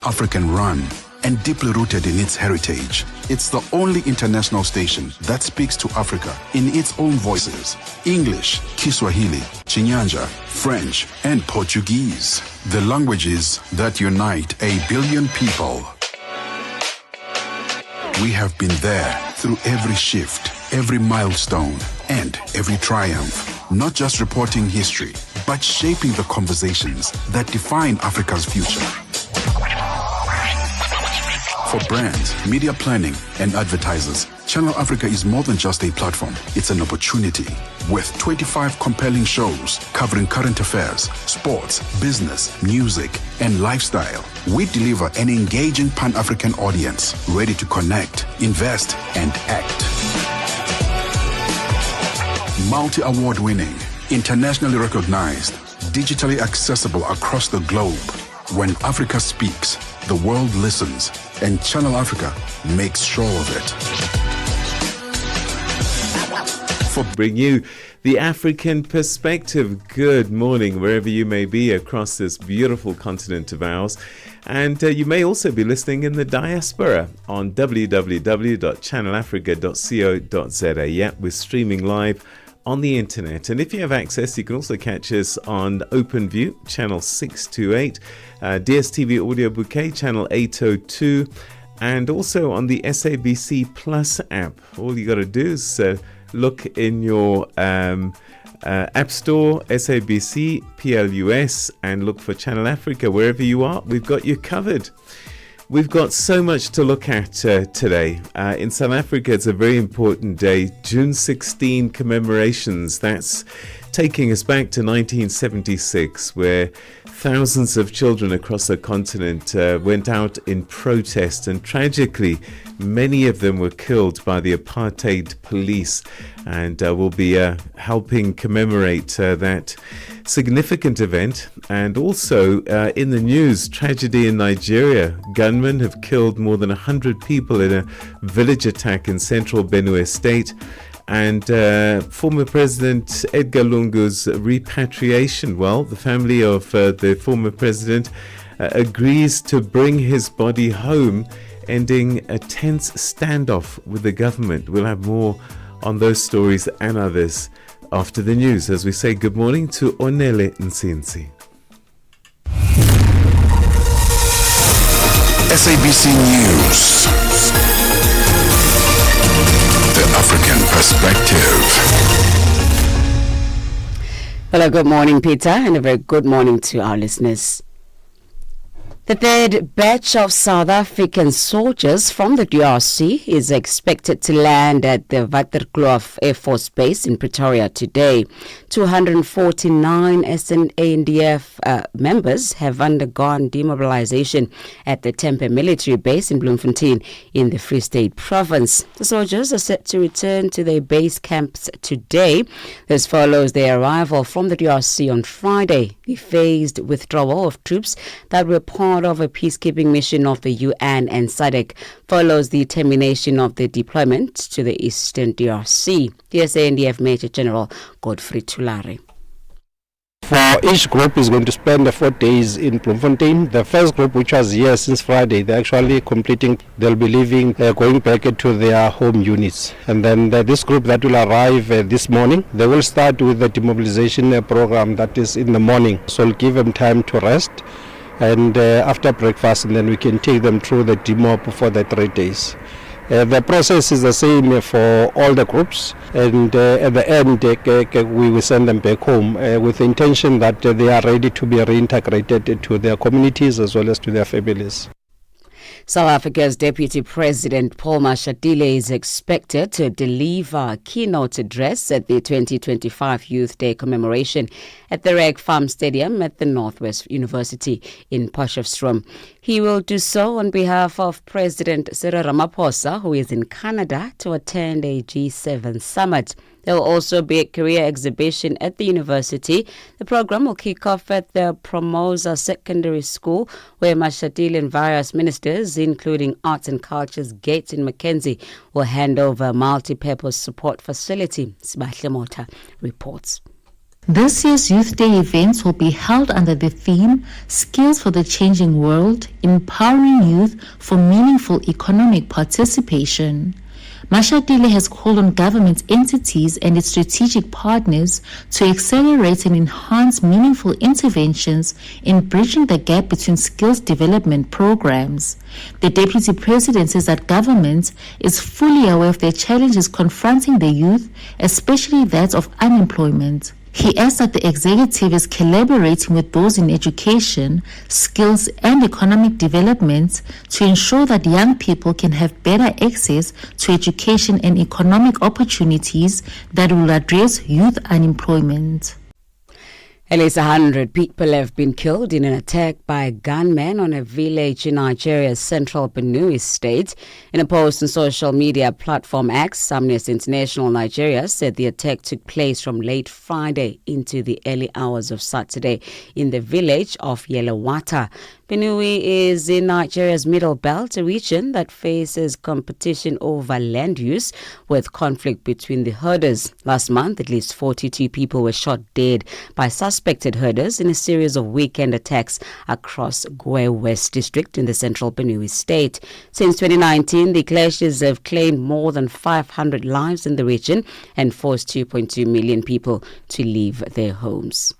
African run and deeply rooted in its heritage. It's the only international station that speaks to Africa in its own voices: English, Kiswahili, Chinyanja, French, and Portuguese. The languages that unite 1 billion people. We have been there through every shift, every milestone, and every triumph. Not just reporting history, but shaping the conversations that define Africa's future. For brands, media planning, and advertisers, Channel Africa is more than just a platform. It's an opportunity. With 25 compelling shows covering current affairs, sports, business, music, and lifestyle, we deliver an engaging Pan-African audience ready to connect, invest, and act. Multi-award winning, internationally recognized, digitally accessible across the globe. When Africa speaks, the world listens, and Channel Africa makes sure of it. For bring you the African perspective. Good morning, wherever you may be across this beautiful continent of ours. And you may also be listening in the diaspora on www.channelafrica.co.za. Yeah, we're streaming live on the internet, and if you have access, you can also catch us on OpenView channel 628, DSTV Audio Bouquet channel 802, and also on the SABC Plus app. All you got to do is look in your App Store, SABC Plus, and look for Channel Africa. Wherever you are, we've got you covered. We've got so much to look at today. In South Africa, it's a very important day. June 16 commemorations. That's taking us back to 1976, where thousands of children across the continent went out in protest, and tragically, many of them were killed by the apartheid police. And we'll be helping commemorate that significant event. And also in the news, tragedy in Nigeria. Gunmen have killed more than 100 people in a village attack in central Benue State. And former President Edgar Lungu's repatriation. Well, the family of the former president agrees to bring his body home, ending a tense standoff with the government. We'll have more on those stories and others after the news, as we say good morning to Onele Nsinsi. SABC News. The African Perspective. Hello, good morning, Peter, and a very good morning to our listeners. The third batch of South African soldiers from the DRC is expected to land at the Waterkloof Air Force Base in Pretoria today. 249 SANDF members have undergone demobilization at the Tempe military base in Bloemfontein in the Free State province. The soldiers are set to return to their base camps today. This follows their arrival from the DRC on Friday. The phased withdrawal of troops that were part of a peacekeeping mission of the UN and SADC follows the termination of the deployment to the eastern DRC. The SANDF Major General Godfrey Tulare. For each group is going to spend 4 days in Bloemfontein. The first group, which was here since Friday, they're actually completing. They'll be leaving, going back to their home units. And then this group that will arrive this morning, they will start with the demobilization program that is in the morning. So we'll give them time to rest. And after breakfast, and then we can take them through the demob for the 3 days. The process is the same for all the groups, and at the end we will send them back home with the intention that they are ready to be reintegrated to their communities as well as to their families. South Africa's Deputy President Paul Mashatile is expected to deliver a keynote address at the 2025 Youth Day commemoration at the Reg Farm Stadium at the Northwest University in Potchefstroom. He will do so on behalf of President Cyril Ramaphosa, who is in Canada to attend a G7 summit. There will also be a career exhibition at the university. The program will kick off at the Promosa Secondary School, where Mashatile and various ministers, including Arts and Culture's Gates in Mackenzie, will hand over a multi-purpose support facility. Sibahle Mota reports. This year's Youth Day events will be held under the theme Skills for the Changing World, Empowering Youth for Meaningful Economic Participation. Mashatile has called on government entities and its strategic partners to accelerate and enhance meaningful interventions in bridging the gap between skills development programs. The Deputy President says that government is fully aware of the challenges confronting the youth, especially that of unemployment. He adds that the executive is collaborating with those in education, skills and economic development to ensure that young people can have better access to education and economic opportunities that will address youth unemployment. At least 100 people have been killed in an attack by a gunman on a village in Nigeria's central Benue state. In a post on social media platform X, Amnesty International Nigeria said the attack took place from late Friday into the early hours of Saturday in the village of Yelewata. Benue is in Nigeria's Middle Belt, a region that faces competition over land use with conflict between the herders. Last month, at least 42 people were shot dead by suspected herders in a series of weekend attacks across Gwe West District in the central Benue state. Since 2019, the clashes have claimed more than 500 lives in the region and forced 2.2 million people to leave their homes.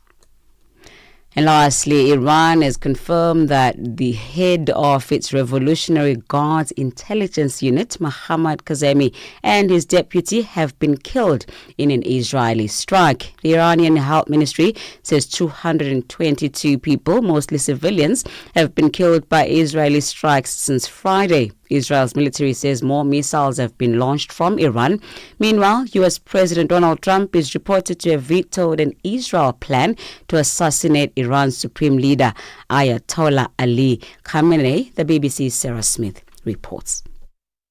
And lastly, Iran has confirmed that the head of its Revolutionary Guards Intelligence Unit, Mohammad Kazemi, and his deputy have been killed in an Israeli strike. The Iranian Health Ministry says 222 people, mostly civilians, have been killed by Israeli strikes since Friday. Israel's military says more missiles have been launched from Iran. Meanwhile, U.S. President Donald Trump is reported to have vetoed an Israel plan to assassinate Iran's supreme leader, Ayatollah Ali Khamenei. The BBC's Sarah Smith reports.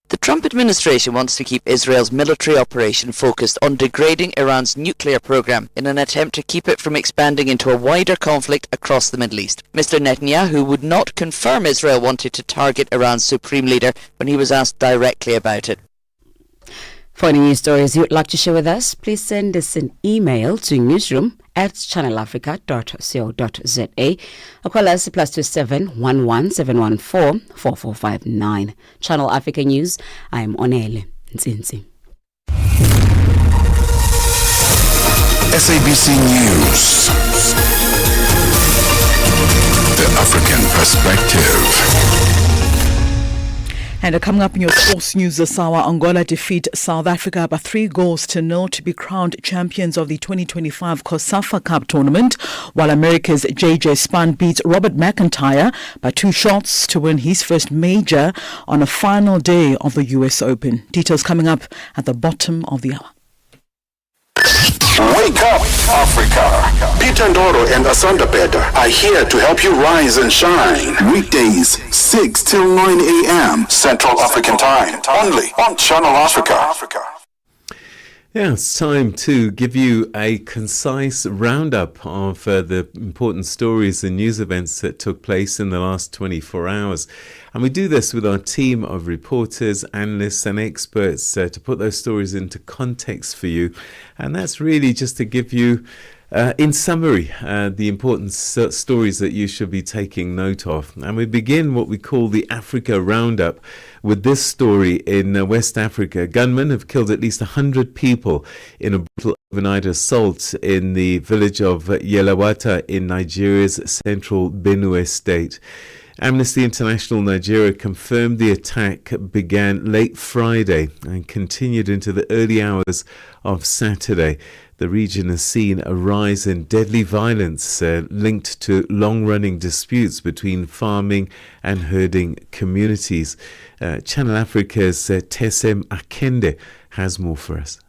The Trump administration wants to keep Israel's military operation focused on degrading Iran's nuclear program in an attempt to keep it from expanding into a wider conflict across the Middle East. Mr. Netanyahu would not confirm Israel wanted to target Iran's supreme leader when he was asked directly about it. For any news stories you would like to share with us, please send us an email to newsroom@channelafrica.co.za or call us +27 11 714 4459. Channel Africa News, I am Onele Nzinzi. SABC News. The African Perspective. And coming up in your sports news this hour, Angola defeat South Africa by 3-0 to be crowned champions of the 2025 COSAFA Cup tournament, while America's JJ Spahn beat Robert McIntyre by 2 shots to win his first major on a final day of the US Open. Details coming up at the bottom of the hour. Wake up, Africa. Peter Ndoro and Asanda Beda are here to help you rise and shine. Weekdays, 6 till 9 a.m. Central African Time. Only on Channel Africa. Yeah, it's time to give you a concise roundup of the important stories and news events that took place in the last 24 hours. And we do this with our team of reporters, analysts and experts to put those stories into context for you. And that's really just to give you, in summary, the important stories that you should be taking note of. And we begin what we call the Africa Roundup with this story in West Africa. Gunmen have killed at least 100 people in a brutal overnight assault in the village of Yelewata in Nigeria's central Benue state. Amnesty International Nigeria confirmed the attack began late Friday and continued into the early hours of Saturday. The region has seen a rise in deadly violence linked to long-running disputes between farming and herding communities. Channel Africa's Tesem Akende has more for us.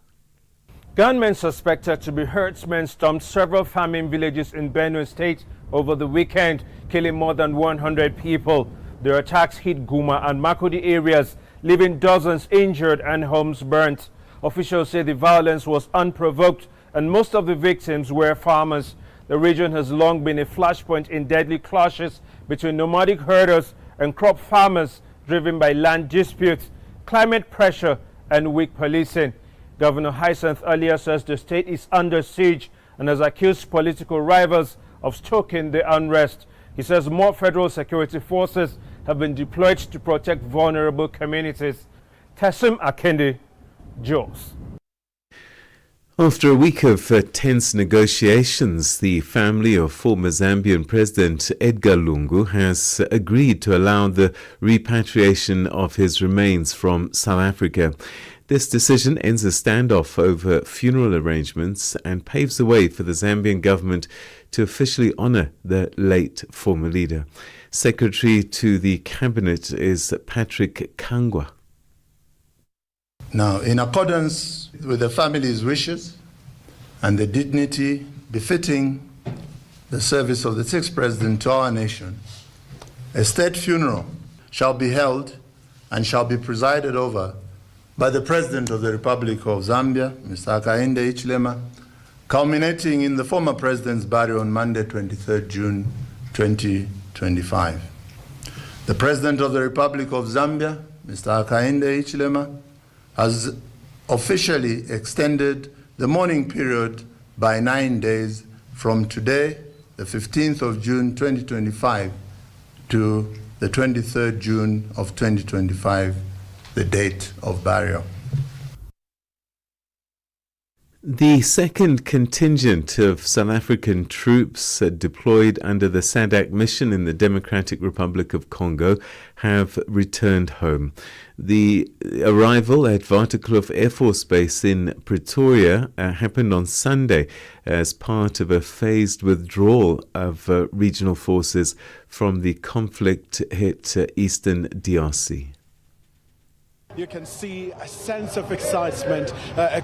Gunmen suspected to be herdsmen stormed several farming villages in Benue State over the weekend, killing more than 100 people. Their attacks hit Guma and Makodi areas, leaving dozens injured and homes burnt. Officials say the violence was unprovoked and most of the victims were farmers. The region has long been a flashpoint in deadly clashes between nomadic herders and crop farmers driven by land disputes, climate pressure and weak policing. Governor Hyacinth earlier says the state is under siege and has accused political rivals of stoking the unrest. He says more federal security forces have been deployed to protect vulnerable communities. Tassim Akende, Jos. After a week of tense negotiations, the family of former Zambian President Edgar Lungu has agreed to allow the repatriation of his remains from South Africa. This decision ends a standoff over funeral arrangements and paves the way for the Zambian government to officially honour the late former leader. Secretary to the Cabinet is Patrick Kangwa. Now, in accordance with the family's wishes and the dignity befitting the service of the sixth president to our nation, a state funeral shall be held and shall be presided over by the President of the Republic of Zambia, Mr. Hakainde Hichilema, culminating in the former president's burial on Monday, 23rd June 2025. The President of the Republic of Zambia, Mr. Hakainde Hichilema, has officially extended the mourning period by 9 days from today, the 15th of June 2025, to the 23rd June of 2025, the date of burial. The second contingent of South African troops deployed under the SADC mission in the Democratic Republic of Congo have returned home. The arrival at Waterkloof Air Force Base in Pretoria happened on Sunday as part of a phased withdrawal of regional forces from the conflict-hit eastern DRC. You can see a sense of excitement.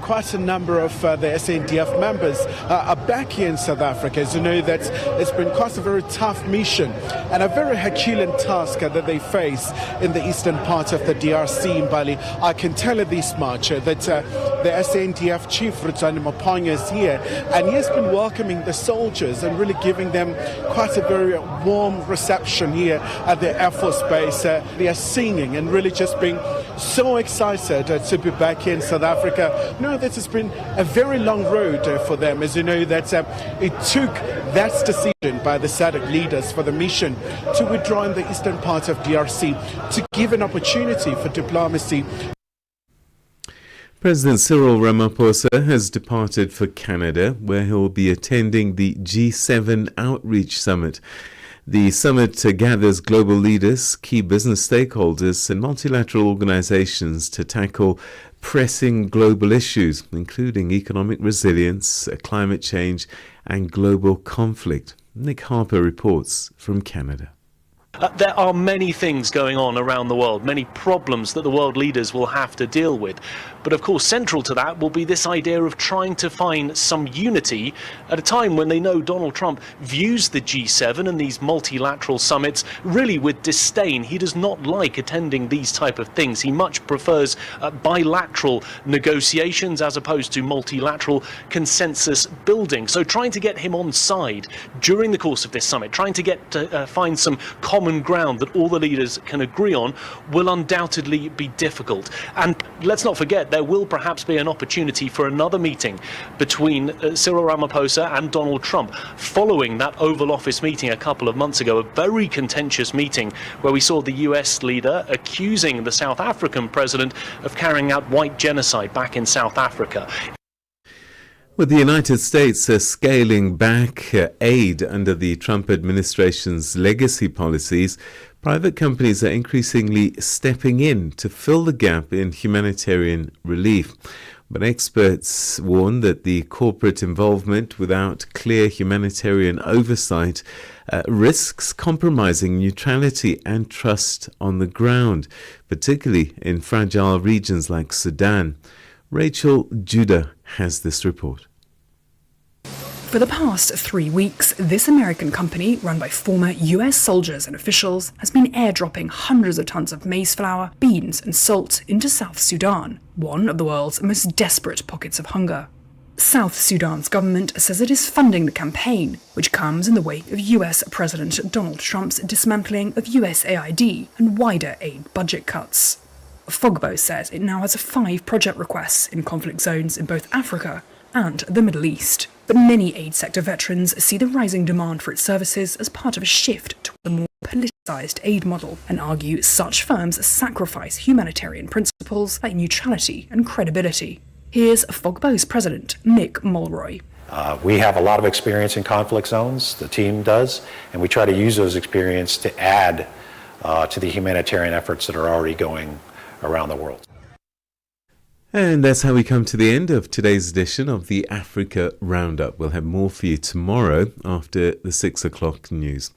Quite a number of the SANDF members are back here in South Africa. As you know, that it's been quite a very tough mission and a very Herculean task that they face in the eastern part of the DRC in Bali. I can tell you this much, that the SANDF chief, Rutani Mapanya, is here, and he has been welcoming the soldiers and really giving them quite a very warm reception here at the Air Force Base. They are singing and really just being so excited to be back here in South Africa. You know, this has been a very long road for them. As you know, that it took that decision by the SADC leaders for the mission to withdraw in the eastern part of DRC to give an opportunity for diplomacy. President Cyril Ramaphosa has departed for Canada, where he'll be attending the G7 Outreach Summit. The summit gathers global leaders, key business stakeholders, and multilateral organizations to tackle pressing global issues, including economic resilience, climate change, and global conflict. Nick Harper reports from Canada. There are many things going on around the world, many problems that the world leaders will have to deal with. But of course, central to that will be this idea of trying to find some unity at a time when they know Donald Trump views the G7 and these multilateral summits really with disdain. He does not like attending these type of things. He much prefers bilateral negotiations as opposed to multilateral consensus building. So trying to get him on side during the course of this summit, trying to get to find some common ground that all the leaders can agree on will undoubtedly be difficult. And let's not forget, there will perhaps be an opportunity for another meeting between Cyril Ramaphosa and Donald Trump following that Oval Office meeting a couple of months ago, a very contentious meeting where we saw the US leader accusing the South African president of carrying out white genocide back in South Africa. With the United States scaling back aid under the Trump administration's legacy policies, private companies are increasingly stepping in to fill the gap in humanitarian relief. But experts warn that the corporate involvement without clear humanitarian oversight risks compromising neutrality and trust on the ground, particularly in fragile regions like Sudan. Rachel Judah has this report. For the past 3 weeks, this American company, run by former US soldiers and officials, has been airdropping hundreds of tons of maize flour, beans and salt into South Sudan, one of the world's most desperate pockets of hunger. South Sudan's government says it is funding the campaign, which comes in the wake of US President Donald Trump's dismantling of USAID and wider aid budget cuts. Fogbo says it now has 5 project requests in conflict zones in both Africa and the Middle East. But many aid sector veterans see the rising demand for its services as part of a shift toward a more politicized aid model and argue such firms sacrifice humanitarian principles like neutrality and credibility. Here's Fogbow's president, Mick Mulroy. We have a lot of experience in conflict zones, the team does, and we try to use those experience to add to the humanitarian efforts that are already going around the world. And that's how we come to the end of today's edition of the Africa Roundup. We'll have more for you tomorrow after the 6 o'clock news.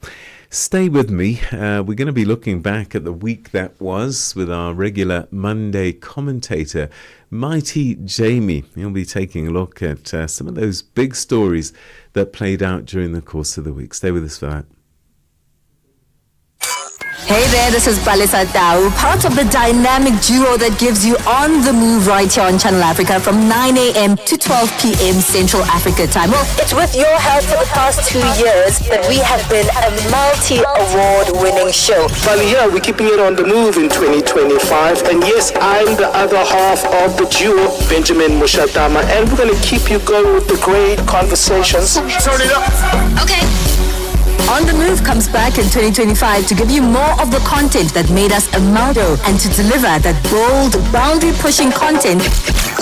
Stay with me. We're going to be looking back at the week that was with our regular Monday commentator, Mighty Jamie. He'll be taking a look at some of those big stories that played out during the course of the week. Stay with us for that. Hey there, this is Palisa Tau, part of the dynamic duo that gives you on the move right here on Channel Africa from 9 a.m. to 12 p.m. Central Africa time. Well, it's with your help for the past 2 years that we have been a multi-award winning show. Finally, yeah, we're keeping it on the move in 2025. And yes, I'm the other half of the duo, Benjamin Mushatama, and we're going to keep you going with the great conversations. Turn it up. Okay. On the Move comes back in 2025 to give you more of the content that made us a Maldo and to deliver that bold, boundary-pushing content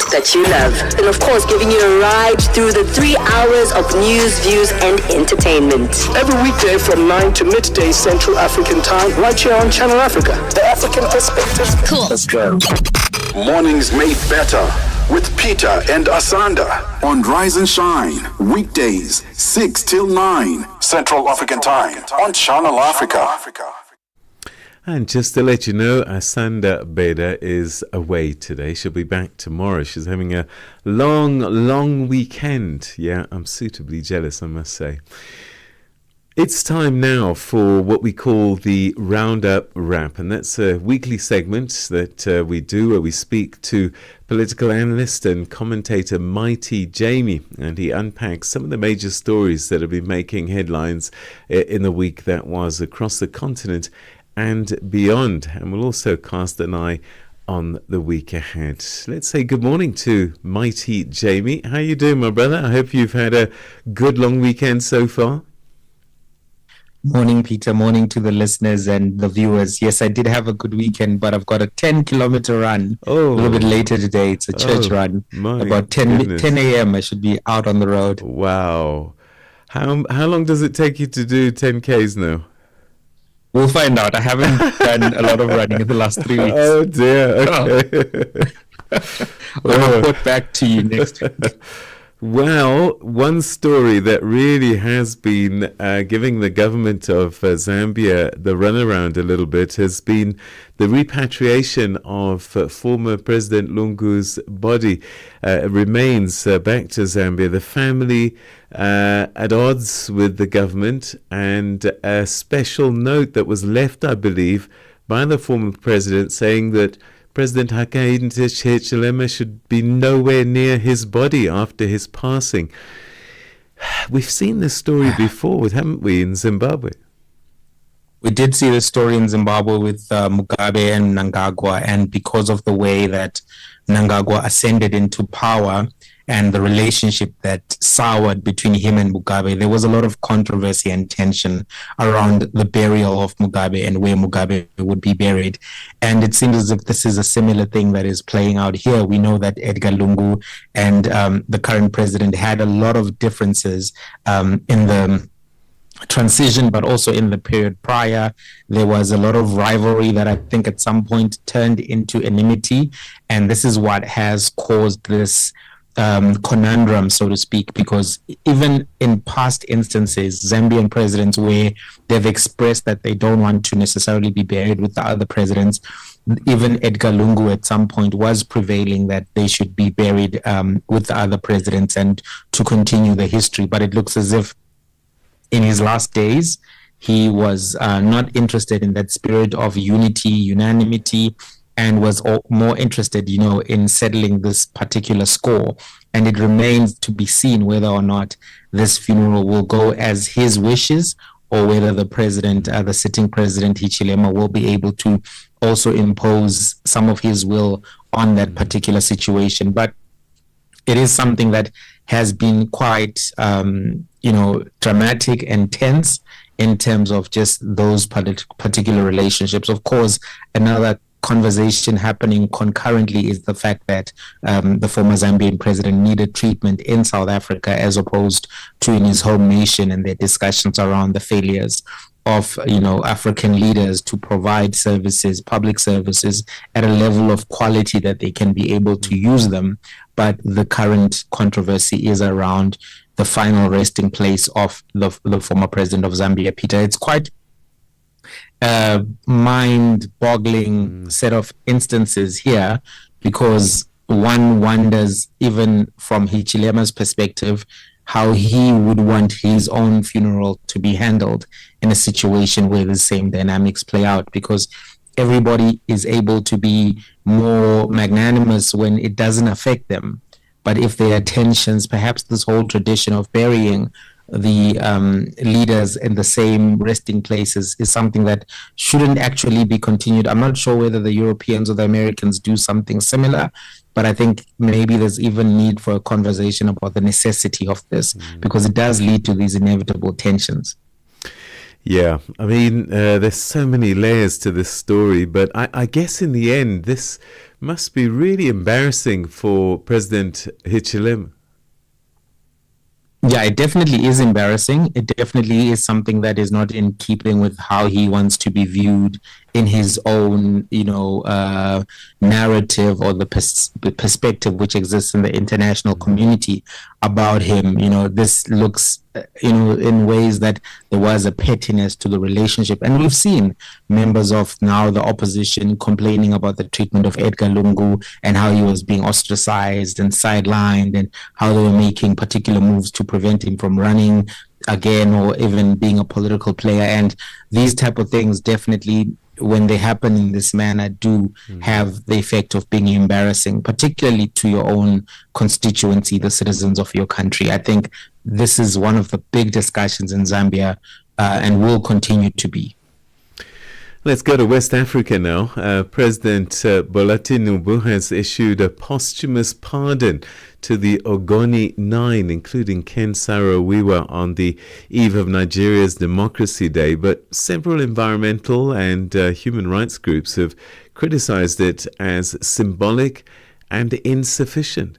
that you love. And of course, giving you a ride through the 3 hours of news, views, and entertainment. Every weekday from 9 to midday Central African time, right here on Channel Africa. The African perspective. Cool. Let's go. Mornings made better with Peter and Asanda on Rise and Shine, weekdays 6 till 9 Central African Time on Channel Africa. And just to let you know, Asanda Beda is away today. She'll be back tomorrow. She's having a long weekend. Yeah, I'm suitably jealous, I must say. It's time now for what we call the Roundup Wrap, and that's a weekly segment that we do where we speak to political analyst and commentator Mighty Jamie, and he unpacks some of the major stories that have been making headlines in the week that was across the continent and beyond, and we'll also cast an eye on the week ahead. Let's say good morning to Mighty Jamie. How you doing, my brother? I hope you've had a good long weekend so far. Morning, Peter. Morning to the listeners and the viewers. Yes, I did have a good weekend, but I've got a 10-kilometer run a little bit later today. It's a church run. About 10 a.m. I should be out on the road. Wow. How long does it take you to do 10Ks now? We'll find out. I haven't done a lot of running in the last 3 weeks. Oh, dear. Okay. We'll report back to you next week. Well, one story that really has been giving the government of Zambia the runaround a little bit has been the repatriation of former President Lungu's body, remains back to Zambia. The family at odds with the government, and a special note that was left, I believe, by the former president saying that President Hakainde Hichilema should be nowhere near his body after his passing. We've seen this story before, haven't we, in Zimbabwe? We did see the story in Zimbabwe with Mugabe and Mnangagwa, and because of the way that Mnangagwa ascended into power and the relationship that soured between him and Mugabe, there was a lot of controversy and tension around the burial of Mugabe and where Mugabe would be buried. And it seems as if this is a similar thing that is playing out here. We know that Edgar Lungu and the current president had a lot of differences in the transition, but also in the period prior. There was a lot of rivalry that I think at some point turned into enmity, and this is what has caused this conundrum, so to speak, because even in past instances, Zambian presidents where they've expressed that they don't want to necessarily be buried with the other presidents, even Edgar Lungu at some point was prevailing that they should be buried with the other presidents and to continue the history. But it looks as if in his last days, he was not interested in that spirit of unity, unanimity, and was more interested, in settling this particular score. And it remains to be seen whether or not this funeral will go as his wishes, or whether the president, the sitting president, Hichilema, will be able to also impose some of his will on that particular situation. But it is something that has been quite, dramatic and tense in terms of just those particular relationships. Of course, another conversation happening concurrently is the fact that the former Zambian president needed treatment in South Africa as opposed to in his home nation, and their discussions around the failures of African leaders to provide services, public services, at a level of quality that they can be able to use them. But the current controversy is around the final resting place of the former president of Zambia, Peter. It's quite a mind-boggling set of instances here, because one wonders, even from Hichilema's perspective, how he would want his own funeral to be handled in a situation where the same dynamics play out, because everybody is able to be more magnanimous when it doesn't affect them. But if there are tensions, perhaps this whole tradition of burying the leaders in the same resting places is something that shouldn't actually be continued. I'm not sure whether the Europeans or the Americans do something similar, but I think maybe there's even need for a conversation about the necessity of this, because it does lead to these inevitable tensions. Yeah, I mean, there's so many layers to this story, but I guess in the end, this must be really embarrassing for President Hichilema. Yeah, it definitely is embarrassing. It definitely is something that is not in keeping with how he wants to be viewed in his own, narrative, or the perspective which exists in the international community about him. This looks, in ways that there was a pettiness to the relationship. And we've seen members of now the opposition complaining about the treatment of Edgar Lungu and how he was being ostracized and sidelined, and how they were making particular moves to prevent him from running again or even being a political player. And these type of things definitely, when they happen in this manner, do have the effect of being embarrassing, particularly to your own constituency, the citizens of your country. I think this is one of the big discussions in Zambia, and will continue to be. Let's go to West Africa now. President Bola Tinubu has issued a posthumous pardon to the Ogoni 9, including Ken Saro-Wiwa, on the eve of Nigeria's Democracy Day. But several environmental and human rights groups have criticized it as symbolic and insufficient.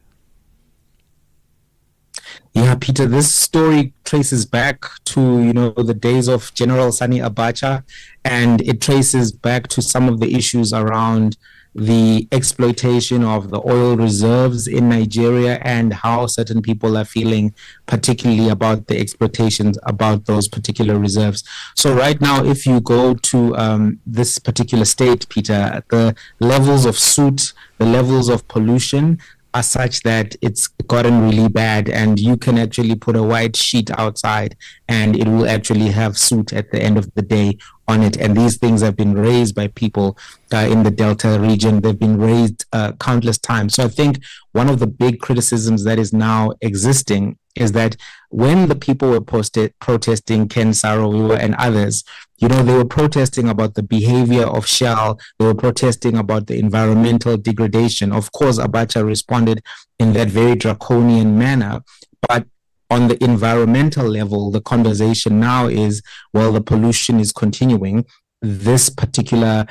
Yeah, Peter, this story traces back to, the days of General Sani Abacha, and it traces back to some of the issues around the exploitation of the oil reserves in Nigeria and how certain people are feeling particularly about the exploitations about those particular reserves. So right now, if you go to this particular state, Peter, the levels of soot, the levels of pollution are such that it's gotten really bad, and you can actually put a white sheet outside and it will actually have soot at the end of the day on it. And these things have been raised by people in the Delta region. They've been raised countless times. So I think one of the big criticisms that is now existing is that when the people were protesting Ken Saro-Wiwa and others, they were protesting about the behavior of Shell. They were protesting about the environmental degradation. Of course, Abacha responded in that very draconian manner. But on the environmental level, the conversation now is, well, the pollution is continuing. This particular,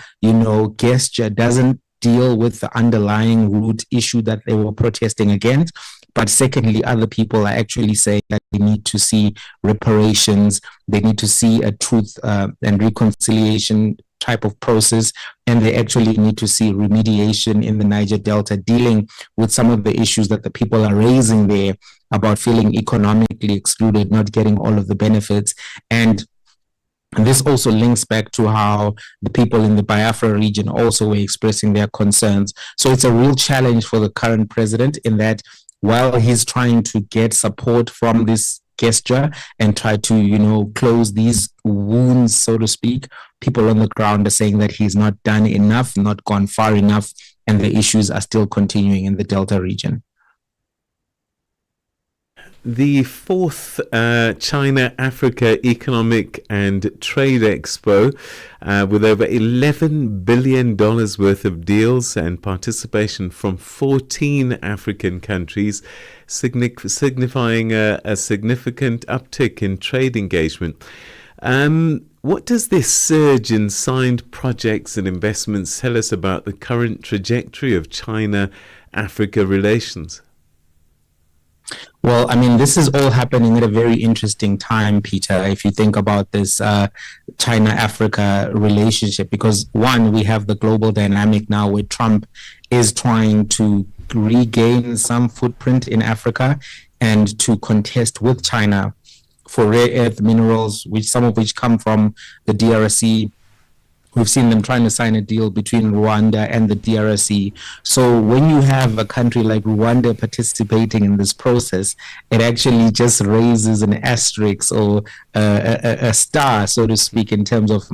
gesture doesn't deal with the underlying root issue that they were protesting against. But secondly, other people are actually saying that they need to see reparations, they need to see a truth and reconciliation type of process, and they actually need to see remediation in the Niger Delta, dealing with some of the issues that the people are raising there about feeling economically excluded, not getting all of the benefits. And this also links back to how the people in the Biafra region also were expressing their concerns. So it's a real challenge for the current president, in that while he's trying to get support from this gesture and try to, close these wounds, so to speak, people on the ground are saying that he's not done enough, not gone far enough, and the issues are still continuing in the Delta region. the fourth China-Africa Economic and Trade Expo with over $11 billion worth of deals and participation from 14 African countries, signifying a significant uptick in trade engagement. What does this surge in signed projects and investments tell us about the current trajectory of China-Africa relations? Well, I mean, this is all happening at a very interesting time, Peter, if you think about this China-Africa relationship, because one, we have the global dynamic now where Trump is trying to regain some footprint in Africa and to contest with China for rare earth minerals, some of which come from the DRC. We've seen them trying to sign a deal between Rwanda and the DRC. So when you have a country like Rwanda participating in this process, it actually just raises an asterisk or a star, so to speak, in terms of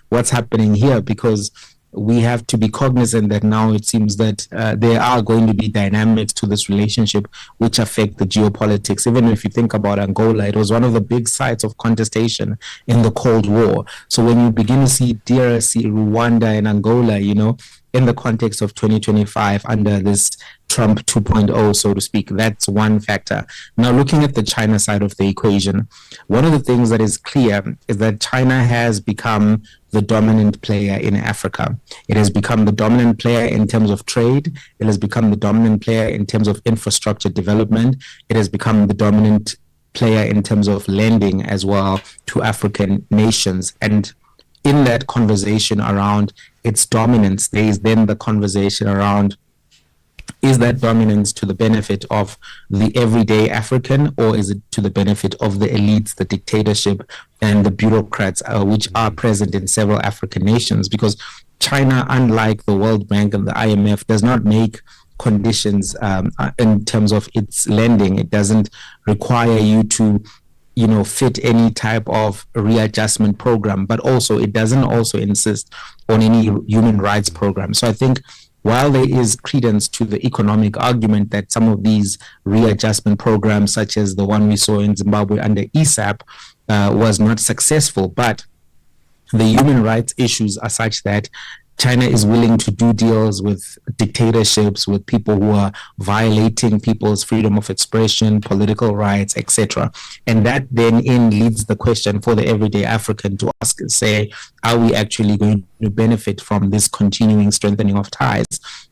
what's happening here, because we have to be cognizant that now it seems that there are going to be dynamics to this relationship which affect the geopolitics. Even if you think about Angola, it was one of the big sites of contestation in the Cold War. So when you begin to see DRC, Rwanda, and Angola, in the context of 2025 under this Trump 2.0, so to speak, that's one factor. Now, looking at the China side of the equation, one of the things that is clear is that China has become the dominant player in Africa. It has become the dominant player in terms of trade. It has become the dominant player in terms of infrastructure development. It has become the dominant player in terms of lending as well to African nations. And in that conversation around its dominance, there is then the conversation around, is that dominance to the benefit of the everyday African, or is it to the benefit of the elites, the dictatorship, and the bureaucrats, which are present in several African nations? Because China, unlike the World Bank and the IMF, does not make conditions in terms of its lending. It doesn't require you to fit any type of readjustment program, but also it doesn't also insist on any human rights program. So I think while there is credence to the economic argument that some of these readjustment programs, such as the one we saw in Zimbabwe under ESAP, was not successful, but the human rights issues are such that China is willing to do deals with dictatorships, with people who are violating people's freedom of expression, political rights, etc. And that then leads the question for the everyday African to ask and say, are we actually going to benefit from this continuing strengthening of ties?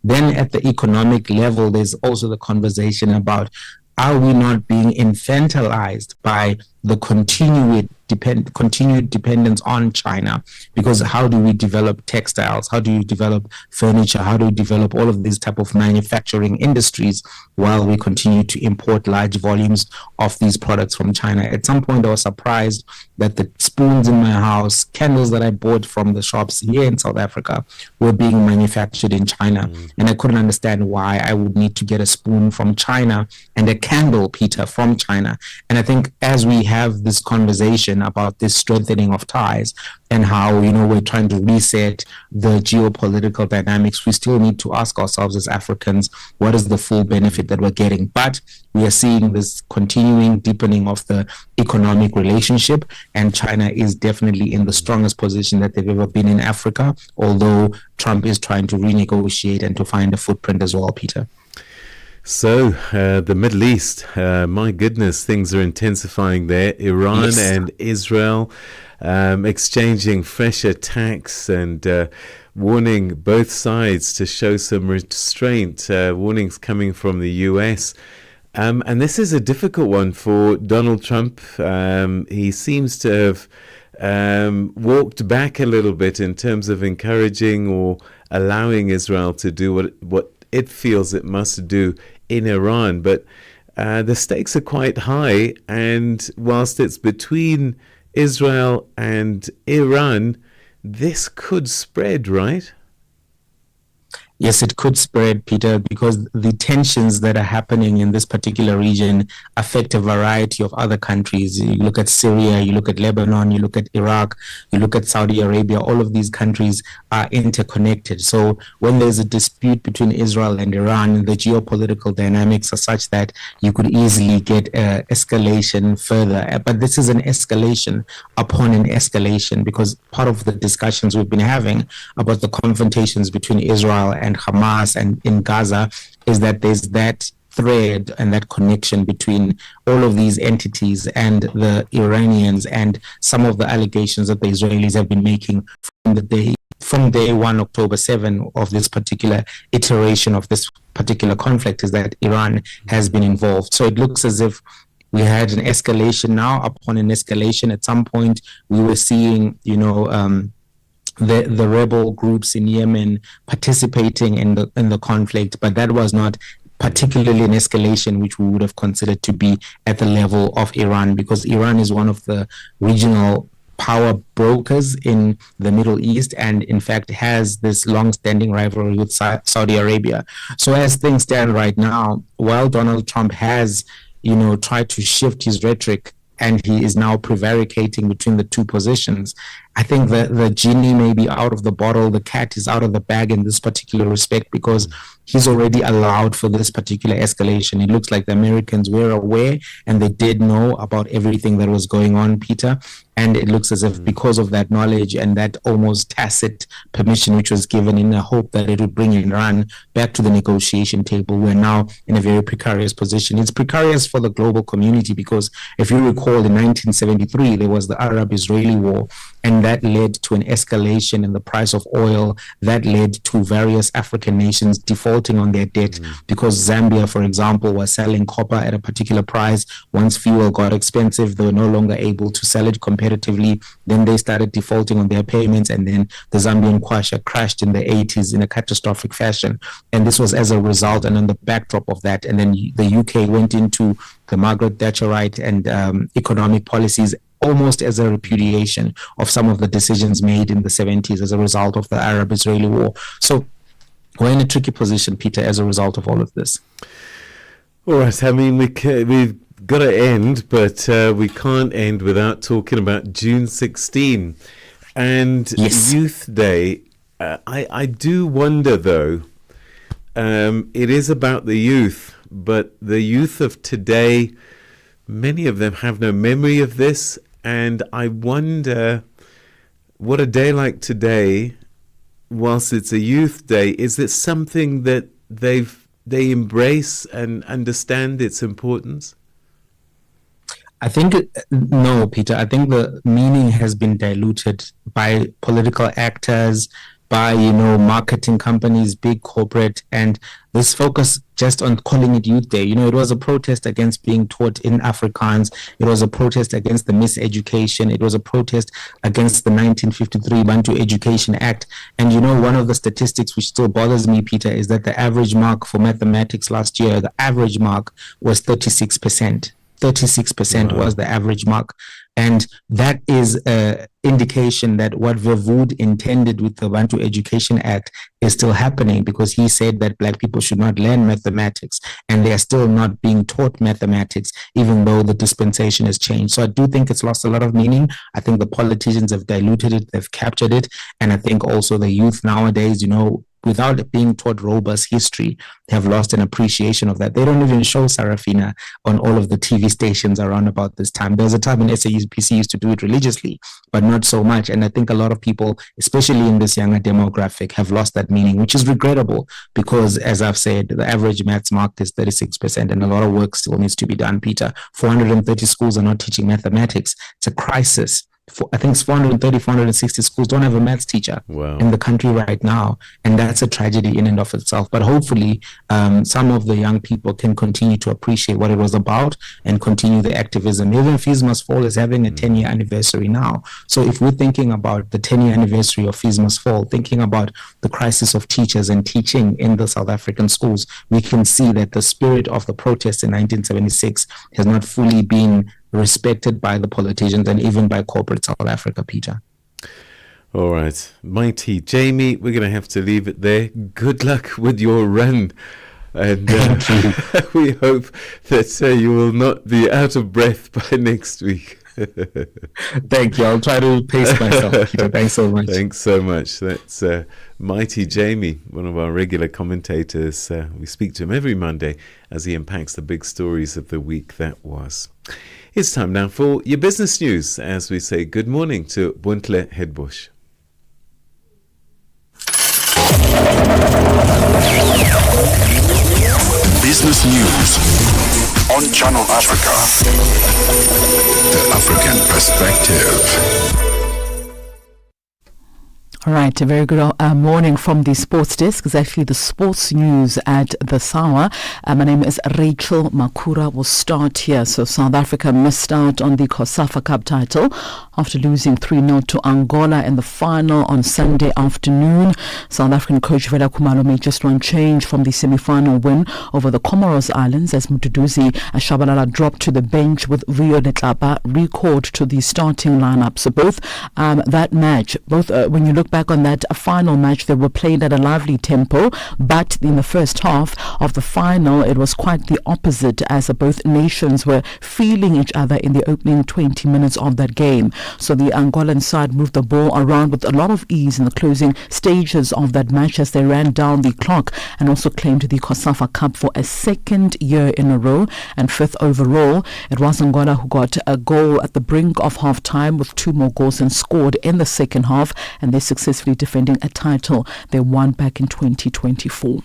Then at the economic level, there's also the conversation about, are we not being infantilized by the continued dependence on China? Because how do we develop textiles? How do you develop furniture? How do we develop all of these type of manufacturing industries while we continue to import large volumes of these products from China? At some point, I was surprised that the spoons in my house, candles that I bought from the shops here in South Africa, were being manufactured in China. And I couldn't understand why I would need to get a spoon from China and a candle, Peter, from China. And I think as we have this conversation about this strengthening of ties and how, we're trying to reset the geopolitical dynamics, we still need to ask ourselves as Africans, what is the full benefit that we're getting? But we are seeing this continuing deepening of the economic relationship, and China is definitely in the strongest position that they've ever been in Africa, although Trump is trying to renegotiate and to find a footprint as well, Peter. So, the Middle East, my goodness, things are intensifying there. Iran and Israel exchanging fresh attacks and warning both sides to show some restraint, warnings coming from the US. And this is a difficult one for Donald Trump. He seems to have walked back a little bit in terms of encouraging or allowing Israel to do what it feels it must do in Iran. But the stakes are quite high, and whilst it's between Israel and Iran, this could spread, right? Yes, it could spread, Peter, because the tensions that are happening in this particular region affect a variety of other countries. You look at Syria, you look at Lebanon, you look at Iraq, you look at Saudi Arabia. All of these countries are interconnected. So when there's a dispute between Israel and Iran, the geopolitical dynamics are such that you could easily get escalation further. But this is an escalation upon an escalation, because part of the discussions we've been having about the confrontations between Israel and Hamas and in Gaza is that there's that thread and that connection between all of these entities and the Iranians, and some of the allegations that the Israelis have been making from day 1, October 7 of this particular iteration of this particular conflict, is that Iran has been involved. So it looks as if we had an escalation now upon an escalation. At some point we were seeing, the rebel groups in Yemen participating in the conflict, but that was not particularly an escalation which we would have considered to be at the level of Iran, because Iran is one of the regional power brokers in the Middle East, and in fact has this long-standing rivalry with Saudi Arabia. So as things stand right now, while Donald Trump has tried to shift his rhetoric and he is now prevaricating between the two positions, I think the genie may be out of the bottle, the cat is out of the bag in this particular respect, because he's already allowed for this particular escalation. It looks like the Americans were aware and they did know about everything that was going on, Peter. And it looks as if because of that knowledge and that almost tacit permission which was given in the hope that it would bring Iran back to the negotiation table, we're now in a very precarious position. It's precarious for the global community because if you recall, in 1973, there was the Arab-Israeli war, and that led to an escalation in the price of oil. That led to various African nations defaulting on their debt because Zambia, for example, was selling copper at a particular price. Once fuel got expensive, they were no longer able to sell it competitively. Then they started defaulting on their payments, and then the Zambian kwacha crashed in the 80s in a catastrophic fashion. And this was as a result and on the backdrop of that. And then the UK went into the Margaret Thatcherite and economic policies almost as a repudiation of some of the decisions made in the 70s as a result of the Arab-Israeli war. So we're in a tricky position, Peter, as a result of all of this. All right, I mean, we've got to end, but we can't end without talking about June 16 and Youth Day. I do wonder, though, it is about the youth, but the youth of today, many of them have no memory of this. And I wonder what a day like today, whilst it's a youth day, is it something that they embrace and understand its importance? I think no, Peter. I think the meaning has been diluted by political actors, by marketing companies, big corporate, and this focus just on calling it Youth Day. It was a protest against being taught in Afrikaans. It was a protest against the miseducation. It was a protest against the 1953 Bantu Education Act. And one of the statistics which still bothers me, Peter, is that the average mark for mathematics last year, the average mark was 36%. 36% was the average mark. And that is an indication that what Verwoerd intended with the Bantu Education Act is still happening, because he said that black people should not learn mathematics, and they are still not being taught mathematics, even though the dispensation has changed. So I do think it's lost a lot of meaning. I think the politicians have diluted it, they've captured it. And I think also the youth nowadays, without being taught robust history, they have lost an appreciation of that. They don't even show Sarafina on all of the TV stations around about this time. There's a time when SAPC used to do it religiously, but not so much. And I think a lot of people, especially in this younger demographic, have lost that meaning, which is regrettable because, as I've said, the average maths mark is 36%, and a lot of work still needs to be done, Peter. 430 schools are not teaching mathematics. It's a crisis. I think it's 430, 460 schools don't have a maths teacher in the country right now. And that's a tragedy in and of itself. But hopefully some of the young people can continue to appreciate what it was about and continue the activism. Even Fees Must Fall is having a 10-year anniversary now. So if we're thinking about the 10-year anniversary of Fees Must Fall, thinking about the crisis of teachers and teaching in the South African schools, we can see that the spirit of the protest in 1976 has not fully been respected by the politicians and even by corporate South Africa, Peter. All right. Mighty Jamie, we're going to have to leave it there. Good luck with your run. And we hope that you will not be out of breath by next week. Thank you. I'll try to pace myself. Thanks so much. Thanks so much. That's Mighty Jamie, one of our regular commentators. We speak to him every Monday as he unpacks the big stories of the week that was. It's time now for your business news as we say good morning to Buntle Headbush. Business news on Channel Africa. The African perspective. All right, a very good morning from the sports desk. It's actually the sports news at this hour. My name is Rachel Makura. We'll start here. So South Africa missed out on the COSAFA Cup title after losing 3-0 to Angola in the final on Sunday afternoon. South African coach Beda made just one change from the semi-final win over the Comoros Islands as Mduduzi Shabalala dropped to the bench with Rio Letlapa recalled to the starting lineup. So both that match, when you look back on that final match, they were played at a lively tempo, but in the first half of the final it was quite the opposite as both nations were feeling each other in the opening 20 minutes of that game. So the Angolan side moved the ball around with a lot of ease in the closing stages of that match as they ran down the clock and also claimed the COSAFA Cup for a second year in a row and fifth overall. It was Angola who got a goal at the brink of half time with 2 more goals and scored in the second half, and they successfully defending a title they won back in 2024.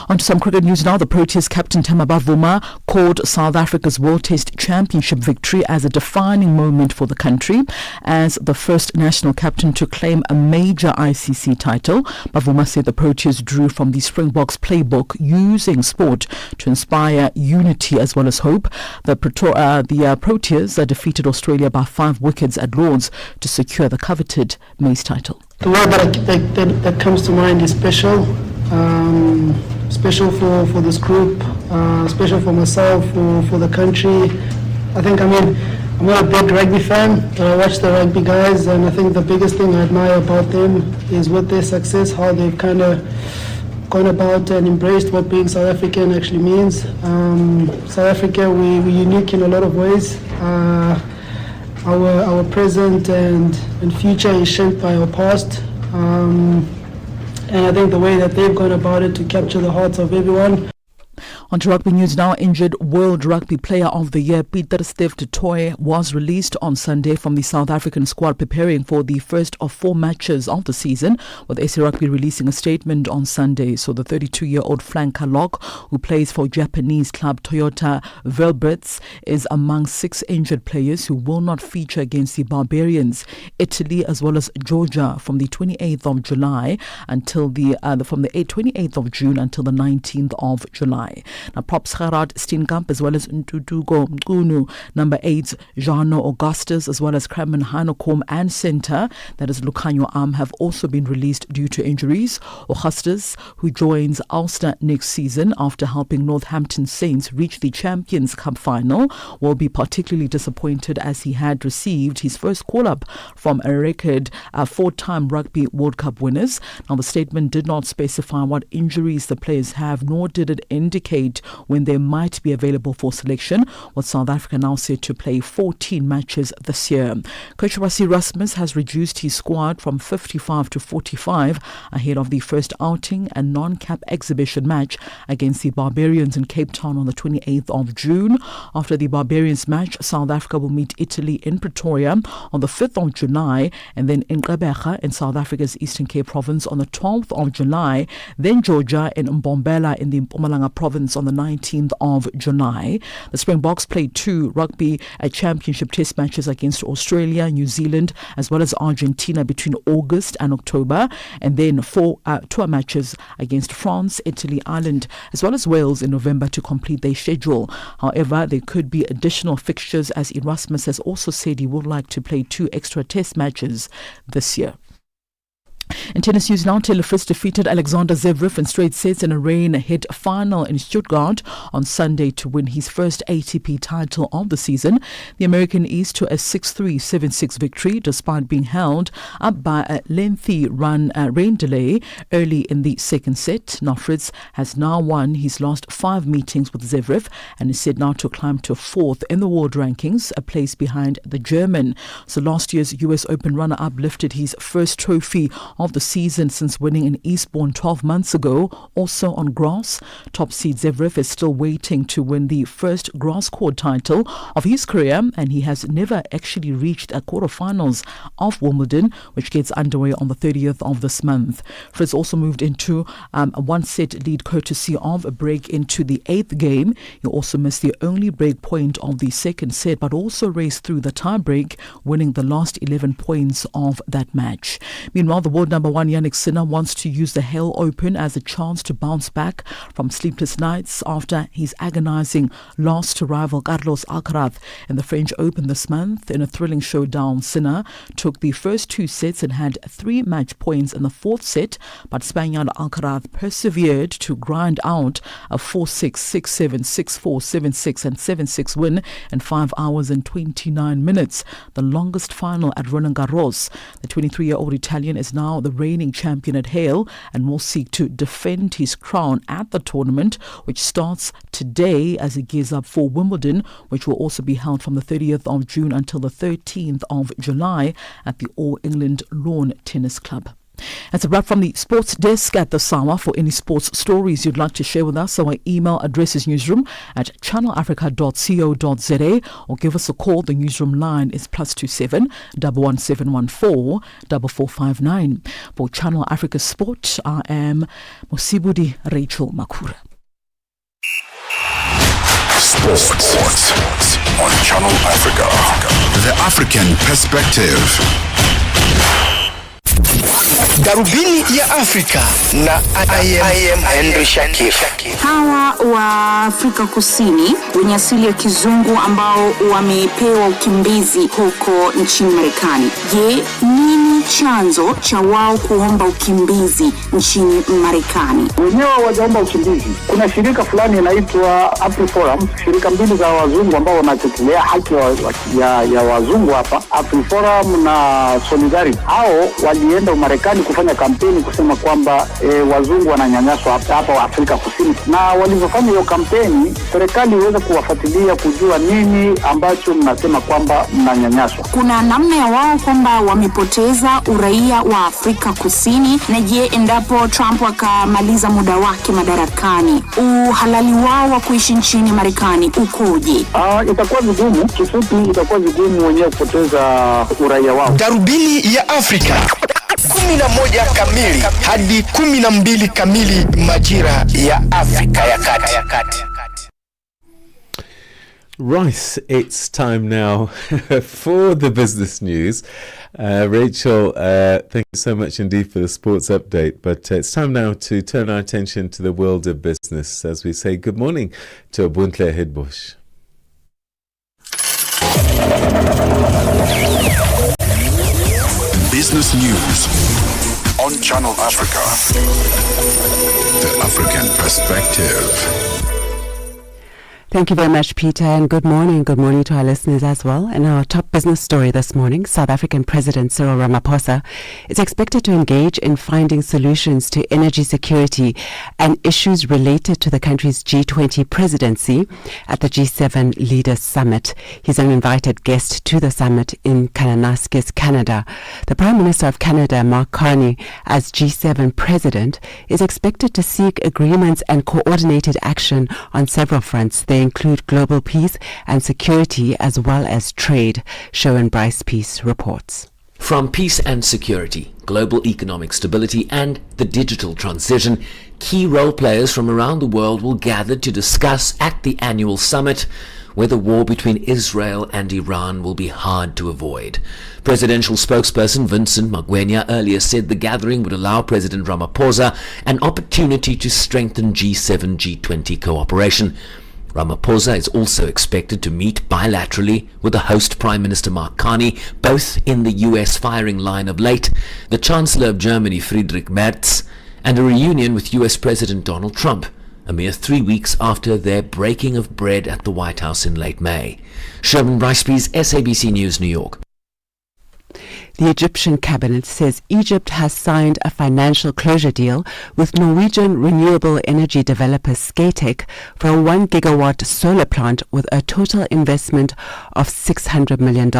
On to some cricket news now. The Proteas captain Themba Bavuma called South Africa's World Test Championship victory as a defining moment for the country. As the first national captain to claim a major ICC title, Bavuma said the Proteas drew from the Springboks playbook using sport to inspire unity as well as hope. The Proteas defeated Australia by 5 wickets at Lord's to secure the coveted maize title. The word that comes to mind is special. Special for this group, special for myself, for the country. I think, I'm not a big rugby fan, but I watch the rugby guys, and I think the biggest thing I admire about them is with their success, how they've kind of gone about and embraced what being South African actually means. South Africa, we're unique in a lot of ways. Our present and future is shaped by our past. And I think the way that they've gone about it to capture the hearts of everyone. On to rugby news now. Injured World Rugby Player of the Year Peter Steph du Toit was released on Sunday from the South African squad preparing for the first of 4 matches of the season, with SA Rugby releasing a statement on Sunday. So the 32-year-old flanker lock, who plays for Japanese club Toyota Velbrets, is among 6 injured players who will not feature against the Barbarians, Italy as well as Georgia from the 28th of July until from the 28th of June until the 19th of July. Now, props Gerard Steenkamp as well as Ntutuko Mkunu, number 8 Jano Augustus as well as Kramen Hanokom and centre, that is Lucanio Am, have also been released due to injuries. Augustus, who joins Ulster next season after helping Northampton Saints reach the Champions Cup final, will be particularly disappointed as he had received his first call-up from a record 4-time Rugby World Cup winners. Now, the statement did not specify what injuries the players have, nor did it indicate when they might be available for selection, with South Africa now set to play 14 matches this year. Coach Rassie Rasmus has reduced his squad from 55 to 45 ahead of the first outing and non-cap exhibition match against the Barbarians in Cape Town on the 28th of June. After the Barbarians match, South Africa will meet Italy in Pretoria on the 5th of July and then in Gqeberha in South Africa's Eastern Cape province on the 12th of July, then Georgia in Mbombela in the Mpumalanga province on the 19th of July. The Springboks played 2 rugby championship test matches against Australia, New Zealand as well as Argentina between August and October, and then 4 tour matches against France, Italy, Ireland as well as Wales in November to complete their schedule. However, there could be additional fixtures as Erasmus has also said he would like to play 2 extra test matches this year. In tennis news now, Taylor Fritz defeated Alexander Zverev in straight sets in a rain-hit final in Stuttgart on Sunday to win his first ATP title of the season. The American eased to a 6-3, 7-6 victory despite being held up by a lengthy rain delay early in the second set. Now Fritz has now won his last 5 meetings with Zverev and is set now to climb to 4th in the world rankings, a place behind the German. So last year's US Open runner-up lifted his first trophy of the season since winning in Eastbourne 12 months ago, also on grass. Top seed Zverev is still waiting to win the first grass court title of his career, and he has never actually reached a quarterfinals of Wimbledon, which gets underway on the 30th of this month. Fritz also moved into a 1-set lead courtesy of a break into the 8th game. He also missed the only break point of the second set, but also raced through the tie break, winning the last 11 points of that match. Meanwhile, the world number 1 Yannick Sinner wants to use the Hale Open as a chance to bounce back from sleepless nights after his agonizing loss to rival Carlos Alcaraz in the French Open this month. In a thrilling showdown, Sinner took the first 2 sets and had 3 match points in the 4th set, but Spaniard Alcaraz persevered to grind out a 4-6, 6-7, 6-4, 7-6 and 7-6 win in 5 hours and 29 minutes, the longest final at Roland Garros. The 23-year-old Italian is now the reigning champion at Hale and will seek to defend his crown at the tournament, which starts today as it gears up for Wimbledon, which will also be held from the 30th of June until the 13th of July at the All England Lawn Tennis Club. That's a wrap from the sports desk at the Sawa. For any sports stories you'd like to share with us, our email address is newsroom@channelafrica.co.za or give us a call. The newsroom line is +27 11714 4459. For Channel Africa Sport, I am Mosibudi Rachel Makura. Sports on Channel Africa. The African perspective. Darubini ya Afrika na I am Henry Shakif. Hawa wa Afrika Kusini wenye asili ya kizungu ambao wamepewa ukimbizi huko nchini Marekani. Je, nini chanzo cha wao kuomba ukimbizi nchini Marekani? Wenyewe wajaomba ukimbizi. Kuna shirika fulani inaitwa AfriForum, shirika mbili za wazungu ambao wanatetea haki ya wazungu hapa, AfriForum na Solidarity. Hao walienda Marekani kufanya kampeni kusema kwamba wazungu wananyanyaswa hapa Afrika Kusini, na walivyofanya hiyo kampeni serikali iweze kuwafuatilia kujua nini ambacho mnasema kwamba mnanyanyaswa. Kuna namna ya wao kwamba wamepoteza uraia wa Afrika Kusini, na je, endapo Trump akamaliza muda wake madarakani, uhalali wao wa kuishi nchini Marekani ukoje? Itakuwa vigumu, kifupi itakuwa vigumu wenyewe kupoteza uraia wao. Darubini ya Afrika 11 kamili hadi 12 kamili majira ya Afrika ya Kati. Right, it's time now for the business news. Rachel, thank you so much indeed for the sports update, but it's time now to turn our attention to the world of business as we say good morning to Obuntle Hedbush. Business news on Channel Africa. The African perspective. Thank you very much, Peter, and good morning. Good morning to our listeners as well. And our top business story this morning, South African President Cyril Ramaphosa is expected to engage in finding solutions to energy security and issues related to the country's G20 presidency at the G7 Leaders Summit. He's an invited guest to the summit in Kananaskis, Canada. The Prime Minister of Canada, Mark Carney, as G7 president, is expected to seek agreements and coordinated action on several fronts. They include global peace and security as well as trade. Sharon Bryce Peace reports. From peace and security, global economic stability and the digital transition, key role players from around the world will gather to discuss at the annual summit where the war between Israel and Iran will be hard to avoid. Presidential spokesperson Vincent Magwenya earlier said the gathering would allow President Ramaphosa an opportunity to strengthen G7-G20 cooperation. Ramaphosa is also expected to meet bilaterally with the host Prime Minister Mark Carney, both in the US firing line of late, the Chancellor of Germany Friedrich Merz, and a reunion with US President Donald Trump, a mere 3 weeks after their breaking of bread at the White House in late May. Sherman Bryce-Pease, SABC News, New York. The Egyptian cabinet says Egypt has signed a financial closure deal with Norwegian renewable energy developer Scatec for a 1 gigawatt solar plant with a total investment of $600 million.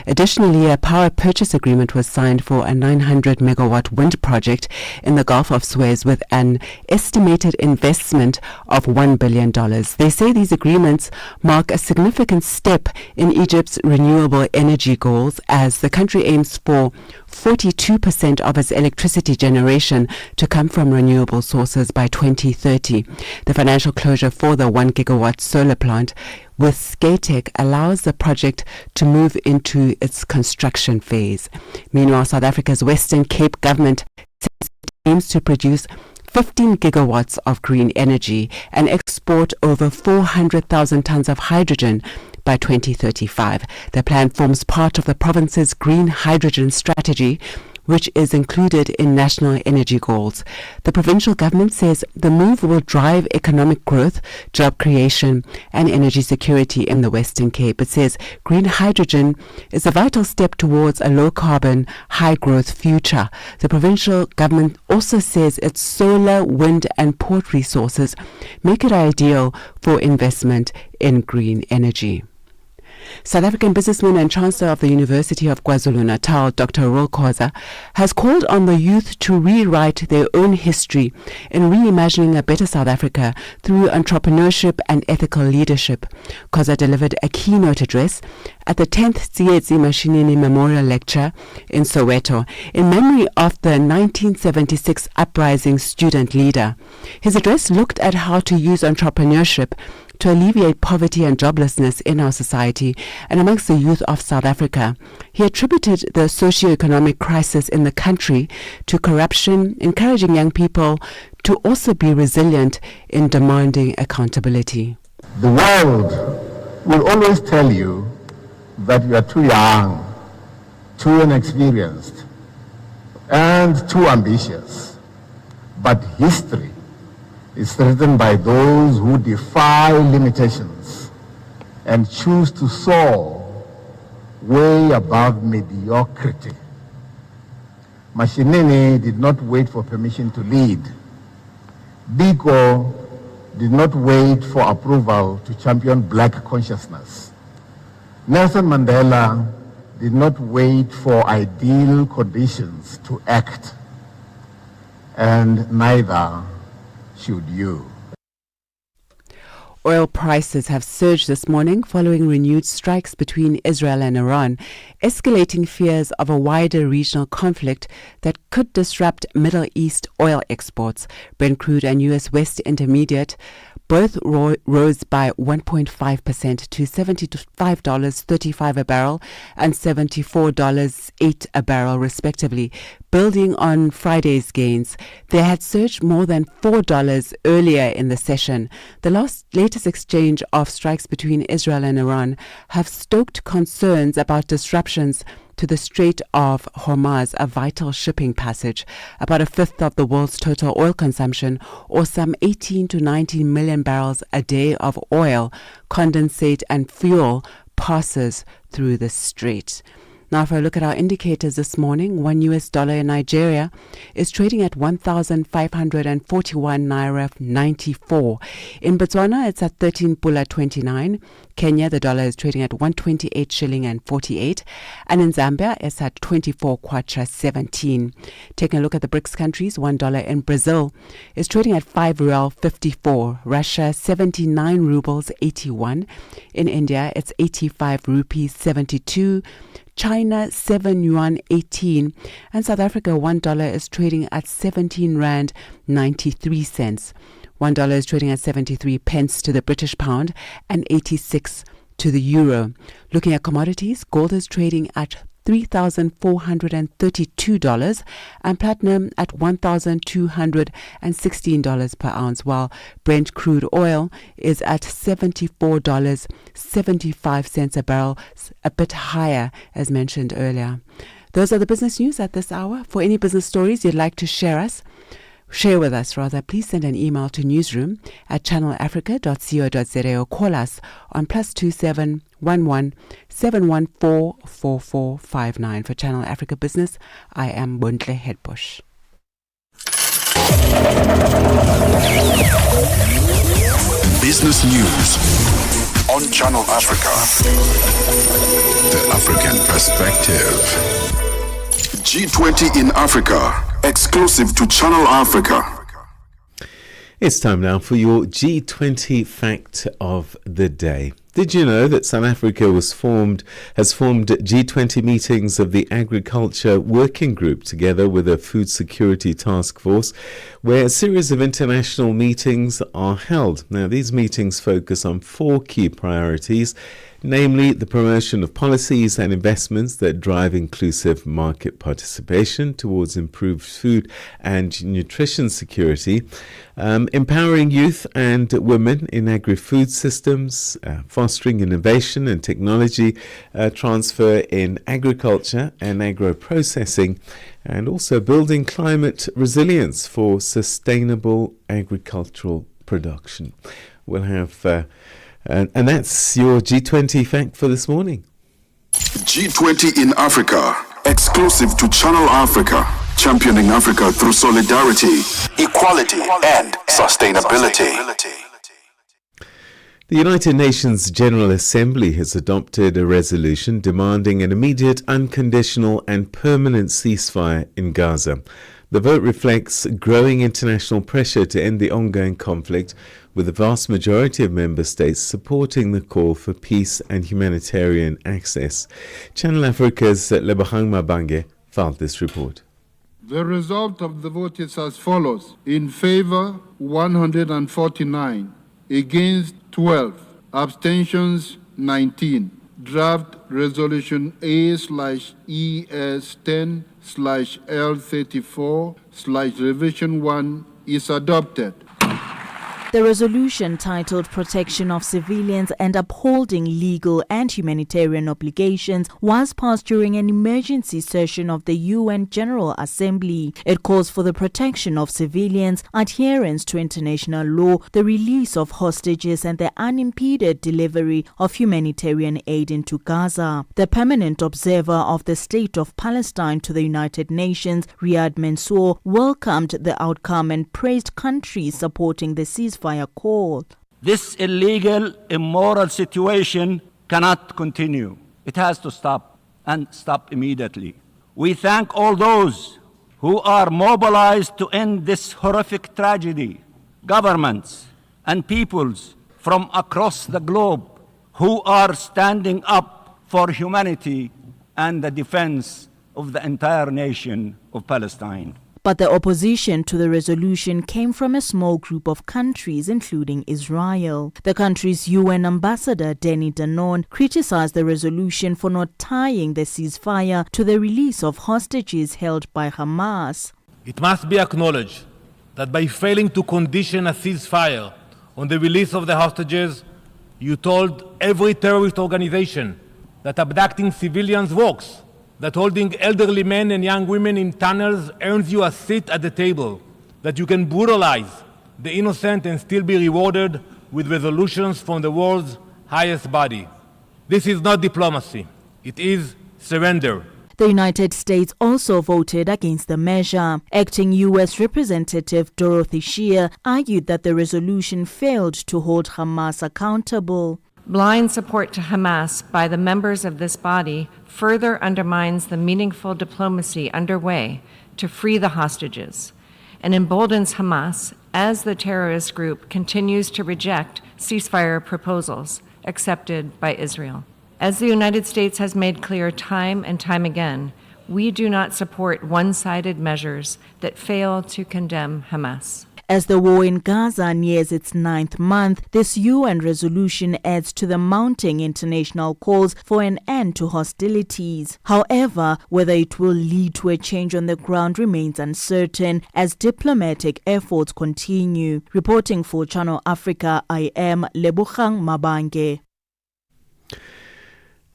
Additionally, a power purchase agreement was signed for a 900 megawatt wind project in the Gulf of Suez with an estimated investment of $1 billion. They say these agreements mark a significant step in Egypt's renewable energy goals as the country aims for 42% of its electricity generation to come from renewable sources by 2030. The financial closure for the 1 gigawatt solar plant with Scatec allows the project to move into its construction phase. Meanwhile, South Africa's Western Cape government says it aims to produce 15 gigawatts of green energy and export over 400,000 tons of hydrogen by 2035. The plan forms part of the province's green hydrogen strategy, which is included in national energy goals. The provincial government says the move will drive economic growth, job creation, and energy security in the Western Cape. It says green hydrogen is a vital step towards a low-carbon, high-growth future. The provincial government also says its solar, wind, and port resources make it ideal for investment in green energy. South African businessman and Chancellor of the University of KwaZulu-Natal, Dr. Roel Khoza, has called on the youth to rewrite their own history in reimagining a better South Africa through entrepreneurship and ethical leadership. Khoza delivered a keynote address at the 10th Tsietsi Mashinini Memorial Lecture in Soweto in memory of the 1976 uprising student leader. His address looked at how to use entrepreneurship to alleviate poverty and joblessness in our society and amongst the youth of South Africa. He attributed the socio-economic crisis in the country to corruption, encouraging young people to also be resilient in demanding accountability. The world will always tell you that you are too young, too inexperienced, and too ambitious. But history is written by those who defy limitations and choose to soar way above mediocrity. Mashinini did not wait for permission to lead. Biko did not wait for approval to champion black consciousness. Nelson Mandela did not wait for ideal conditions to act, and neither should you. Oil prices have surged this morning following renewed strikes between Israel and Iran, escalating fears of a wider regional conflict that could disrupt Middle East oil exports. Brent crude and US West Intermediate both rose by 1.5% to $75.35 a barrel and $74.08 a barrel, respectively, building on Friday's gains. They had surged more than $4 earlier in the session. The latest exchange of strikes between Israel and Iran have stoked concerns about disruptions to the Strait of Hormuz, a vital shipping passage. About a fifth of the world's total oil consumption, or some 18 to 19 million barrels a day of oil, condensate and fuel, passes through the strait. Now, if I look at our indicators this morning, $1 in Nigeria is trading at 1,541 naira 94. In Botswana, it's at 13 pula 29. Kenya, the dollar is trading at 128 shilling and 48. And in Zambia, it's at 24 kwacha 17. Taking a look at the BRICS countries, $1 in Brazil is trading at 5 real 54. Russia, 79 rubles 81. In India, it's 85 rupees 72. China, 7 yuan 18, and South Africa, $1 is trading at 17 rand 93 cents. $1 is trading at 73 pence to the British pound and 86 to the euro. Looking at commodities, gold is trading at $3,432 and platinum at $1,216 per ounce, while Brent crude oil is at $74.75 a barrel, a bit higher as mentioned earlier. Those are the business news at this hour. For any business stories you'd like to share with us, please send an email to newsroom@channelafrica.co.za or call us on +27 11 714 4459. For Channel Africa Business, I am Bontle Headbush. Business news on Channel Africa. The African perspective. G20 in Africa, exclusive to Channel Africa. It's time now for your G20 fact of the day. Did you know that South Africa has formed G20 meetings of the Agriculture Working Group together with a Food Security Task Force, where a series of international meetings are held? Now, these meetings focus on 4 key priorities, namely the promotion of policies and investments that drive inclusive market participation towards improved food and nutrition security, empowering youth and women in agri-food systems, fostering innovation and technology transfer in agriculture and agro-processing, and also building climate resilience for sustainable agricultural production. We'll have and that's your G20 fact for this morning. G20 in Africa, exclusive to Channel Africa, championing Africa through solidarity, equality, and sustainability. The United Nations General Assembly has adopted a resolution demanding an immediate, unconditional, and permanent ceasefire in Gaza. The vote reflects growing international pressure to end the ongoing conflict, with the vast majority of member states supporting the call for peace and humanitarian access. Channel Africa's Lebahang Mabange filed this report. The result of the vote is as follows. In favor, 149. Against, 12. Abstentions, 19. Draft Resolution A/ES10/L34/Revision 1 is adopted. The resolution, titled Protection of Civilians and Upholding Legal and Humanitarian Obligations, was passed during an emergency session of the UN General Assembly. It calls for the protection of civilians, adherence to international law, the release of hostages, and the unimpeded delivery of humanitarian aid into Gaza. The permanent observer of the State of Palestine to the United Nations, Riyad Mansour, welcomed the outcome and praised countries supporting the ceasefire call. This illegal, immoral situation cannot continue. It has to stop, and stop immediately. We thank all those who are mobilized to end this horrific tragedy, governments and peoples from across the globe who are standing up for humanity and the defense of the entire nation of Palestine. But the opposition to the resolution came from a small group of countries, including Israel. The country's UN ambassador, Danny Danon, criticized the resolution for not tying the ceasefire to the release of hostages held by Hamas. It must be acknowledged that by failing to condition a ceasefire on the release of the hostages, you told every terrorist organization that abducting civilians works, that holding elderly men and young women in tunnels earns you a seat at the table, that you can brutalize the innocent and still be rewarded with resolutions from the world's highest body. This is not diplomacy. It is surrender. The United States also voted against the measure. Acting U.S. Representative Dorothy Shear argued that the resolution failed to hold Hamas accountable. Blind support to Hamas by the members of this body further undermines the meaningful diplomacy underway to free the hostages and emboldens Hamas as the terrorist group continues to reject ceasefire proposals accepted by Israel. As the United States has made clear time and time again, we do not support one-sided measures that fail to condemn Hamas. As the war in Gaza nears its 9th month, this UN resolution adds to the mounting international calls for an end to hostilities. However, whether it will lead to a change on the ground remains uncertain as diplomatic efforts continue. Reporting for Channel Africa, I am Lebogang Mabange.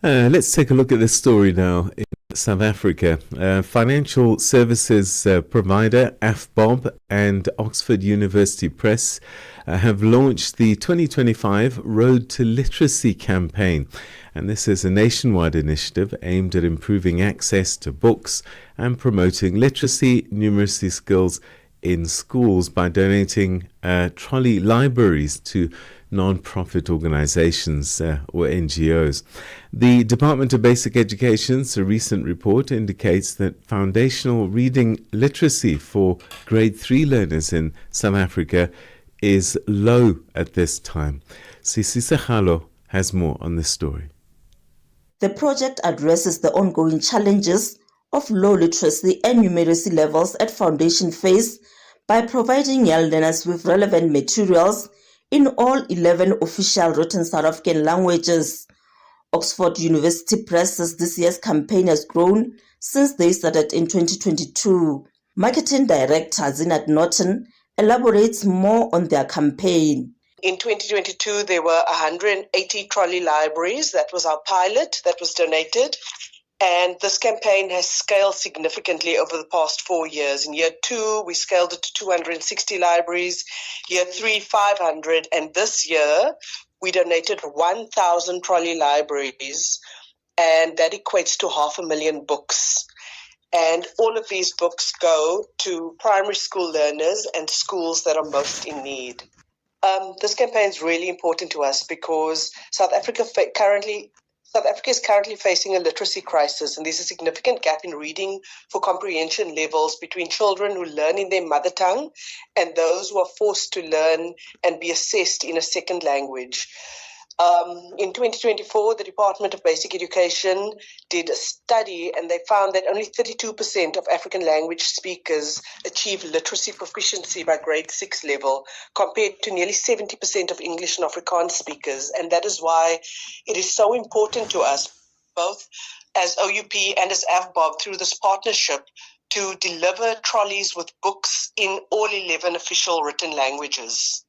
Let's take a look at this story now in South Africa. Financial services provider AFBOB and Oxford University Press have launched the 2025 Road to Literacy campaign. And this is a nationwide initiative aimed at improving access to books and promoting literacy, numeracy skills in schools by donating trolley libraries to non-profit organizations or NGOs. The Department of Basic Education's recent report indicates that foundational reading literacy for grade 3 learners in South Africa is low at this time. Sisi Sehalo has more on this story. The project addresses the ongoing challenges of low literacy and numeracy levels at foundation phase by providing young learners with relevant materials in all 11 official written South African languages. Oxford University Press says this year's campaign has grown since they started in 2022. Marketing Director Zinat Norton elaborates more on their campaign. In 2022, there were 180 trolley libraries. That was our pilot that was donated. And this campaign has scaled significantly over the past 4 years. In year 2, we scaled it to 260 libraries. Year 3, 500. And this year, we donated 1,000 trolley libraries. And that equates to 500,000 books. And all of these books go to primary school learners and schools that are most in need. This campaign is really important to us because South Africa is currently facing a literacy crisis, and there's a significant gap in reading for comprehension levels between children who learn in their mother tongue and those who are forced to learn and be assessed in a second language. In 2024, the Department of Basic Education did a study, and they found that only 32% of African language speakers achieve literacy proficiency by grade 6 level, compared to nearly 70% of English and Afrikaans speakers. And that is why it is so important to us, both as OUP and as AFBOB, through this partnership, to deliver trolleys with books in all 11 official written languages.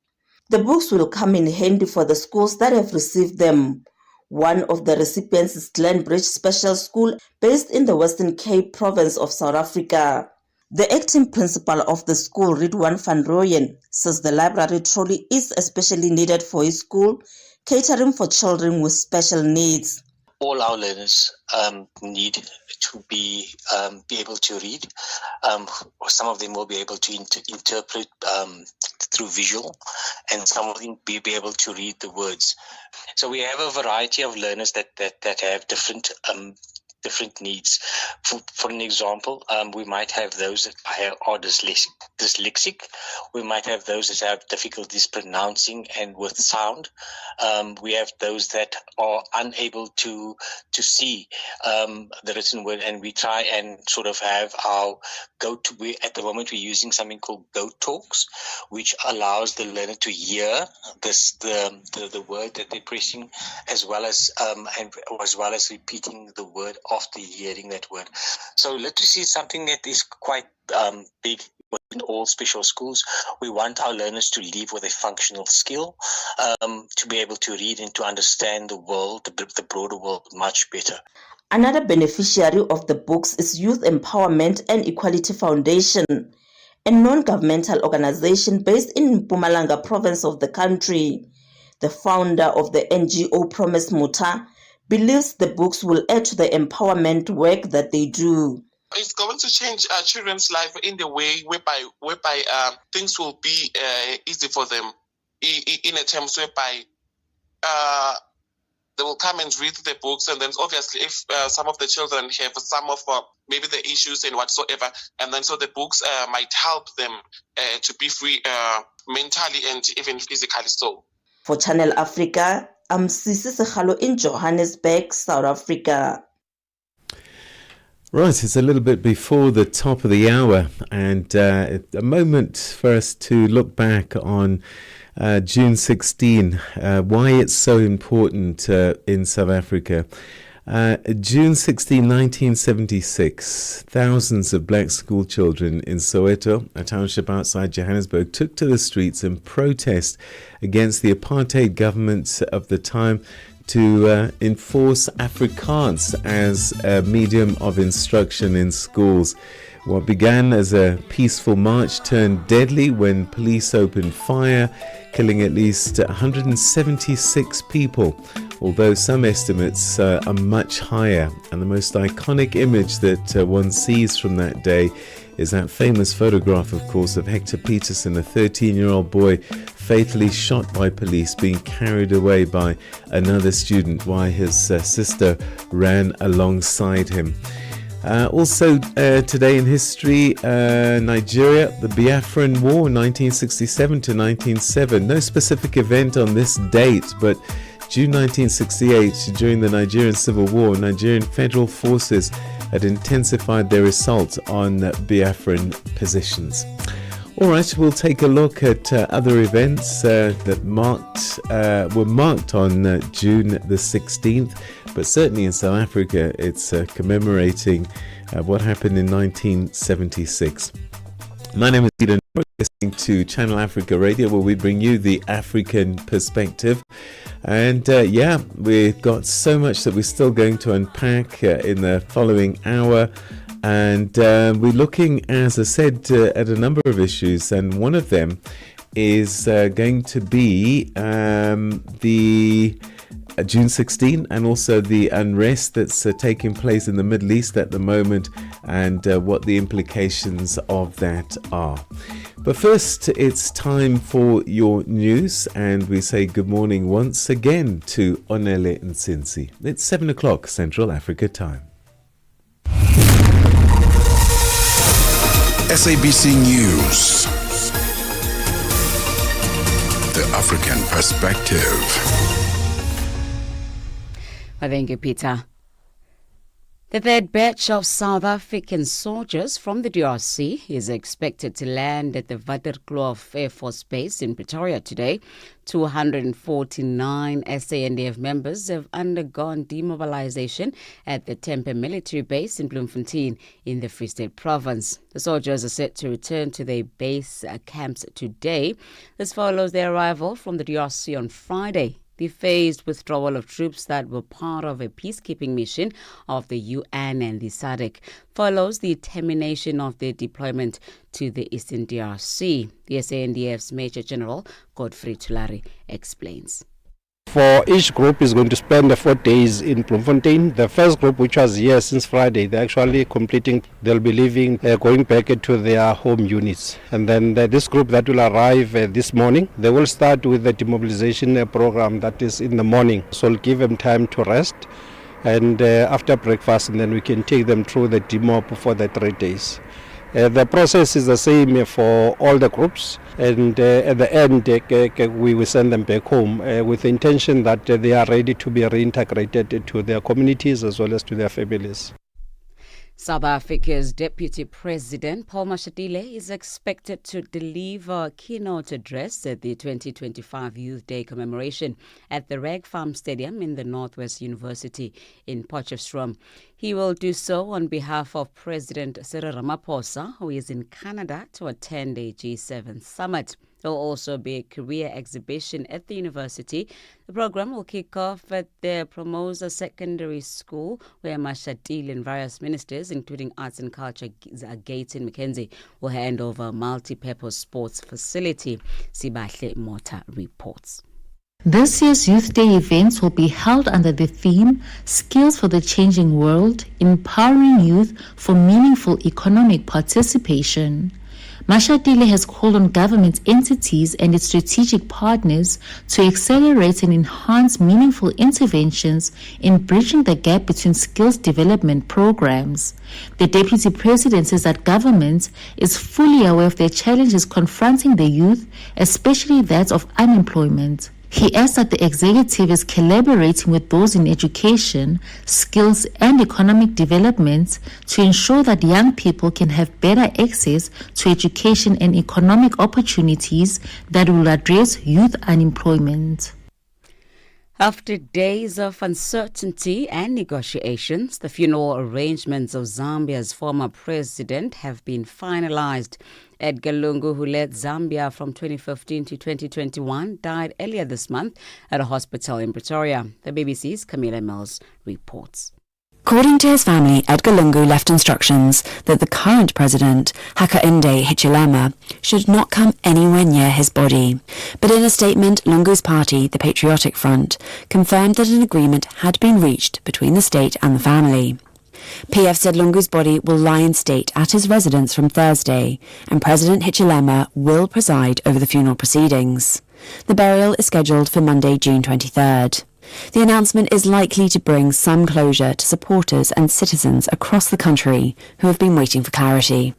The books will come in handy for the schools that have received them. One of the recipients is Glenbridge Special School, based in the Western Cape province of South Africa. The acting principal of the school, Ridwan van Rooyen, says the library trolley is especially needed for his school, catering for children with special needs. All our learners need to be able to read. Some of them will be able to interpret through visual, and some of them be able to read the words. So we have a variety of learners that have different needs. For an example, we might have those that are dyslexic. We might have those that have difficulties pronouncing and with sound. We have those that are unable to see the written word, and we try and sort of have our go-to. At the moment, we're using something called Go Talks, which allows the learner to hear the word that they're pressing, as well as repeating the word after hearing that word. So literacy is something that is quite big in all special schools. We want our learners to leave with a functional skill, to be able to read and to understand the world, the broader world, much better. Another beneficiary of the books is Youth Empowerment and Equality Foundation, a non-governmental organization based in Mpumalanga province of the country. The founder of the NGO, Promise Muta, believes the books will add to the empowerment work that they do. It's going to change children's life in the way whereby things will be easy for them, in a terms whereby they will come and read the books, and then obviously if some of the children have some of maybe the issues and whatsoever, and then so the books might help them to be free mentally and even physically so. For Channel Africa, I'm Sisi Sehalo in Johannesburg, South Africa. Right, it's a little bit before the top of the hour, and a moment for us to look back on June 16, why it's so important in South Africa. June 16, 1976, thousands of black school children in Soweto, a township outside Johannesburg, took to the streets in protest against the apartheid government of the time to enforce Afrikaans as a medium of instruction in schools. What began as a peaceful march turned deadly when police opened fire, killing at least 176 people, although some estimates are much higher. And the most iconic image that one sees from that day is that famous photograph, of course, of Hector Peterson, a 13-year-old boy fatally shot by police, being carried away by another student while his sister ran alongside him. Also today in history, Nigeria, the Biafran War, 1967 to 1907. No specific event on this date, but June 1968, during the Nigerian Civil War, Nigerian federal forces had intensified their assault on Biafran positions. All right, we'll take a look at other events that were marked on June the 16th, but certainly in South Africa, it's commemorating what happened in 1976. My name is Beda, listening to Channel Africa Radio, where we bring you the African perspective. And we've got so much that we're still going to unpack in the following hour. And we're looking, as I said, at a number of issues. And one of them is going to be the June 16 and also the unrest that's taking place in the Middle East at the moment, and what the implications of that are. But first, it's time for your news, and we say good morning once again to Onele Nsinsi. It's 7 o'clock Central Africa time. SABC News. The African Perspective. Thank you, Peter. The third batch of South African soldiers from the DRC is expected to land at the Waterkloof Air Force Base in Pretoria today. 249 SANDF members have undergone demobilization at the Tempe military base in Bloemfontein in the Free State province. The soldiers are set to return to their base camps today. This follows their arrival from the DRC on Friday. The phased withdrawal of troops that were part of a peacekeeping mission of the UN and the SADC follows the termination of their deployment to the Eastern DRC. The SANDF's Major General Godfrey Tulare explains. For each group is going to spend 4 days in Bloemfontein. The first group, which was here since Friday, they're actually completing, they'll be leaving, going back to their home units. And then this group that will arrive this morning, they will start with the demobilization program that is in the morning. So we'll give them time to rest. And after breakfast, and then we can take them through the demob for the 3 days. The process is the same for all the groups, and at the end we will send them back home with the intention that they are ready to be reintegrated to their communities as well as to their families. South Africa's Deputy President Paul Mashatile is expected to deliver a keynote address at the 2025 Youth Day commemoration at the Reg Farm Stadium in the Northwest University in Potchefstroom. He will do so on behalf of President Cyril Ramaphosa, who is in Canada to attend a G7 summit. There will also be a career exhibition at the university. The program will kick off at the Promosa Secondary School, where Mashatile and various ministers, including Arts and Culture Gayton McKenzie, will hand over a multi-purpose sports facility. Sibahle Mota reports. This year's Youth Day events will be held under the theme Skills for the Changing World, Empowering Youth for Meaningful Economic Participation. Mashatile has called on government entities and its strategic partners to accelerate and enhance meaningful interventions in bridging the gap between skills development programs. The Deputy President says that government is fully aware of the challenges confronting the youth, especially that of unemployment. He adds that the executive is collaborating with those in education, skills and economic development to ensure that young people can have better access to education and economic opportunities that will address youth unemployment. After days of uncertainty and negotiations, the funeral arrangements of Zambia's former president have been finalized. Edgar Lungu, who led Zambia from 2015 to 2021, died earlier this month at a hospital in Pretoria. The BBC's Camilla Mills reports. According to his family, Edgar Lungu left instructions that the current president, Hakainde Hichilema, should not come anywhere near his body. But in a statement, Lungu's party, the Patriotic Front, confirmed that an agreement had been reached between the state and the family. PF said Lungu's body will lie in state at his residence from Thursday, and President Hichilema will preside over the funeral proceedings. The burial is scheduled for Monday, June 23rd. The announcement is likely to bring some closure to supporters and citizens across the country who have been waiting for clarity.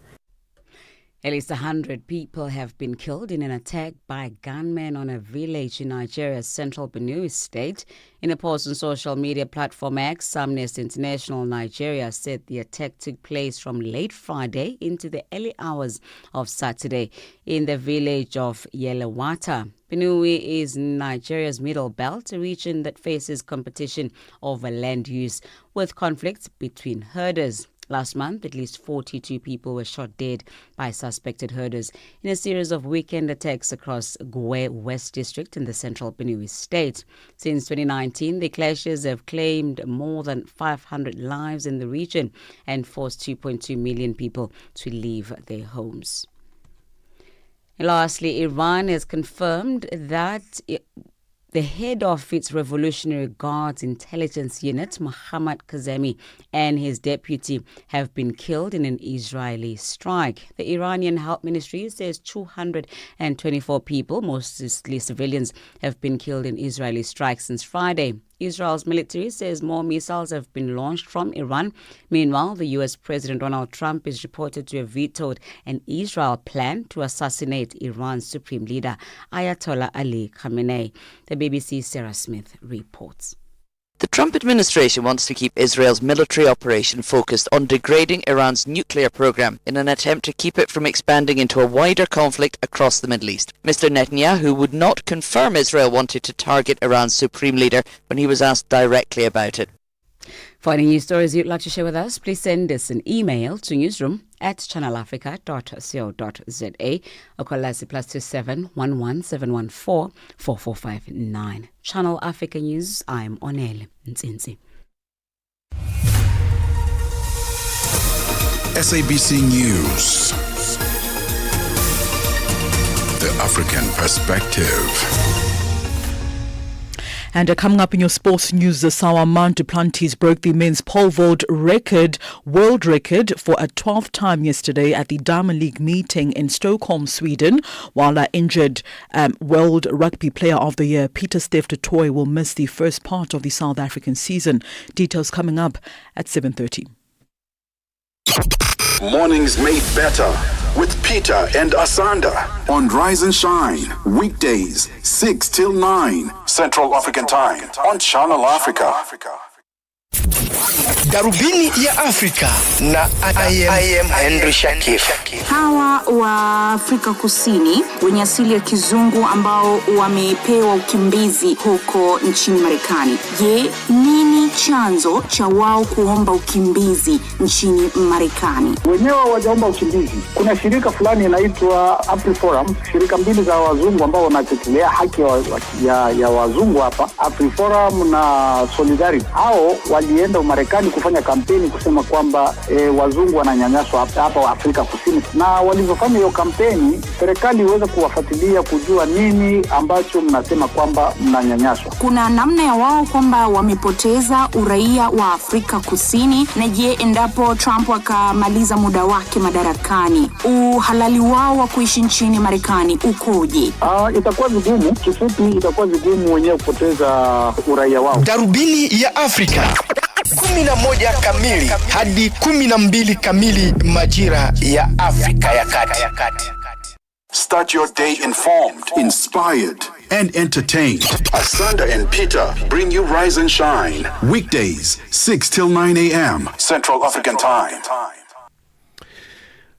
At least 100 people have been killed in an attack by gunmen on a village in Nigeria's central Benue state. In a post on social media platform X, Amnesty International Nigeria said the attack took place from late Friday into the early hours of Saturday in the village of Yelewata. Benue is Nigeria's middle belt, a region that faces competition over land use with conflicts between herders. Last month, at least 42 people were shot dead by suspected herders in a series of weekend attacks across Gwe West District in the central Benue state. Since 2019, the clashes have claimed more than 500 lives in the region and forced 2.2 million people to leave their homes. Lastly, Iran has confirmed that the head of its Revolutionary Guards intelligence unit, Mohammad Kazemi, and his deputy have been killed in an Israeli strike. The Iranian Health Ministry says 224 people, mostly civilians, have been killed in Israeli strikes since Friday. Israel's military says more missiles have been launched from Iran. Meanwhile, the U.S. President Donald Trump is reported to have vetoed an Israel plan to assassinate Iran's supreme leader, Ayatollah Ali Khamenei. The BBC's Sarah Smith reports. The Trump administration wants to keep Israel's military operation focused on degrading Iran's nuclear program in an attempt to keep it from expanding into a wider conflict across the Middle East. Mr. Netanyahu would not confirm Israel wanted to target Iran's supreme leader when he was asked directly about it. For any news stories you'd like to share with us, please send us an email to newsroom@channelafrica.co.za or call us at +27 11 714 4459. Channel Africa News, I'm Onele Nzinzi. SABC News. The African Perspective. And coming up in your sports news this hour, Mount Duplantis broke the men's pole vault world record for a 12th time yesterday at the Diamond League meeting in Stockholm, Sweden, while injured World Rugby Player of the Year Peter Steph du Toit will miss the first part of the South African season. Details coming up at 7:30. Mornings made better with Peter and Asanda on Rise and Shine, weekdays 6 till 9 Central African Time on Channel Africa. Darubini ya Afrika na I am Henry Shakif. Hawa wa Afrika Kusini wenye asili ya kizungu ambao wamepewa ukimbizi huko nchini Marekani. Je, nini chanzo cha wao kuomba ukimbizi nchini Marekani? Wenyewe hawajaomba ukimbizi. Kuna shirika fulani inaitwa AfriForum, shirika mbili za wazungu ambao wanatetea haki ya wazungu hapa, AfriForum na Solidarity. Hao walienda Marekani kufanya kampeni kusema kwamba wazungu wananyanyaswa hapa Afrika Kusini, na walivyofanya hiyo kampeni serikali iweze kuwafuatilia kujua nini ambacho mnasema kwamba mnanyanyaswa. Kuna namna ya wao kwamba wamepoteza uraia wa Afrika Kusini, na je, endapo Trump akamaliza muda wake madarakani, uhalali wao wa kuishi nchini Marekani ukoje? Itakuwa vigumu, kifupi itakuwa vigumu wenyewe kupoteza uraia wao. Darubini ya Afrika 11 kamili hadi 12 kamili majira ya Afrika ya Kati. Start your day informed, inspired, and entertained. Asanda and Peter bring you Rise and Shine. Weekdays, 6 till 9 a.m. Central African Time.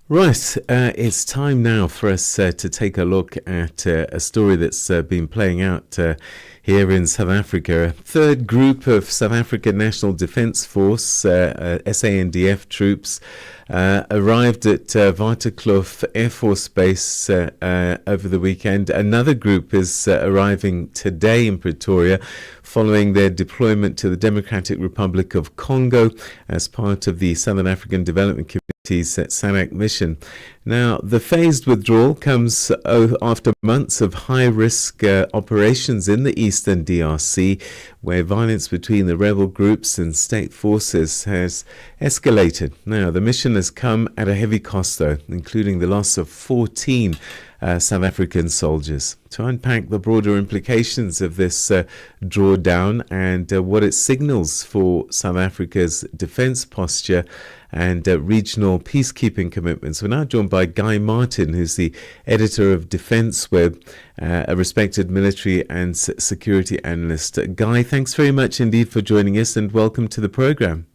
Right, it's time now for us to take a look at a story that's been playing out here in South Africa. A third group of South African National Defence Force, SANDF troops, arrived at Waterkloof Air Force Base over the weekend. Another group is arriving today in Pretoria following their deployment to the Democratic Republic of Congo as part of the Southern African Development Committee's SADC mission. Now, the phased withdrawal comes after months of high-risk operations in the eastern DRC, where violence between the rebel groups and state forces has escalated. Now, the mission has come at a heavy cost, though, including the loss of 14 South African soldiers. To unpack the broader implications of this drawdown and what it signals for South Africa's defence posture and regional peacekeeping commitments, we're now joined by Guy Martin, who's the editor of Defence Web, a respected military and security analyst. Guy, thanks very much indeed for joining us and welcome to the programme.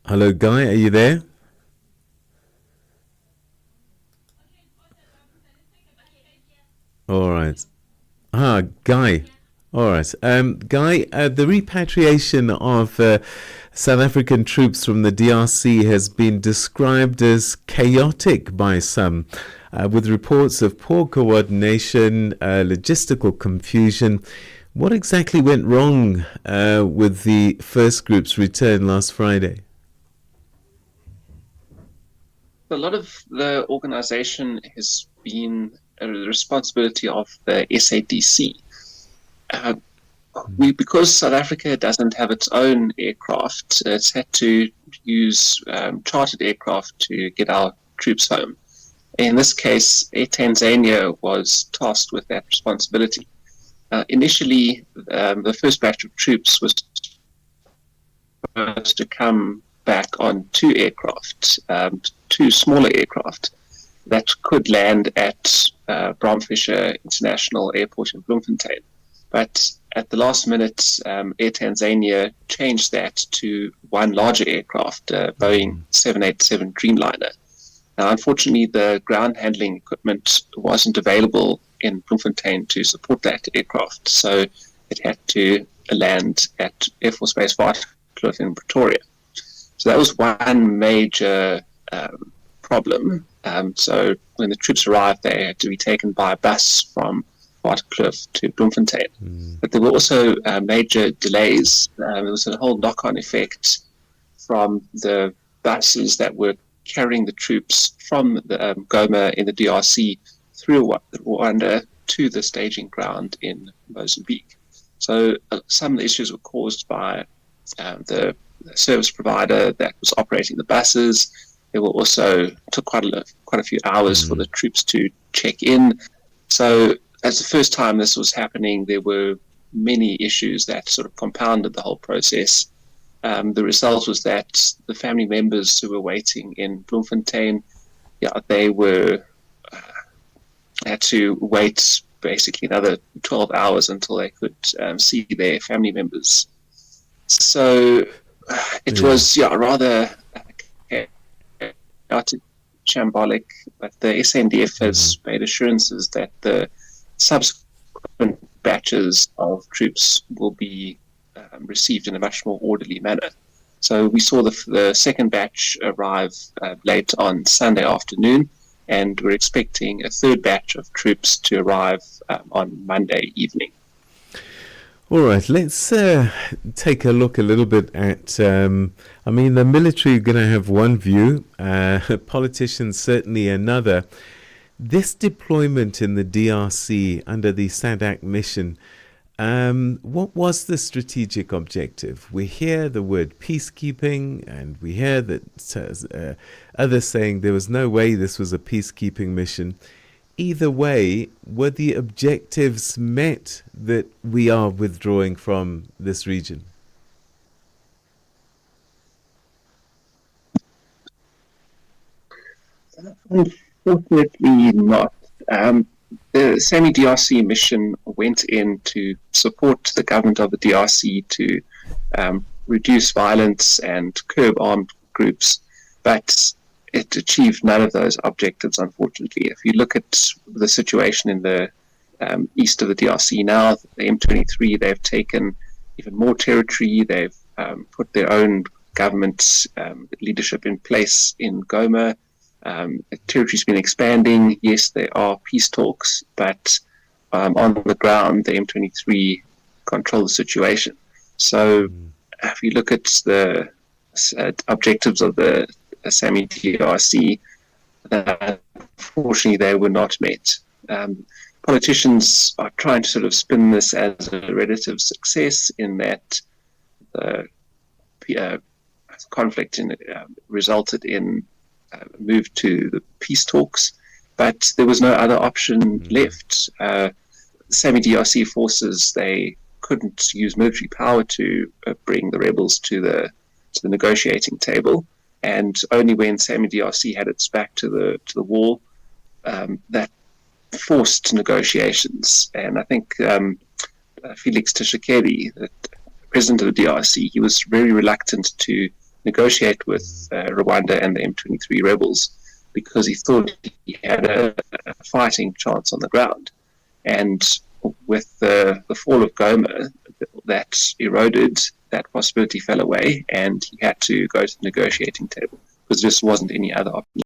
Hello, Guy, are you there? All right. Guy. All right. Guy, the repatriation of South African troops from the DRC has been described as chaotic by some, with reports of poor coordination, logistical confusion. What exactly went wrong with the first group's return last Friday? A lot of the organization has been the responsibility of the SADC. Because South Africa doesn't have its own aircraft, it's had to use chartered aircraft to get our troops home. In this case, Air Tanzania was tasked with that responsibility. Initially, the first batch of troops was supposed to come back on two aircraft, two smaller aircraft that could land at Bram Fischer International Airport in Bloemfontein. But at the last minute, Air Tanzania changed that to one larger aircraft, Boeing 787 Dreamliner. Now, unfortunately, the ground handling equipment wasn't available in Bloemfontein to support that aircraft, so it had to land at Air Force Base Waterkloof in Pretoria. So that was one major problem. So when the troops arrived, they had to be taken by a bus from Waterkloof to Bloemfontein. But there were also major delays. There was a whole knock-on effect from the buses that were carrying the troops from the Goma in the DRC through Rwanda to the staging ground in Mozambique. So some of the issues were caused by the service provider that was operating the buses. It also took quite a few hours for the troops to check in. So as the first time this was happening, there were many issues that sort of compounded the whole process. The result was that the family members who were waiting in Bloemfontein, they had to wait basically another 12 hours until they could see their family members. So it was rather shambolic, but the SANDF has made assurances that the subsequent batches of troops will be received in a much more orderly manner. So we saw the second batch arrive late on Sunday afternoon, and we're expecting a third batch of troops to arrive on Monday evening. All right, let's take a look a little bit at, the military are going to have one view, politicians certainly another. This deployment in the DRC under the SADC mission, what was the strategic objective? We hear the word peacekeeping, and we hear that others saying there was no way this was a peacekeeping mission. Either way, were the objectives met that we are withdrawing from this region? Unfortunately not. The SAMI-DRC mission went in to support the government of the DRC to reduce violence and curb armed groups, but it achieved none of those objectives, unfortunately. If you look at the situation in the east of the DRC now, the M23, they've taken even more territory. They've put their own government leadership in place in Goma. The territory's been expanding. Yes, there are peace talks, but on the ground, the M23 control the situation. So if you look at the objectives of the SAMI-DRC, unfortunately, they were not met. Politicians are trying to sort of spin this as a relative success in that the conflict resulted in move to the peace talks, but there was no other option left. SAMI-DRC forces, they couldn't use military power to bring the rebels to the negotiating table, and only when SAMI-DRC had its back to the wall, that forced negotiations. And I think Felix Tshisekedi, the president of the DRC, he was very reluctant to negotiate with Rwanda and the M23 rebels because he thought he had a fighting chance on the ground. And with the fall of Goma, that eroded, that possibility fell away, and he had to go to the negotiating table because there just wasn't any other option.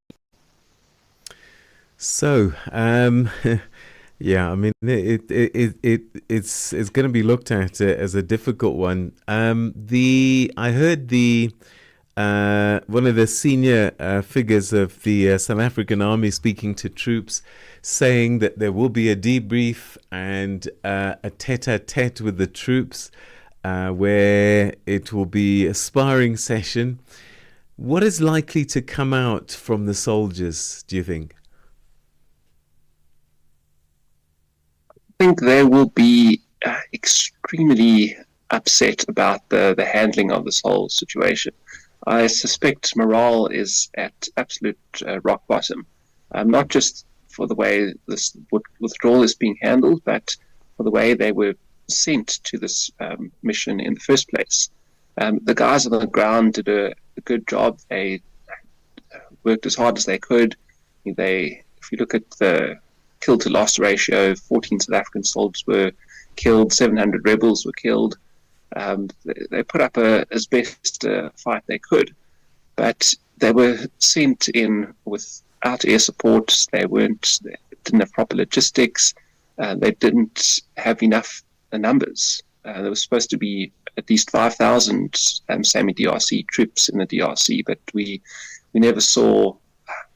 So, yeah, I mean, it's going to be looked at as a difficult one. I heard one of the senior figures of the South African Army speaking to troops, saying that there will be a debrief and a tete-a-tete with the troops, where it will be a sparring session. What is likely to come out from the soldiers, do you think? I think they will be extremely upset about the handling of this whole situation. I suspect morale is at absolute rock bottom, not just for the way this withdrawal is being handled, but for the way they were sent to this mission in the first place. The guys on the ground did a good job. They worked as hard as they could. If you look at the kill to loss ratio, 14 South African soldiers were killed, 700 rebels were killed. They put up as best a fight they could, but they were sent in without air support. They didn't have proper logistics. They didn't have enough numbers. There was supposed to be at least 5,000 SAMI-DRC troops in the DRC, but we never saw.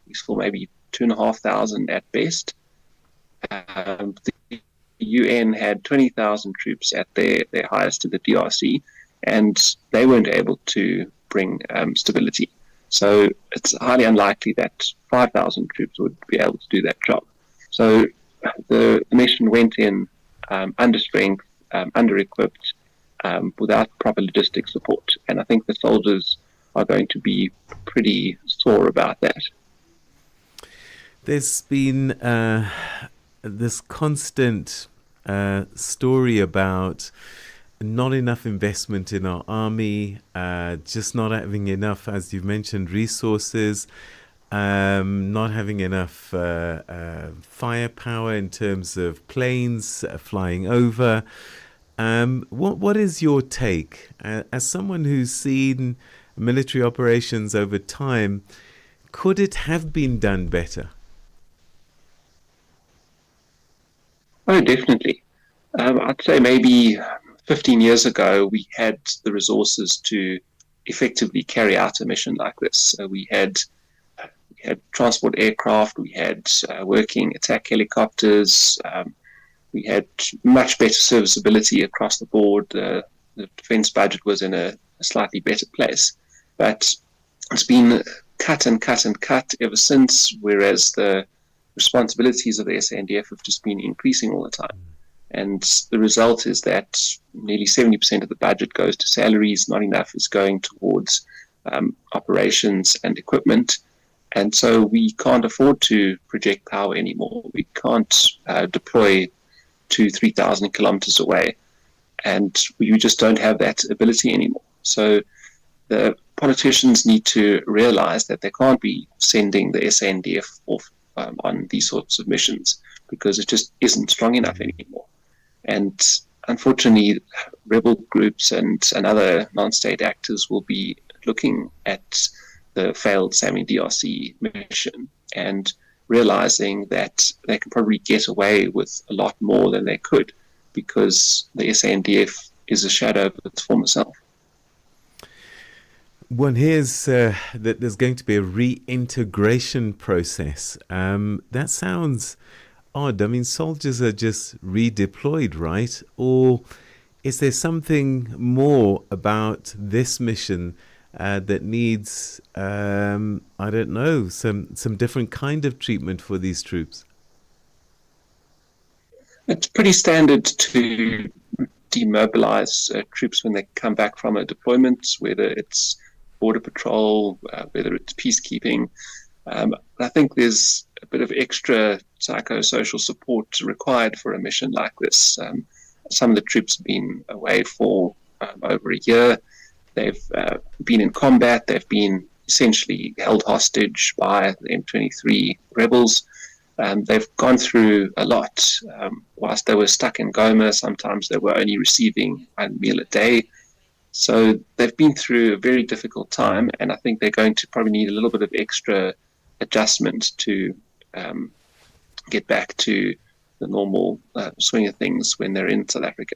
We saw maybe 2,500 at best. The UN had 20,000 troops at their highest in the DRC, and they weren't able to bring stability. So it's highly unlikely that 5,000 troops would be able to do that job. So the mission went in under strength, under-equipped, without proper logistic support. And I think the soldiers are going to be pretty sore about that. There's been this constant story about not enough investment in our army, just not having enough, as you've mentioned, resources, not having enough firepower in terms of planes flying over. What is your take? As someone who's seen military operations over time, could it have been done better? Oh, definitely. I'd say maybe 15 years ago, we had the resources to effectively carry out a mission like this. We had transport aircraft, we had working attack helicopters, we had much better serviceability across the board. The defense budget was in a slightly better place. But it's been cut and cut and cut ever since, whereas the responsibilities of the SANDF have just been increasing all the time. And the result is that nearly 70% of the budget goes to salaries, not enough is going towards operations and equipment. And so we can't afford to project power anymore. We can't deploy 3,000 kilometers away. And we just don't have that ability anymore. So the politicians need to realize that they can't be sending the SANDF off on these sorts of missions because it just isn't strong enough anymore. And unfortunately, rebel groups and other non-state actors will be looking at the failed SAMI DRC mission and realizing that they can probably get away with a lot more than they could because the SANDF is a shadow of its former self. One hears that there's going to be a reintegration process. That sounds odd. I mean, soldiers are just redeployed, right? Or is there something more about this mission that needs, I don't know, some different kind of treatment for these troops? It's pretty standard to demobilize troops when they come back from a deployment, whether it's border patrol, whether it's peacekeeping. I think there's a bit of extra psychosocial support required for a mission like this. Some of the troops have been away for over a year. They've been in combat. They've been essentially held hostage by the M23 rebels. They've gone through a lot. Whilst they were stuck in Goma, sometimes they were only receiving one meal a day. So they've been through a very difficult time, and I think they're going to probably need a little bit of extra adjustment to get back to the normal swing of things when they're in South Africa.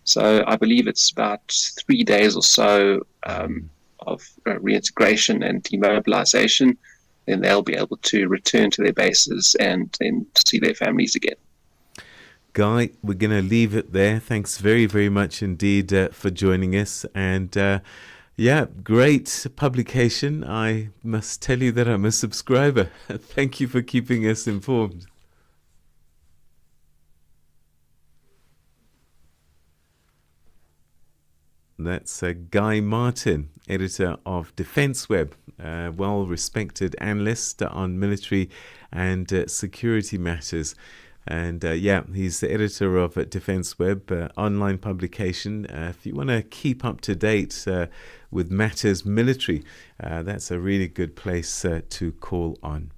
So I believe it's about 3 days or so of reintegration and demobilization. Then they'll be able to return to their bases and then see their families again. Guy, we're going to leave it there. Thanks very, very much indeed for joining us. And yeah, great publication. I must tell you that I'm a subscriber. Thank you for keeping us informed. That's Guy Martin, editor of Defence Web, well-respected analyst on military and security matters. And yeah, he's the editor of Defence Web, online publication. If you want to keep up to date with matters military, that's a really good place to call on.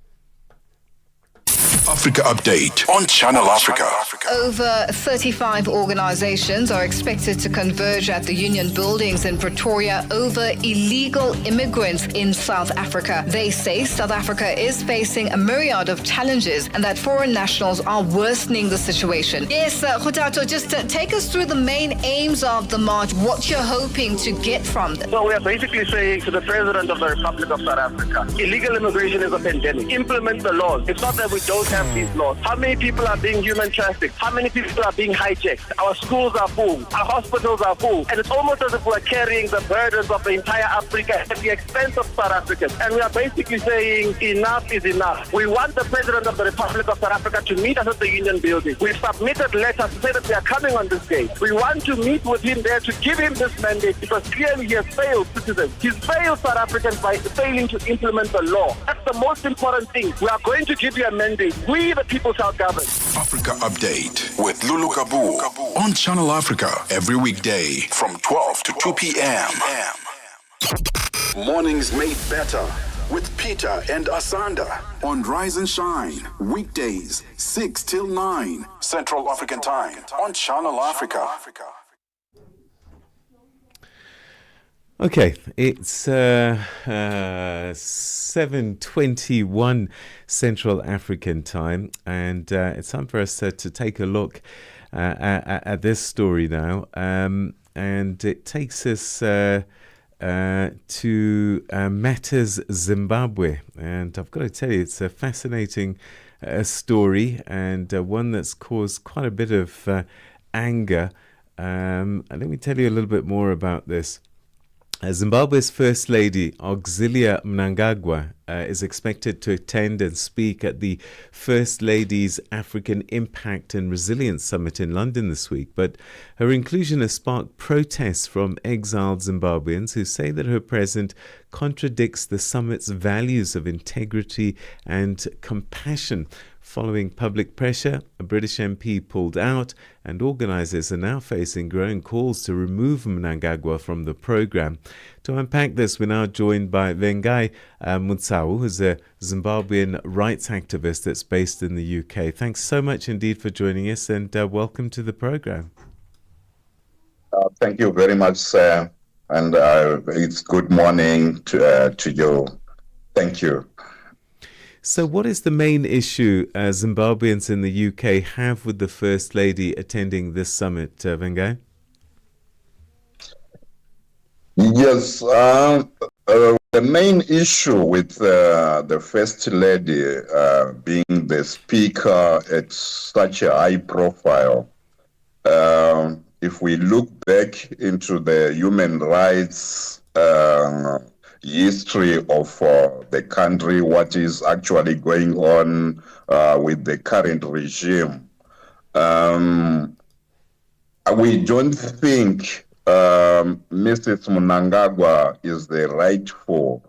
Africa Update on Channel Africa. Over 35 organizations are expected to converge at the union buildings in Pretoria over illegal immigrants in South Africa. They say South Africa is facing a myriad of challenges and that foreign nationals are worsening the situation. Yes, Khutato, just take us through the main aims of the march, what you're hoping to get from them. So we are basically saying to the President of the Republic of South Africa, illegal immigration is a pandemic. Implement the laws. It's not that we don't have these laws. How many people are being human trafficked? How many people are being hijacked? Our schools are full. Our hospitals are full. And it's almost as if we're carrying the burdens of the entire Africa at the expense of South Africans. And we are basically saying enough is enough. We want the President of the Republic of South Africa to meet us at the Union Building. We've submitted letters to say that we are coming on this day. We want to meet with him there to give him this mandate because clearly he has failed citizens. He's failed South Africans by failing to implement the law. That's the most important thing. We are going to give you a mandate. We, the people, shall govern. Africa Update with Lulu Kabu on Channel Africa every weekday from 12 to 2 p.m. Mornings made better with Peter and Asanda on Rise and Shine weekdays 6 till 9 Central African Time on Channel Africa. Okay, it's 7:21 Central African Time, and it's time for us to take a look at this story now, and it takes us to Matters Zimbabwe, and I've got to tell you, it's a fascinating story and one that's caused quite a bit of anger. Let me tell you a little bit more about this. Zimbabwe's First Lady, Auxilia Mnangagwa, is expected to attend and speak at the First Lady's African Impact and Resilience Summit in London this week. But her inclusion has sparked protests from exiled Zimbabweans who say that her presence contradicts the summit's values of integrity and compassion. Following public pressure, a British MP pulled out, and organisers are now facing growing calls to remove Mnangagwa from the programme. To unpack this, we're now joined by Vengai Mutsau, who's a Zimbabwean rights activist that's based in the UK. Thanks so much indeed for joining us, and welcome to the programme. Thank you very much, sir. And it's good morning to you. Thank you. So what is the main issue Zimbabweans in the UK have with the First Lady attending this summit, Vengai? Yes, the main issue with the First Lady being the speaker at such a high profile, if we look back into the human rights history of the country, what is actually going on with the current regime, we don't think Mrs. Mnangagwa is the rightful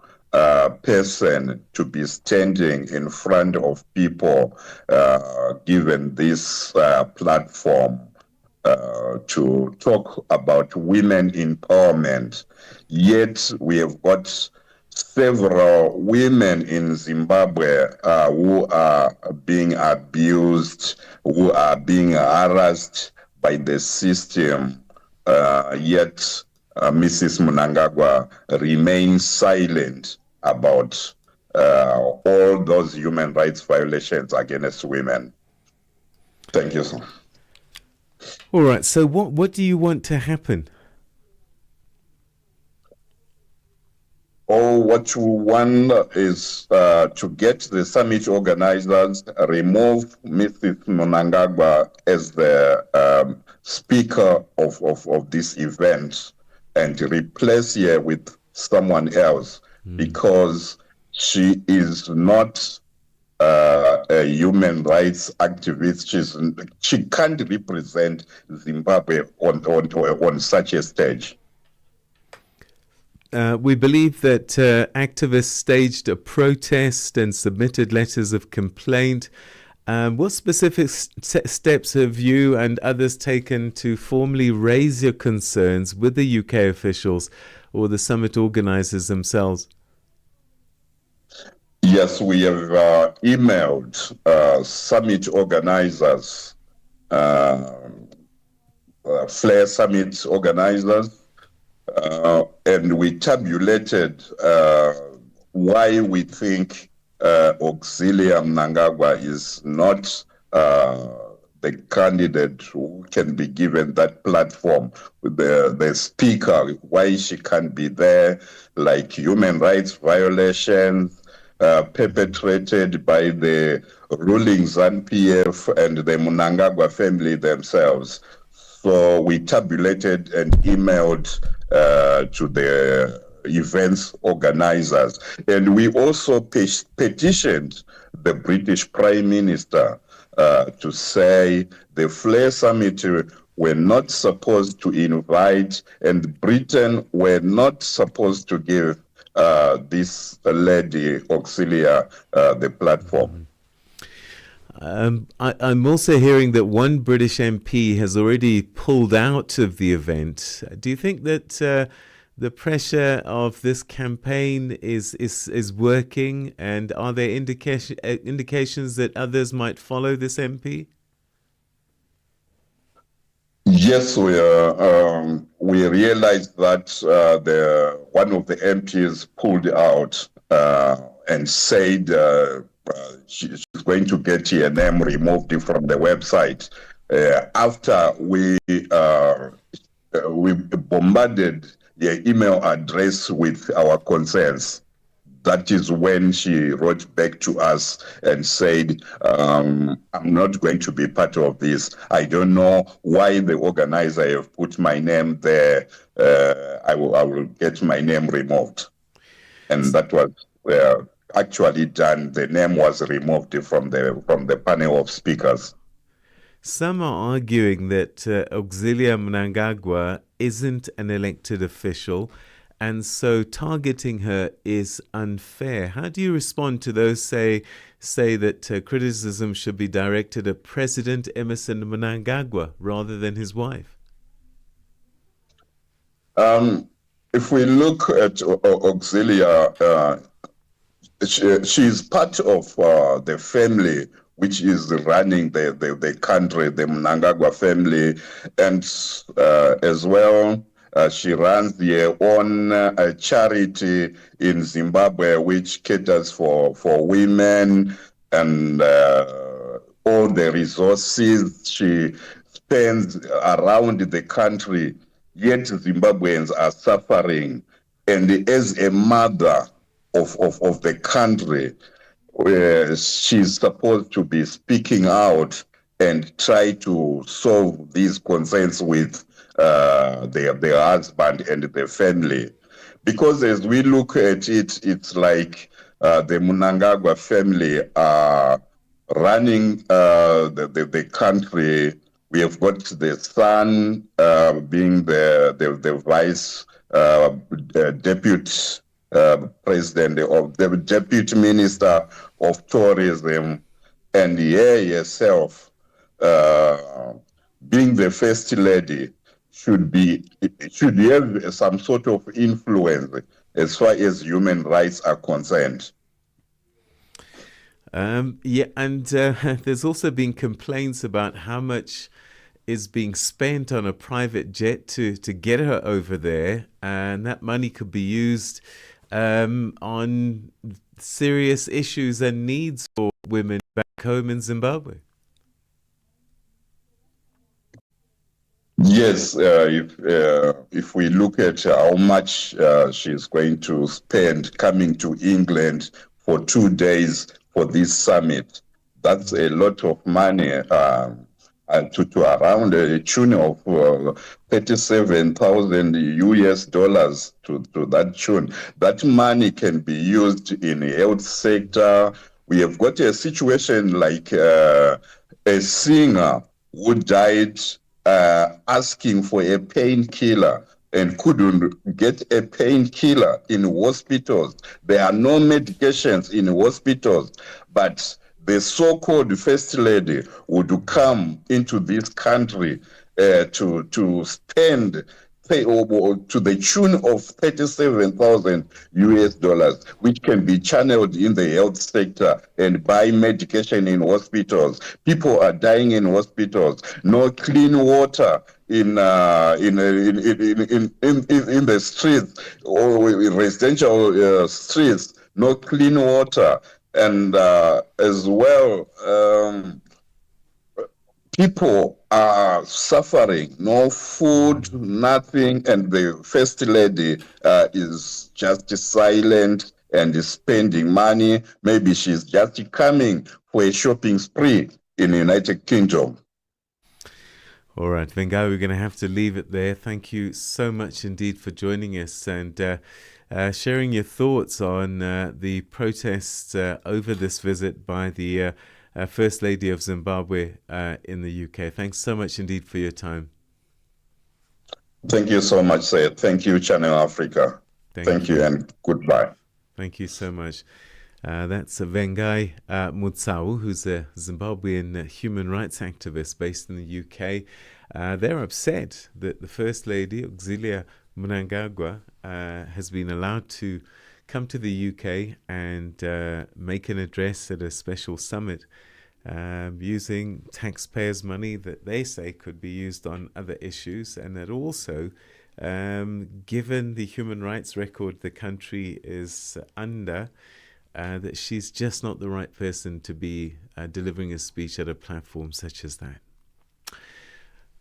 person to be standing in front of people given this platform to talk about women empowerment. Yet we have got several women in Zimbabwe who are being abused, who are being harassed by the system, yet Mrs. Mnangagwa remains silent about all those human rights violations against women. Thank you, sir. All right, so what do you want to happen? What we want is to get the summit organizers remove Mrs. Mnangagwa as the speaker of this event and replace her with someone else, because she is not a human rights activist. She can't represent Zimbabwe on such a stage. We believe that activists staged a protest and submitted letters of complaint. What specific steps have you and others taken to formally raise your concerns with the UK officials or the summit organisers themselves? Yes, we have emailed summit organisers, Flare Summit organisers, and we tabulated why we think Auxilia Mnangagwa is not the candidate who can be given that platform, the speaker, why she can't be there, like human rights violations perpetrated by the ruling ZANU-PF and the Mnangagwa family themselves. So we tabulated and emailed to the events organizers. And we also petitioned the British Prime Minister to say the Flare Summit were not supposed to invite, and Britain were not supposed to give this lady, Auxilia, the platform. I'm also hearing that one British MP has already pulled out of the event. Do you think that the pressure of this campaign is working, and are there indications that others might follow this MP? Yes, we realized that one of the MPs pulled out and said she's going to get her name removed from the website. After we bombarded the email address with our concerns, that is when she wrote back to us and said, I'm not going to be part of this. I don't know why the organizer have put my name there. I will get my name removed. And that was actually done. The name was removed from the panel of speakers. Some are arguing that Auxilia Mnangagwa isn't an elected official, and so targeting her is unfair. How do you respond to those say that criticism should be directed at President Emmerson Mnangagwa rather than his wife? If we look at Auxilia, she's part of the family which is running the country, the Mnangagwa family, and as well, she runs her own charity in Zimbabwe, which caters for women, and all the resources she spends around the country. Yet Zimbabweans are suffering, and as a mother of the country, she's supposed to be speaking out and try to solve these concerns with their husband and the family. Because as we look at it, it's like the Mnangagwa family are running the country. We have got the son being the vice deputy president of the deputy minister of tourism, and her herself being the first lady should have some sort of influence as far as human rights are concerned. Yeah, and there's also been complaints about how much is being spent on a private jet to get her over there, and that money could be used on serious issues and needs for women back home in Zimbabwe. Yes, if we look at how much she's going to spend coming to England for 2 days for this summit, that's a lot of money, to around a tune of $37,000 US to that tune. That money can be used in the health sector. We have got a situation like a singer who died asking for a painkiller and couldn't get a painkiller in hospitals. There are no medications in hospitals, but the so-called first lady would come into this country to spend to the tune of $37,000 US, which can be channeled in the health sector and buy medication in hospitals. People are dying in hospitals. No clean water in the streets or residential streets. No clean water, and as well. People are suffering, no food, nothing, and the first lady is just silent and is spending money. Maybe she's just coming for a shopping spree in the United Kingdom. All right, Vengai, we're going to have to leave it there. Thank you so much indeed for joining us and sharing your thoughts on the protests over this visit by the First Lady of Zimbabwe in the UK. Thanks so much indeed for your time. Thank you so much, Sayed. Thank you, Channel Africa. Thank you and goodbye. Thank you so much. That's Vengai Mutsau, who's a Zimbabwean human rights activist based in the UK. They're upset that the First Lady, Auxilia Mnangagwa, has been allowed to come to the UK and make an address at a special summit using taxpayers' money that they say could be used on other issues, and that also, given the human rights record the country is under, that she's just not the right person to be delivering a speech at a platform such as that.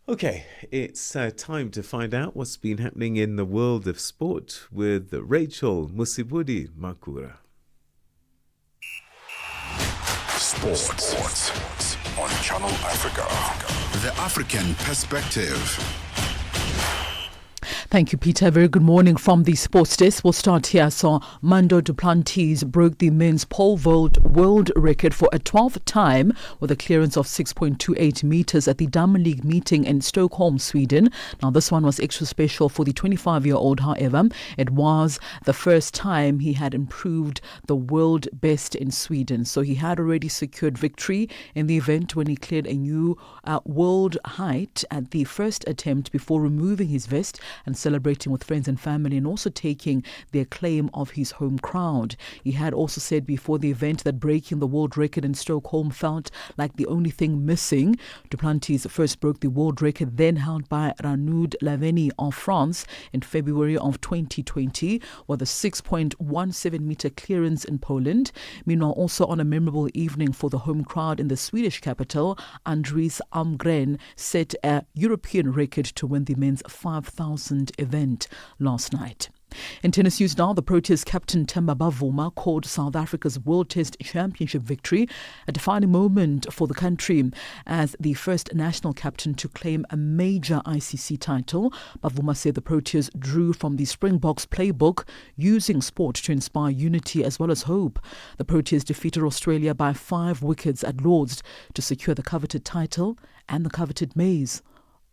Okay, it's time to find out what's been happening in the world of sport with Rachel Musibudi Makura. Sports on Channel Africa. The African perspective. Thank you, Peter. Very good morning from the sports desk. We'll start here. So, Mando Duplantis broke the men's pole vault world record for a 12th time with a clearance of 6.28 meters at the Diamond League meeting in Stockholm, Sweden. Now, this one was extra special for the 25-year-old, however. It was the first time he had improved the world best in Sweden. So, he had already secured victory in the event when he cleared a new world height at the first attempt before removing his vest and celebrating with friends and family, and also taking the acclaim of his home crowd. He had also said before the event that breaking the world record in Stockholm felt like the only thing missing. Duplantis first broke the world record then held by Ranud Laveni of France in February of 2020 with a 6.17 meter clearance in Poland. Meanwhile, also on a memorable evening for the home crowd in the Swedish capital, Andries Almgren set a European record to win the men's 5,000 event last night. In tennis news now, the Proteas captain Themba Bavuma called South Africa's World Test Championship victory a defining moment for the country as the first national captain to claim a major ICC title. Bavuma said the Proteas drew from the Springboks playbook, using sport to inspire unity as well as hope. The Proteas defeated Australia by 5 wickets at Lord's to secure the coveted title and the coveted maize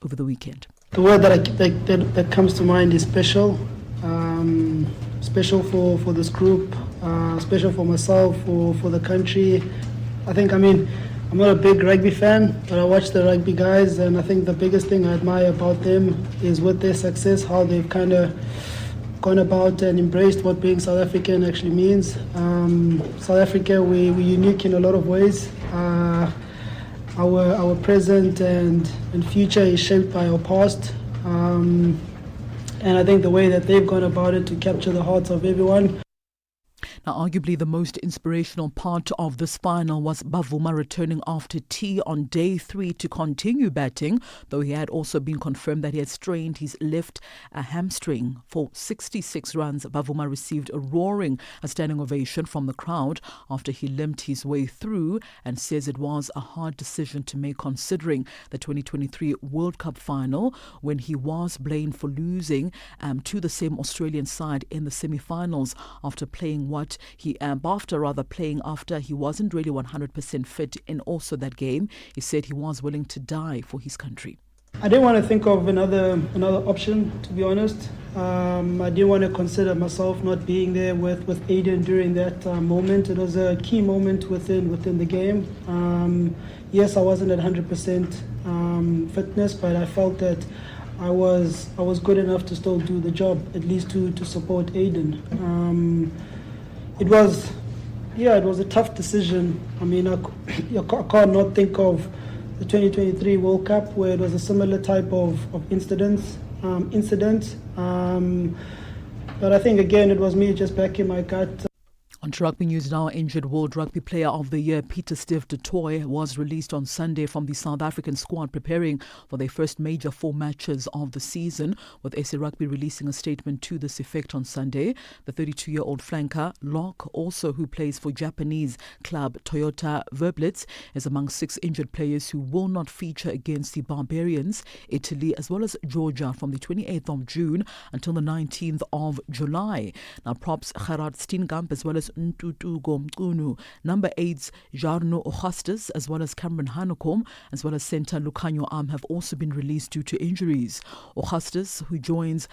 over the weekend. The word that comes to mind is special. Special for this group, special for myself, for the country. I'm not a big rugby fan, but I watch the rugby guys, and I think the biggest thing I admire about them is with their success, how they've kind of gone about and embraced what being South African actually means. South Africa, we're unique in a lot of ways. Our present and future is shaped by our past. And I think the way that they've gone about it to capture the hearts of everyone. Now, arguably the most inspirational part of this final was Bavuma returning after tea on day 3 to continue batting, though he had also been confirmed that he had strained his left hamstring. For 66 runs, Bavuma received a standing ovation from the crowd after he limped his way through and says it was a hard decision to make considering the 2023 World Cup final when he was blamed for losing to the same Australian side in the semi-finals after playing after he wasn't really 100% fit in also that game. He said he was willing to die for his country. I didn't want to think of another option, to be honest. I didn't want to consider myself not being there with Aiden during that moment. It was a key moment within the game. Yes, I wasn't at 100% fitness, but I felt that I was good enough to still do the job, at least to support Aiden. It was a tough decision. I can't not think of the 2023 World Cup where it was a similar type of incident. But I think, again, it was me just backing my gut. On to rugby news now, injured World Rugby Player of the Year Peter Steve du Toit was released on Sunday from the South African squad preparing for their first major 4 matches of the season, with SA Rugby releasing a statement to this effect on Sunday. The 32-year-old flanker, Locke, also who plays for Japanese club Toyota Verblitz, is among 6 injured players who will not feature against the Barbarians, Italy as well as Georgia from the 28th of June until the 19th of July. Now, props Gerard Steenkamp as well as Ntutugo Mkunu, number 8s Jarno Augustus as well as Cameron Hanekom as well as centre Lucanio Am have also been released due to injuries. Augustus, who joins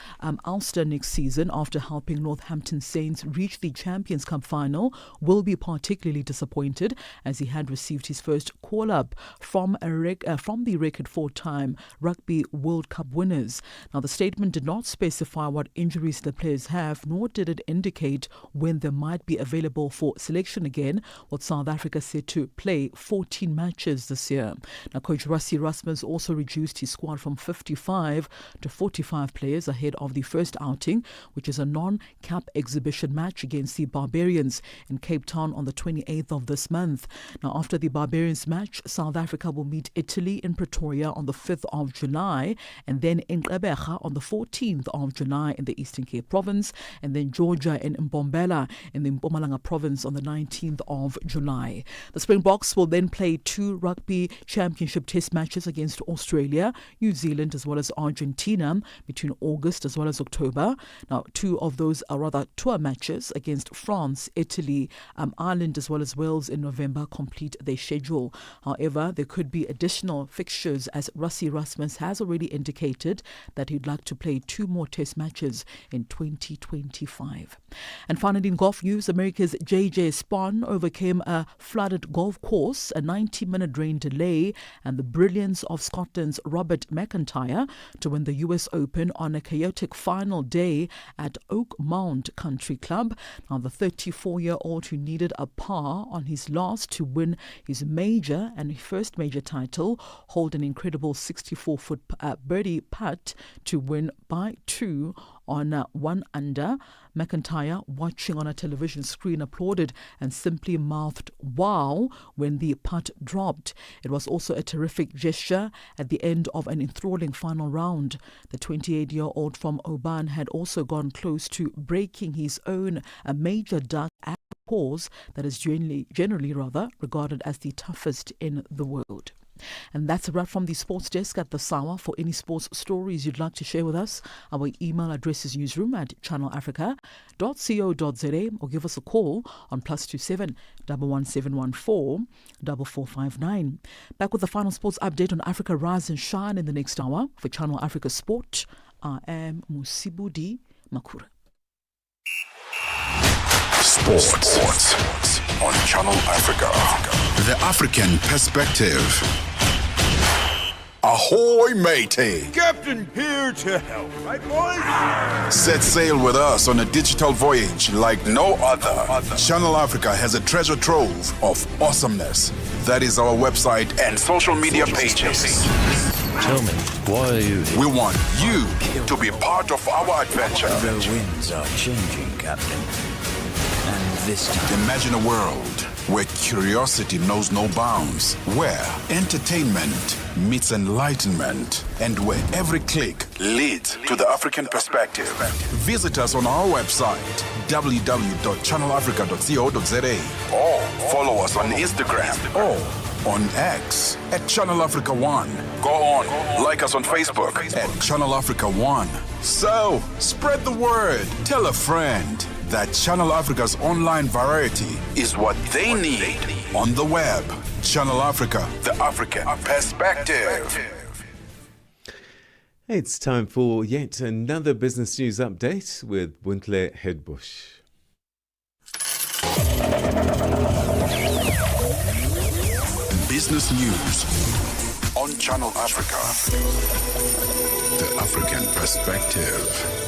Ulster next season after helping Northampton Saints reach the Champions Cup final, will be particularly disappointed as he had received his first call-up from the record 4-time Rugby World Cup winners. Now, the statement did not specify what injuries the players have, nor did it indicate when they might be available for selection again, with South Africa set to play 14 matches this year. Now, coach Rassie Rasmus also reduced his squad from 55 to 45 players ahead of the first outing, which is a non-cap exhibition match against the Barbarians in Cape Town on the 28th of this month. Now, after the Barbarians match, South Africa will meet Italy in Pretoria on the 5th of July, and then in Gqeberha on the 14th of July in the Eastern Cape province, and then Georgia in Mbombela in the Mpumalanga Mpumalanga province on the 19th of July. The Springboks will then play 2 Rugby Championship Test matches against Australia, New Zealand as well as Argentina between August as well as October. Now, 2 of those are rather tour matches against France, Italy, Ireland as well as Wales in November complete their schedule. However, there could be additional fixtures as Rassie Erasmus has already indicated that he'd like to play 2 more test matches in 2025. And finally, in golf news, America's J.J. Spahn overcame a flooded golf course, a 90-minute rain delay, and the brilliance of Scotland's Robert McIntyre to win the US Open on a chaotic final day at Oakmount Country Club. Now, the 34-year-old who needed a par on his last to win his major and first major title hold an incredible 64-foot birdie putt to win by 2 on 1 under. McIntyre, watching on a television screen, applauded and simply mouthed "wow" when the putt dropped. It was also a terrific gesture at the end of an enthralling final round. The 28-year-old from Oban had also gone close to breaking his own major duck at the course that is generally regarded as the toughest in the world. And that's a wrap from the sports desk at the Sawa. For any sports stories you'd like to share with us, our email address is newsroom@channelafrica.co.za or give us a call on +27 11714 4459. Back with the final sports update on Africa Rise and Shine in the next hour. For Channel Africa Sport, I am Musibudi Makura. Sports on Channel Africa. The African perspective. Ahoy, matey! Captain here to help, right, boys? Set sail with us on a digital voyage like no other. Channel Africa has a treasure trove of awesomeness. That is our website and social media pages. Tell me, why are you here? We want you to be part of our adventure. The winds are changing, Captain. And this time... Imagine a world where curiosity knows no bounds, where entertainment meets enlightenment, and where every click leads to the African perspective. Visit us on our website, www.channelafrica.co.za, or follow us on Instagram or on X at Channel Africa 1. Go on, like us on Facebook at Channel Africa 1. So, spread the word. Tell a friend that Channel Africa's online variety is what they need on the web. Channel Africa, the African perspective. It's time for yet another business news update with Buntle Headbush. Business news on Channel Africa, the African perspective.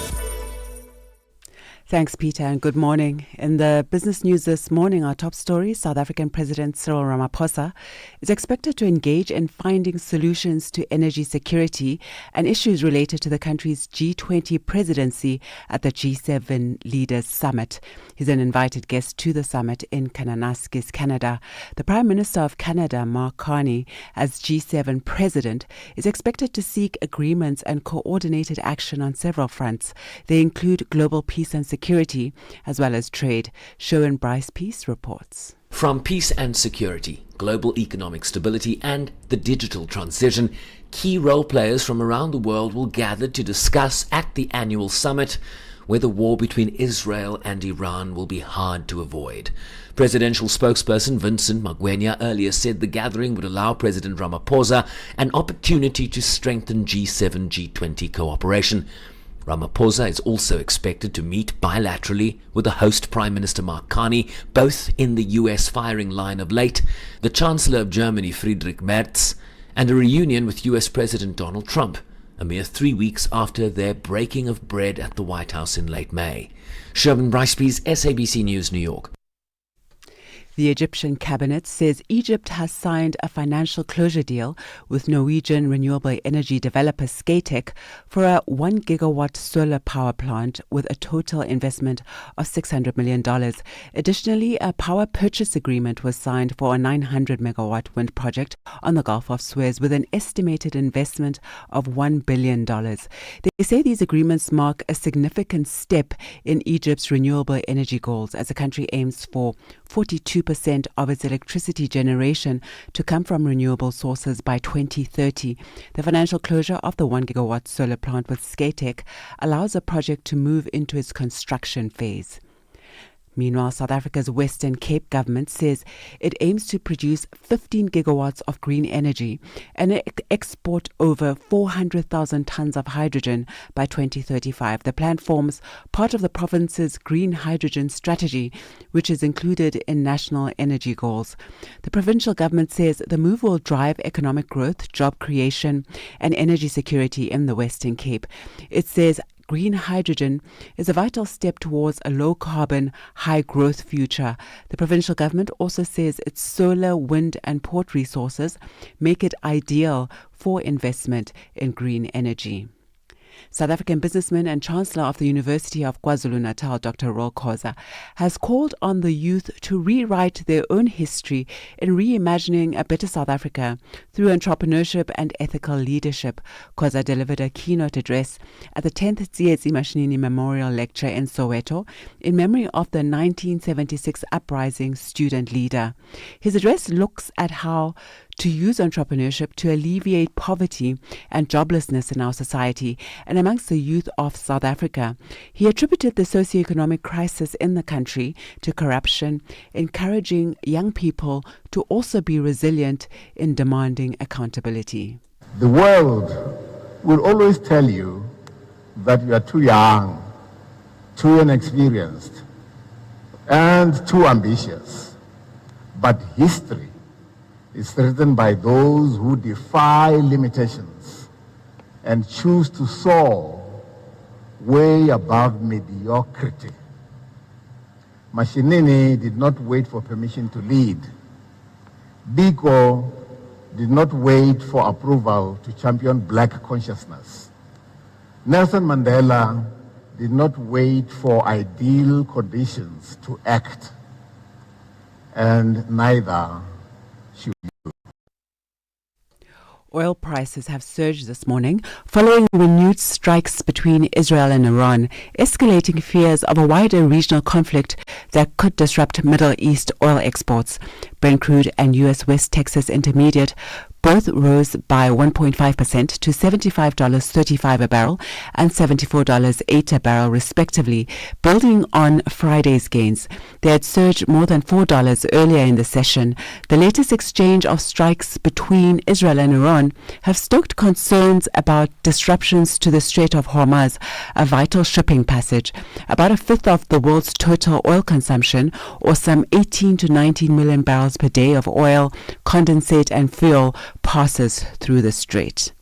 Thanks, Peter, and good morning. In the business news this morning, our top story, South African President Cyril Ramaphosa is expected to engage in finding solutions to energy security and issues related to the country's G20 presidency at the G7 Leaders Summit. He's an invited guest to the summit in Kananaskis, Canada. The Prime Minister of Canada, Mark Carney, as G7 president, is expected to seek agreements and coordinated action on several fronts. They include global peace and security, as well as trade. Show Bryce Peace reports. From peace and security, global economic stability and the digital transition, key role players from around the world will gather to discuss at the annual summit, where the war between Israel and Iran will be hard to avoid. Presidential spokesperson Vincent Magwenya earlier said the gathering would allow President Ramaphosa an opportunity to strengthen G7 G20 cooperation. Ramaphosa is also expected to meet bilaterally with the host Prime Minister Mark Carney, both in the US firing line of late, the Chancellor of Germany Friedrich Merz, and a reunion with US President Donald Trump, a mere 3 weeks after their breaking of bread at the White House in late May. Sherman Brycepees, SABC News, New York. The Egyptian cabinet says Egypt has signed a financial closure deal with Norwegian renewable energy developer Scatec for a 1 gigawatt solar power plant with a total investment of $600 million. Additionally, a power purchase agreement was signed for a 900 megawatt wind project on the Gulf of Suez with an estimated investment of $1 billion. They say these agreements mark a significant step in Egypt's renewable energy goals as the country aims for 42% of its electricity generation to come from renewable sources by 2030. The financial closure of the 1 gigawatt solar plant with Scatec allows the project to move into its construction phase. Meanwhile, South Africa's Western Cape government says it aims to produce 15 gigawatts of green energy and export over 400,000 tons of hydrogen by 2035. The plan forms part of the province's green hydrogen strategy, which is included in national energy goals. The provincial government says the move will drive economic growth, job creation, and energy security in the Western Cape. It says green hydrogen is a vital step towards a low-carbon, high-growth future. The provincial government also says its solar, wind and port resources make it ideal for investment in green energy. South African businessman and Chancellor of the University of KwaZulu-Natal, Dr. Roel Khoza, has called on the youth to rewrite their own history in reimagining a better South Africa through entrepreneurship and ethical leadership. Khoza delivered a keynote address at the 10th Tsietsi Mashinini Memorial Lecture in Soweto in memory of the 1976 uprising student leader. His address looks at how to use entrepreneurship to alleviate poverty and joblessness in our society and amongst the youth of South Africa. He attributed the socioeconomic crisis in the country to corruption, encouraging young people to also be resilient in demanding accountability. The world will always tell you that you are too young, too inexperienced, and too ambitious. But history is written by those who defy limitations and choose to soar way above mediocrity. Mashinini did not wait for permission to lead. Biko did not wait for approval to champion black consciousness. Nelson Mandela did not wait for ideal conditions to act, and neither should you. Oil prices have surged this morning following renewed strikes between Israel and Iran, escalating fears of a wider regional conflict that could disrupt Middle East oil exports. Brent crude and U.S. West Texas Intermediate both rose by 1.5% to $75.35 a barrel and $74.08 a barrel, respectively, building on Friday's gains. They had surged more than $4 earlier in the session. The latest exchange of strikes between Israel and Iran have stoked concerns about disruptions to the Strait of Hormuz, a vital shipping passage. About a fifth of the world's total oil consumption, or some 18 to 19 million barrels per day of oil, condensate and fuel, passes through the strait.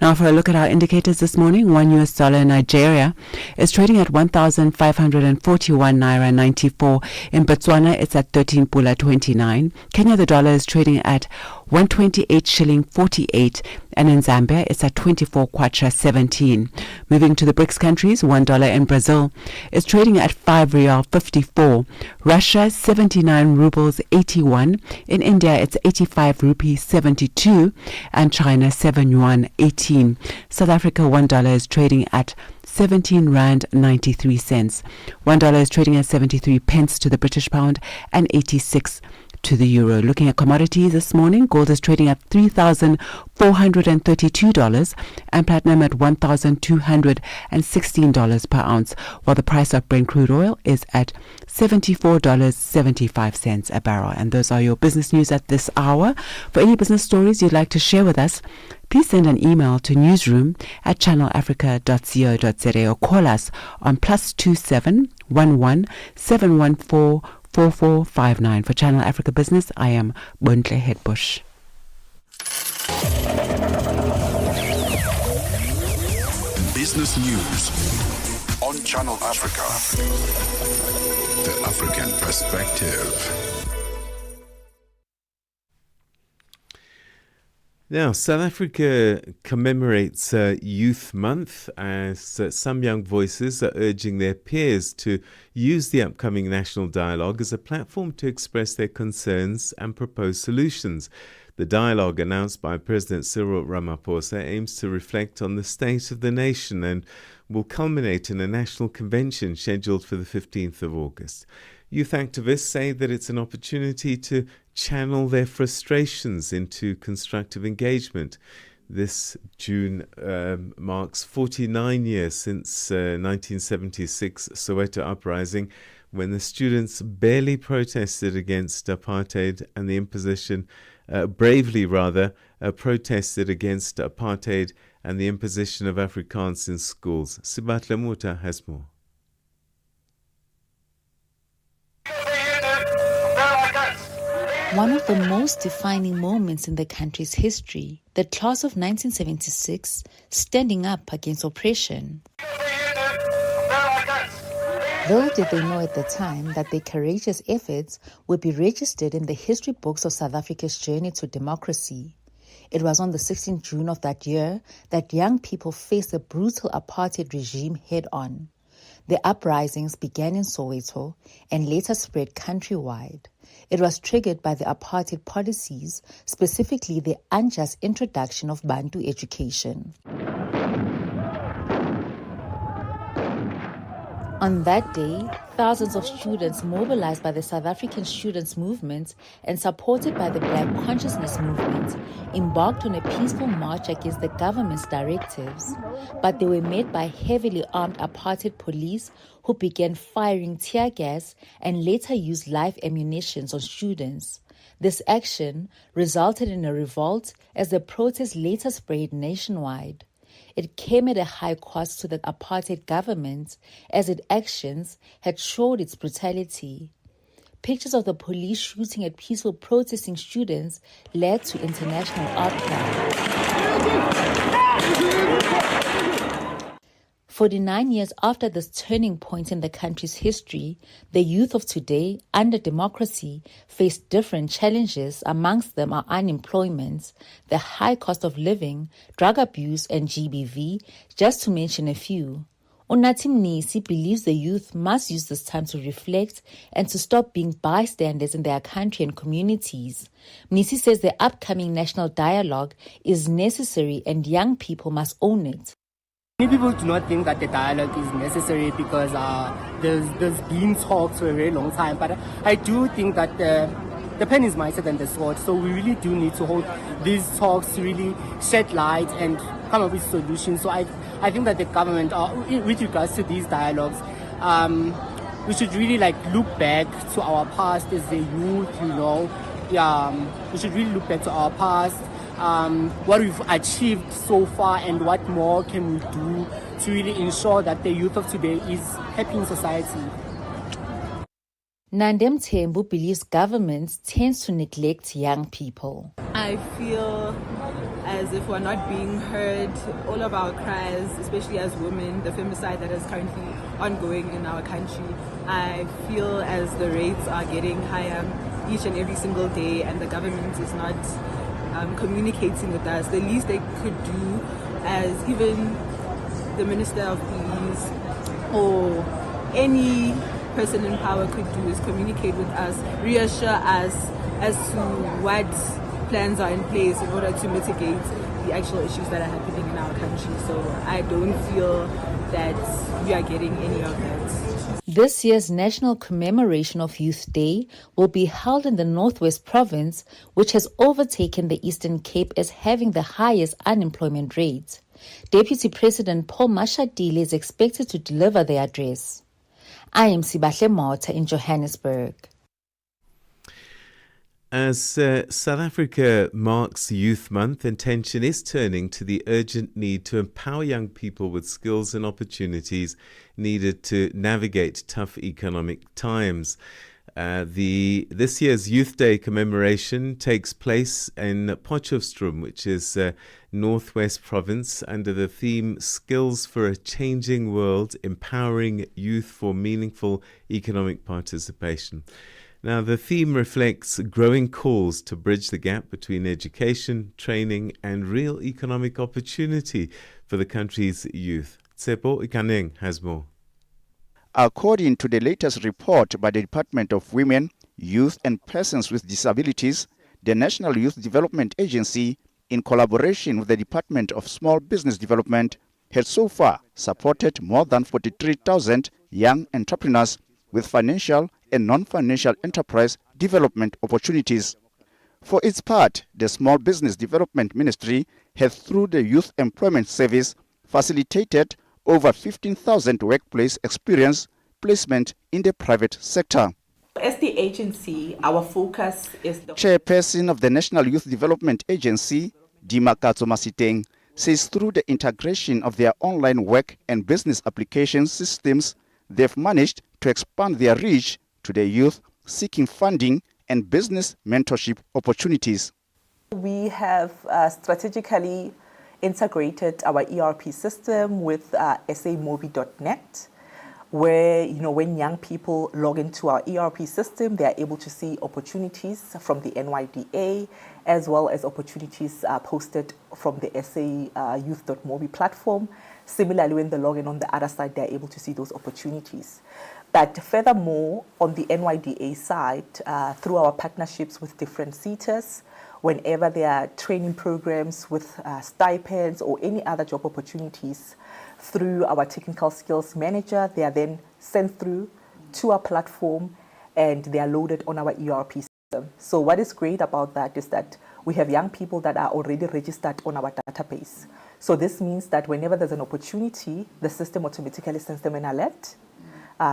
Now for a look at our indicators this morning, $1 US in Nigeria is trading at 1,541 naira 94. In Botswana, it's at 13 pula 29. Kenya, the dollar is trading at 128 shilling 48, and in Zambia it's at 24 kwacha 17. Moving to the BRICS countries, $1 in Brazil is trading at 5 real 54. Russia 79 rubles 81. In India it's 85 rupees 72, and China 7 yuan 18. South Africa $1 is trading at 17 rand 93 cents. $1 is trading at 73 pence to the British pound and 86 to the euro. Looking at commodities this morning, gold is trading at $3,432 and platinum at $1,216 per ounce, while the price of Brent crude oil is at $74.75 a barrel. And those are your business news at this hour. For any business stories you'd like to share with us, please send an email to newsroom@channelafrica.co.za or call us on +27 11 714 4459. For Channel Africa Business, I am Bontle Headbush. Business News on Channel Africa. The African Perspective. Now, South Africa commemorates Youth Month as some young voices are urging their peers to use the upcoming national dialogue as a platform to express their concerns and propose solutions. The dialogue announced by President Cyril Ramaphosa aims to reflect on the state of the nation and will culminate in a national convention scheduled for the 15th of August. Youth activists say that it's an opportunity to channel their frustrations into constructive engagement. This June marks 49 years since 1976 Soweto uprising, when the students barely protested against apartheid and the imposition, protested against apartheid and the imposition of Afrikaans in schools. Sibatle Muta has more. One of the most defining moments in the country's history, the class of 1976 standing up against oppression. Little did they know at the time that their courageous efforts would be registered in the history books of South Africa's journey to democracy. It was on the 16th June of that year that young people faced the brutal apartheid regime head-on. The uprisings began in Soweto and later spread countrywide. It was triggered by the apartheid policies, specifically the unjust introduction of Bantu education. On that day, thousands of students mobilized by the South African Students' Movement and supported by the Black Consciousness Movement embarked on a peaceful march against the government's directives. But they were met by heavily armed apartheid police who began firing tear gas and later used live ammunition on students. This action resulted in a revolt as the protest later spread nationwide. It came at a high cost to the apartheid government, as its actions had showed its brutality. Pictures of the police shooting at peaceful protesting students led to international outcry. 49 years after this turning point in the country's history, the youth of today, under democracy, face different challenges. Amongst them are unemployment, the high cost of living, drug abuse, and GBV, just to mention a few. Unathi Mnisi believes the youth must use this time to reflect and to stop being bystanders in their country and communities. Mnisi says the upcoming national dialogue is necessary and young people must own it. Many people do not think that the dialogue is necessary because there's been talks for a very long time, but I do think that the pen is mightier than the sword, so we really do need to hold these talks to really shed light and come up with solutions. So I think that the government, with regards to these dialogues, we should really look back to our past as a youth, we should really look back to our past, what we've achieved so far and what more can we do to really ensure that the youth of today is happy in society. Nandem Tembu believes governments tend to neglect young people. I feel as if we're not being heard. All of our cries, especially as women, the femicide that is currently ongoing in our country, I feel as the rates are getting higher each and every single day and the government is not communicating with us. The least they could do, as even the Minister of Police or any person in power could do, is communicate with us, reassure us as to what plans are in place in order to mitigate the actual issues that are happening in our country. So I don't feel that we are getting any of that. This year's national commemoration of Youth Day will be held in the Northwest Province, which has overtaken the Eastern Cape as having the highest unemployment rate. Deputy President Paul Mashatile is expected to deliver the address. I am Sibahle Mota in Johannesburg. As South Africa marks Youth Month, attention is turning to the urgent need to empower young people with skills and opportunities needed to navigate tough economic times. This year's Youth Day commemoration takes place in Potchefstroom, which is Northwest Province, under the theme Skills for a Changing World, Empowering Youth for Meaningful Economic Participation. Now, the theme reflects growing calls to bridge the gap between education, training, and real economic opportunity for the country's youth. Tsepo Ikaneng has more. According to the latest report by the Department of Women, Youth and Persons with Disabilities, the National Youth Development Agency, in collaboration with the Department of Small Business Development, has so far supported more than 43,000 young entrepreneurs with financial and non-financial enterprise development opportunities. For its part, the Small Business Development Ministry has, through the Youth Employment Service, facilitated over 15,000 workplace experience placement in the private sector. As the agency, our focus is the Chairperson of the National Youth Development Agency, Dimakatso Masiteng, says through the integration of their online work and business application systems, they've managed to expand their reach to the youth seeking funding and business mentorship opportunities. We have strategically integrated our ERP system with samobi.net, where when young people log into our ERP system, they are able to see opportunities from the NYDA, as well as opportunities posted from the SA Youth.mobi platform. Similarly, when they log in on the other side, they are able to see those opportunities. But furthermore, on the NYDA side, through our partnerships with different SETAs, whenever there are training programs with stipends or any other job opportunities, through our technical skills manager, they are then sent through to our platform and they are loaded on our ERP system. So what is great about that is that we have young people that are already registered on our database. So this means that whenever there's an opportunity, the system automatically sends them an alert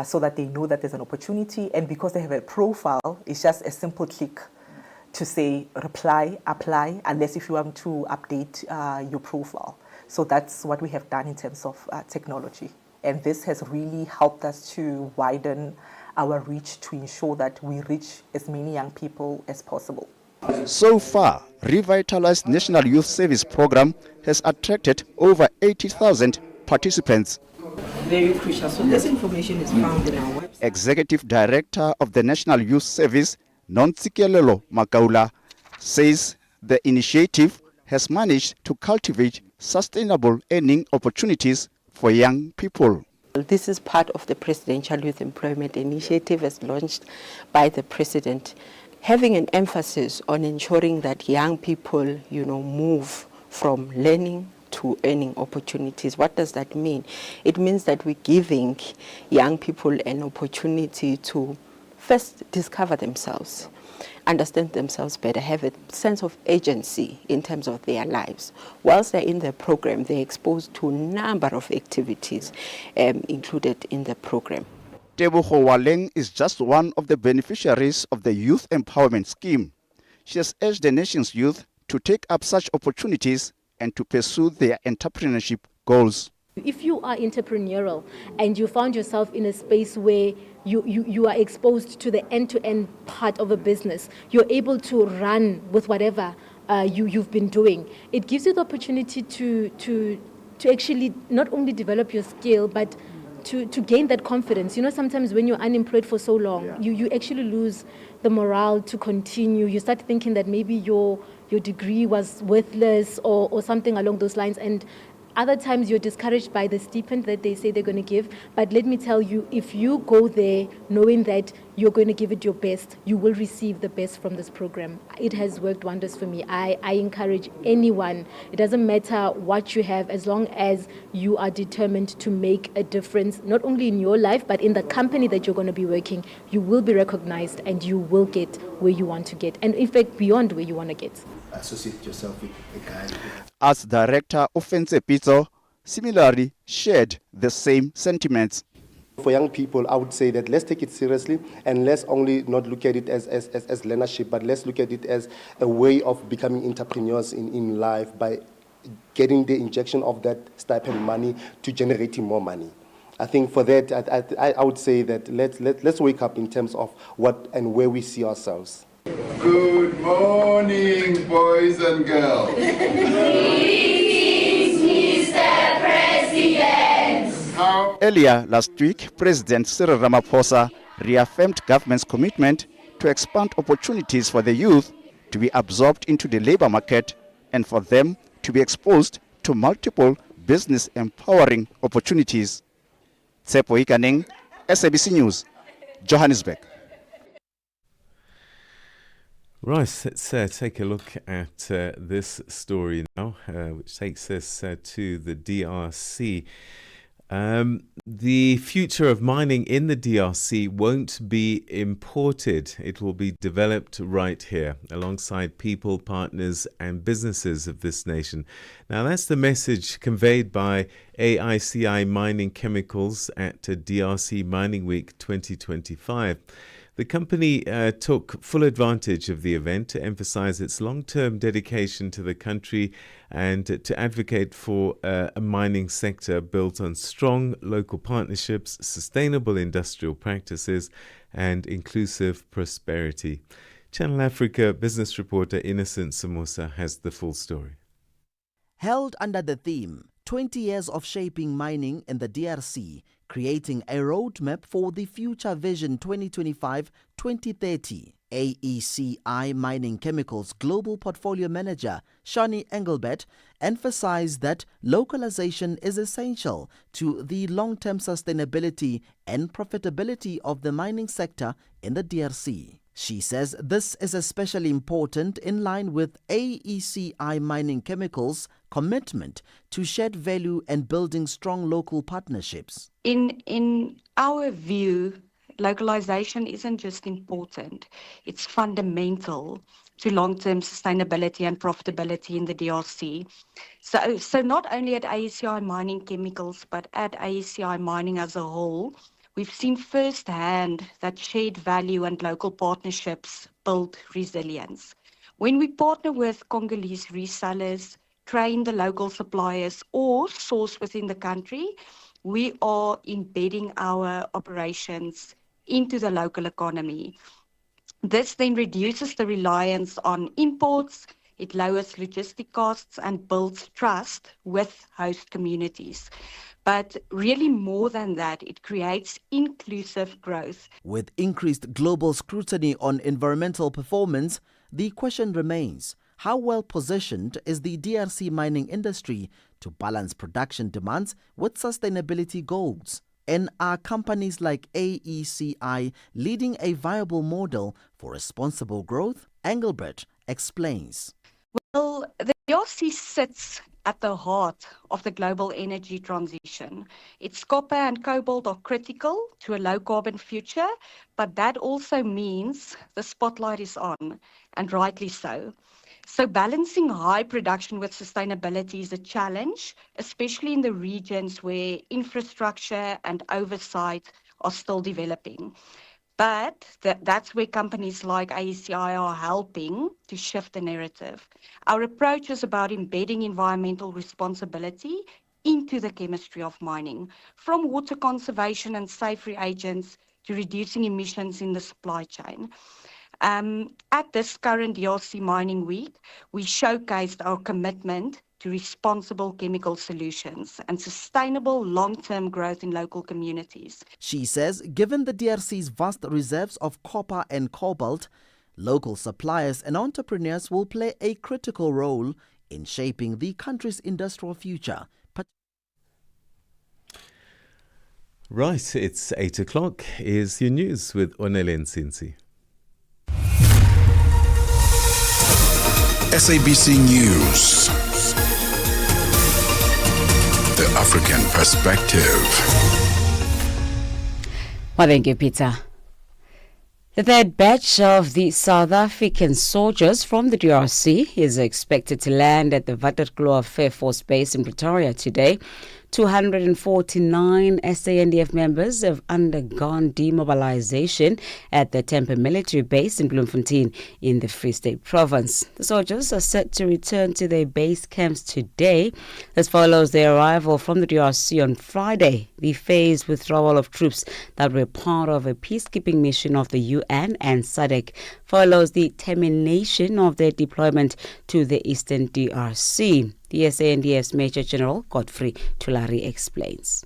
so that they know that there's an opportunity. And because they have a profile, it's just a simple click to say reply, apply, unless if you want to update your profile. So that's what we have done in terms of technology. And this has really helped us to widen our reach to ensure that we reach as many young people as possible. So far, Revitalized National Youth Service Program has attracted over 80,000 participants. Very crucial. So this information is found in our website. Executive Director of the National Youth Service, Nontsikelelo Makaula, says the initiative has managed to cultivate sustainable earning opportunities for young people. This is part of the Presidential Youth Employment Initiative as launched by the President, having an emphasis on ensuring that young people, move from learning to earning opportunities. What does that mean? It means that we're giving young people an opportunity to first discover themselves, understand themselves better, have a sense of agency in terms of their lives. Whilst they're in the program, they're exposed to a number of activities included in the program. Tebogo Waleng is just one of the beneficiaries of the Youth Empowerment Scheme. She has urged the nation's youth to take up such opportunities and to pursue their entrepreneurship goals. If you are entrepreneurial and you found yourself in a space where you are exposed to the end-to-end part of a business, you're able to run with whatever you've been doing. It gives you the opportunity to actually not only develop your skill, but to gain that confidence. Sometimes when you're unemployed for so long, you actually lose the morale to continue. You start thinking that maybe your degree was worthless or something along those lines. And other times you're discouraged by the stipend that they say they're going to give. But let me tell you, if you go there knowing that you're going to give it your best, you will receive the best from this program. It has worked wonders for me. I encourage anyone, it doesn't matter what you have, as long as you are determined to make a difference, not only in your life, but in the company that you're going to be working, you will be recognized and you will get where you want to get. And in fact, beyond where you want to get. Associate yourself with a guy. As director of Fense Pizzo, similarly shared the same sentiments. For young people, I would say that let's take it seriously and let's only not look at it as learnership, but let's look at it as a way of becoming entrepreneurs in life by getting the injection of that stipend money to generating more money. I think for that, I would say that let's wake up in terms of what and where we see ourselves. Good morning, boys and girls. Greetings, Mr. President. Earlier last week, President Cyril Ramaphosa reaffirmed government's commitment to expand opportunities for the youth to be absorbed into the labor market and for them to be exposed to multiple business empowering opportunities. Tsepo Ikaning, SABC News, Johannesburg. Right, let's take a look at this story now, which takes us to the DRC. The future of mining in the DRC won't be imported. It will be developed right here alongside people, partners and businesses of this nation. Now, that's the message conveyed by AICI Mining Chemicals at DRC Mining Week 2025. The company took full advantage of the event to emphasize its long-term dedication to the country and to advocate for a mining sector built on strong local partnerships, sustainable industrial practices, and inclusive prosperity. Channel Africa business reporter Innocent Samosa has the full story. Held under the theme, 20 years of shaping mining in the DRC, creating a roadmap for the Future Vision 2025-2030. AECI Mining Chemicals Global Portfolio Manager Shani Engelbert emphasized that localization is essential to the long-term sustainability and profitability of the mining sector in the DRC. She says this is especially important in line with AECI Mining Chemicals' commitment to shared value and building strong local partnerships. In our view, localization isn't just important, it's fundamental to long-term sustainability and profitability in the DRC. So not only at AECI Mining Chemicals, but at AECI Mining as a whole, we've seen firsthand that shared value and local partnerships build resilience. When we partner with Congolese resellers, train the local suppliers, or source within the country, we are embedding our operations into the local economy. This then reduces the reliance on imports, it lowers logistic costs and builds trust with host communities. But really more than that, it creates inclusive growth. With increased global scrutiny on environmental performance, the question remains, how well positioned is the DRC mining industry to balance production demands with sustainability goals? And are companies like AECI leading a viable model for responsible growth? Engelbert explains. Well, the DRC sits at the heart of the global energy transition. Its copper and cobalt are critical to a low-carbon future, but that also means the spotlight is on, and rightly so. So balancing high production with sustainability is a challenge, especially in the regions where infrastructure and oversight are still developing. But that's where companies like AECI are helping to shift the narrative. Our approach is about embedding environmental responsibility into the chemistry of mining, from water conservation and safe reagents to reducing emissions in the supply chain. At this current DRC Mining Week, we showcased our commitment to responsible chemical solutions and sustainable long-term growth in local communities. She says, given the DRC's vast reserves of copper and cobalt, local suppliers and entrepreneurs will play a critical role in shaping the country's industrial future. Right, it's 8 o'clock. Here's your news with Onele Nsinsi. SABC News. The African Perspective. Well, thank you, Peter. The third batch of the South African soldiers from the DRC is expected to land at the Waterkloof Air Force Base in Pretoria today. 249 SANDF members have undergone demobilization at the Tempe military base in Bloemfontein in the Free State province. The soldiers are set to return to their base camps today. This follows their arrival from the DRC on Friday. The phased withdrawal of troops that were part of a peacekeeping mission of the UN and SADC follows the termination of their deployment to the eastern DRC. The SANDF's Major General Godfrey Tulari explains.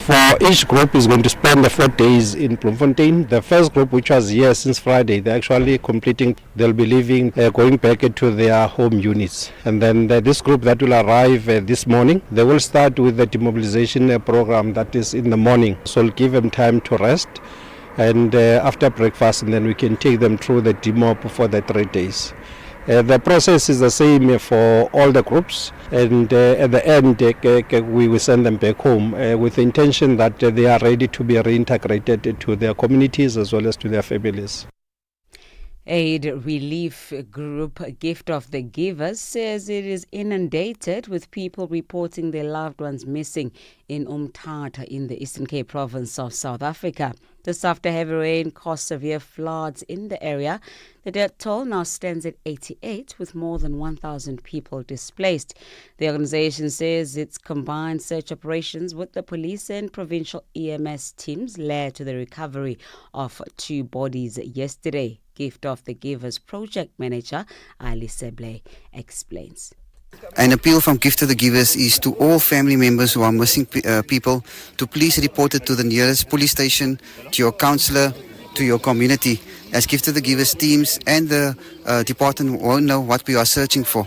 For each group is going to spend the 4 days in Bloemfontein. The first group, which was here since Friday, they're actually completing, they'll be leaving, going back to their home units. And then this group that will arrive this morning, they will start with the demobilization program that is in the morning. So we'll give them time to rest. And after breakfast, and then we can take them through the demop for the 3 days. The process is the same for all the groups, and at the end we will send them back home with the intention that they are ready to be reintegrated to their communities as well as to their families. Aid relief group Gift of the Givers says it is inundated with people reporting their loved ones missing in Umtata in the Eastern Cape province of South Africa. This after heavy rain caused severe floods in the area. The death toll now stands at 88, with more than 1,000 people displaced. The organization says its combined search operations with the police and provincial EMS teams led to the recovery of 2 bodies yesterday. Gift of the Givers project manager Ali Seble explains. An appeal from Gift of the Givers is to all family members who are missing people to please report it to the nearest police station, to your counsellor, to your community, as Gift of the Givers teams and the department won't know what we are searching for.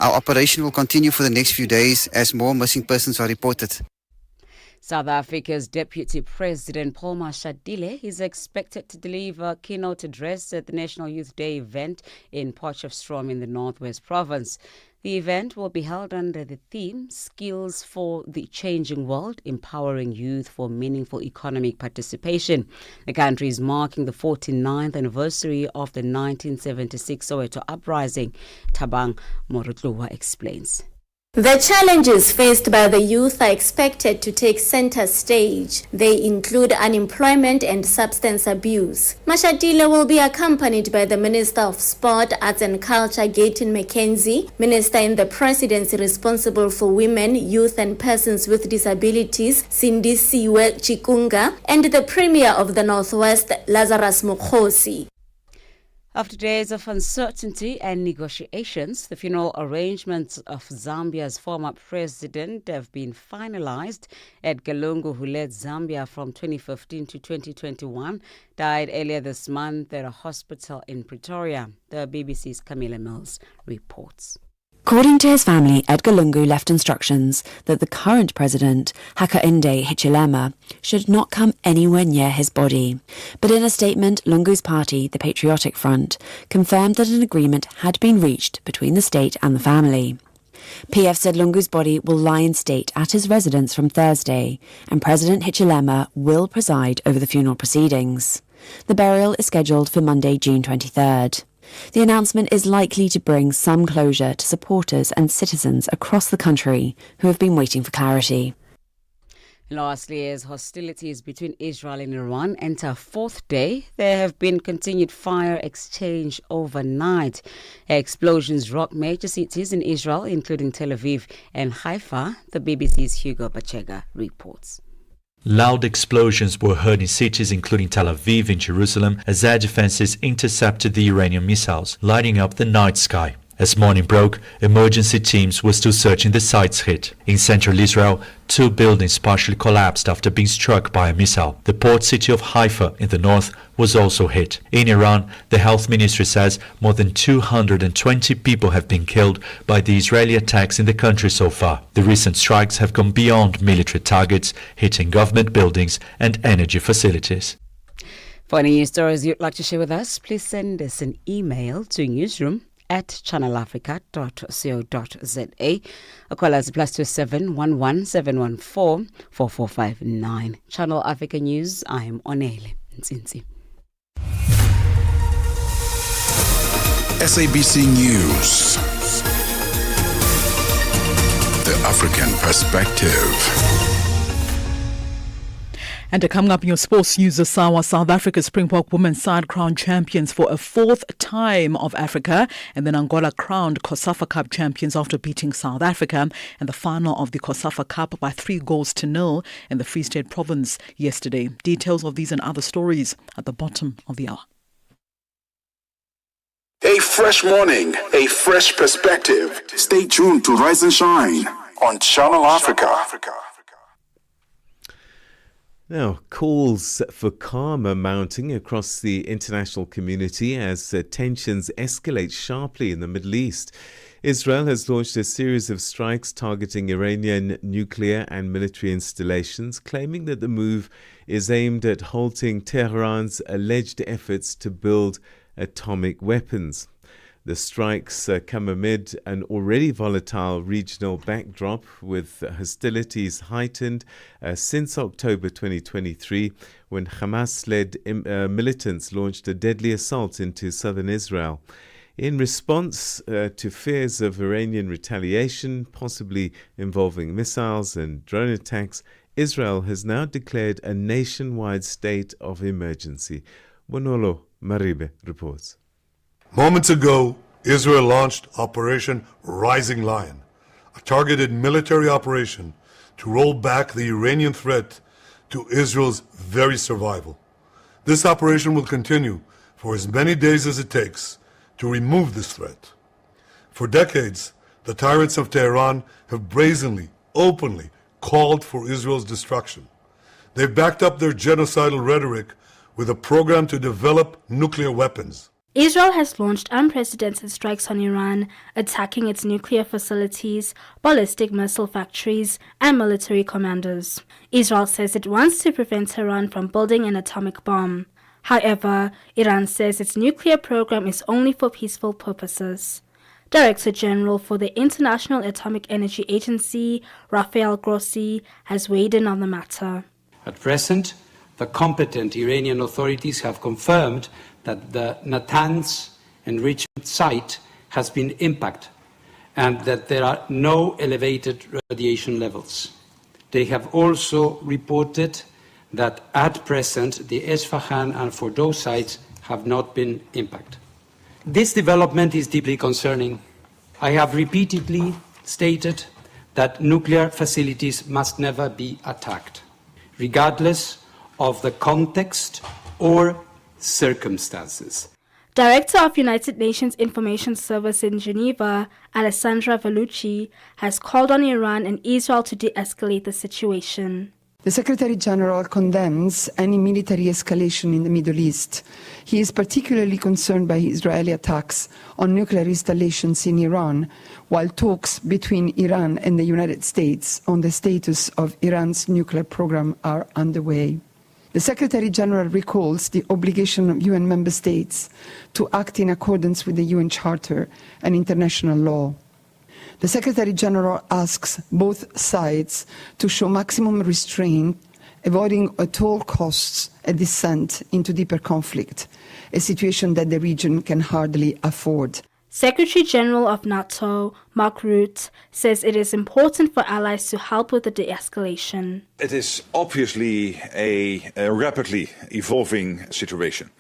Our operation will continue for the next few days as more missing persons are reported. South Africa's Deputy President Paul Mashatile is expected to deliver a keynote address at the National Youth Day event in Potchefstroom in the Northwest Province. The event will be held under the theme Skills for the Changing World, Empowering Youth for Meaningful Economic Participation. The country is marking the 49th anniversary of the 1976 Soweto Uprising. Tabang Morutluwa explains. The challenges faced by the youth are expected to take center stage. They include unemployment and substance abuse. Mashatile will be accompanied by the Minister of Sport, Arts and Culture, Gayton McKenzie, Minister in the Presidency responsible for women, youth and persons with disabilities, Sindisiwe Chikunga, and the Premier of the Northwest, Lazarus Mokhosi. After days of uncertainty and negotiations, the funeral arrangements of Zambia's former president have been finalized. Edgar Lungu, who led Zambia from 2015 to 2021, died earlier this month at a hospital in Pretoria. The BBC's Camilla Mills reports. According to his family, Edgar Lungu left instructions that the current president, Hakainde Hichilema, should not come anywhere near his body. But in a statement, Lungu's party, the Patriotic Front, confirmed that an agreement had been reached between the state and the family. PF said Lungu's body will lie in state at his residence from Thursday, and President Hichilema will preside over the funeral proceedings. The burial is scheduled for Monday, June 23rd. The announcement is likely to bring some closure to supporters and citizens across the country who have been waiting for clarity. Lastly, as hostilities between Israel and Iran enter a 4th day, there have been continued fire exchange overnight. Explosions rocked major cities in Israel, including Tel Aviv and Haifa. The BBC's Hugo Bachega reports. Loud explosions were heard in cities including Tel Aviv and Jerusalem as air defenses intercepted the Iranian missiles, lighting up the night sky. As morning broke, emergency teams were still searching the sites hit. In central Israel, 2 buildings partially collapsed after being struck by a missile. The port city of Haifa in the north was also hit. In Iran, the health ministry says more than 220 people have been killed by the Israeli attacks in the country so far. The recent strikes have gone beyond military targets, hitting government buildings and energy facilities. For any news stories you'd like to share with us, please send us an email to newsroom@channelafrica.co.za or call us +27 11 714 4459. Channel Africa News, I'm Onele Nzinzi. SABC News. The African Perspective. And coming up in your sports news this hour, South Africa's Springbok women's side crowned champions for a 4th time of Africa, and then Angola crowned COSAFA Cup champions after beating South Africa in the final of the COSAFA Cup by 3-0 in the Free State province yesterday. Details of these and other stories at the bottom of the hour. A fresh morning, a fresh perspective. Stay tuned to Rise and Shine on Channel Africa. Now, calls for calm are mounting across the international community as tensions escalate sharply in the Middle East. Israel has launched a series of strikes targeting Iranian nuclear and military installations, claiming that the move is aimed at halting Tehran's alleged efforts to build atomic weapons. The strikes come amid an already volatile regional backdrop, with hostilities heightened since October 2023, when Hamas-led militants launched a deadly assault into southern Israel. In response to fears of Iranian retaliation, possibly involving missiles and drone attacks, Israel has now declared a nationwide state of emergency. Bonolo Maribe reports. Moments ago, Israel launched Operation Rising Lion, a targeted military operation to roll back the Iranian threat to Israel's very survival. This operation will continue for as many days as it takes to remove this threat. For decades, the tyrants of Tehran have brazenly, openly called for Israel's destruction. They've backed up their genocidal rhetoric with a program to develop nuclear weapons. Israel has launched unprecedented strikes on Iran, attacking its nuclear facilities, ballistic missile factories, and military commanders. Israel says it wants to prevent Tehran from building an atomic bomb. However, Iran says its nuclear program is only for peaceful purposes. Director General for the International Atomic Energy Agency, Rafael Grossi, has weighed in on the matter. At present, the competent Iranian authorities have confirmed that the Natanz enrichment site has been impacted and that there are no elevated radiation levels. They have also reported that at present the Esfahan and Fordow sites have not been impacted. This development is deeply concerning. I have repeatedly stated that nuclear facilities must never be attacked, regardless of the context or circumstances. Director of United Nations Information Service in Geneva, Alessandra Vellucci, has called on Iran and Israel to de-escalate the situation. The Secretary General condemns any military escalation in the Middle East. He is particularly concerned by Israeli attacks on nuclear installations in Iran, while talks between Iran and the United States on the status of Iran's nuclear program are underway. The Secretary General recalls the obligation of UN member states to act in accordance with the UN Charter and international law. The Secretary General asks both sides to show maximum restraint, avoiding at all costs a descent into deeper conflict, a situation that the region can hardly afford. Secretary General of NATO, Mark Rutte, says it is important for allies to help with the de-escalation. It is obviously a rapidly evolving situation.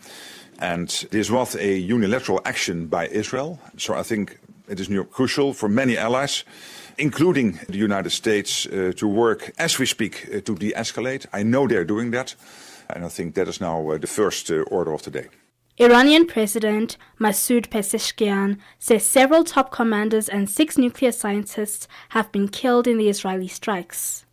And this was a unilateral action by Israel. So I think it is crucial for many allies, including the United States, to work as we speak to de-escalate. I know they're doing that. And I think that is now the first order of the day. Iranian President Masoud Pezeshkian says several top commanders and 6 nuclear scientists have been killed in the Israeli strikes.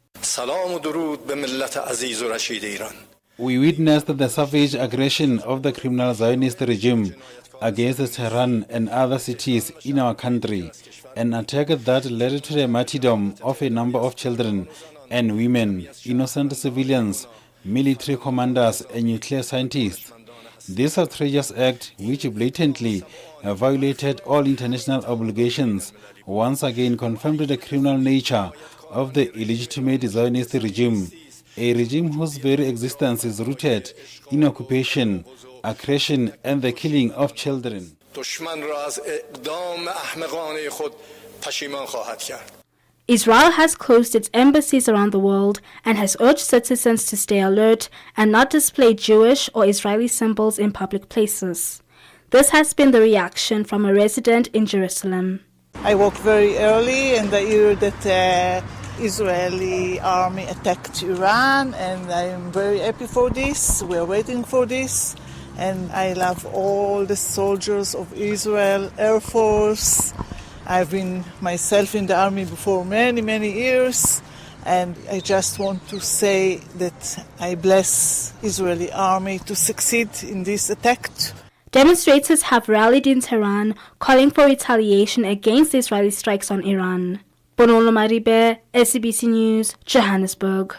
We witnessed the savage aggression of the criminal Zionist regime against Tehran and other cities in our country, an attack that led to the martyrdom of a number of children and women, innocent civilians, military commanders and nuclear scientists. This outrageous act, which blatantly violated all international obligations, once again confirmed the criminal nature of the illegitimate Zionist regime, a regime whose very existence is rooted in occupation, aggression, and the killing of children. Israel has closed its embassies around the world and has urged citizens to stay alert and not display Jewish or Israeli symbols in public places. This has been the reaction from a resident in Jerusalem. I woke very early and I heard that Israeli army attacked Iran, and I am very happy for this. We are waiting for this, and I love all the soldiers of Israel, Air Force. I've been myself in the army before many, many years, And I just want to say that I bless Israeli army to succeed in this attack. Demonstrators have rallied in Tehran, calling for retaliation against Israeli strikes on Iran. Bonolo Maribe, SABC News, Johannesburg.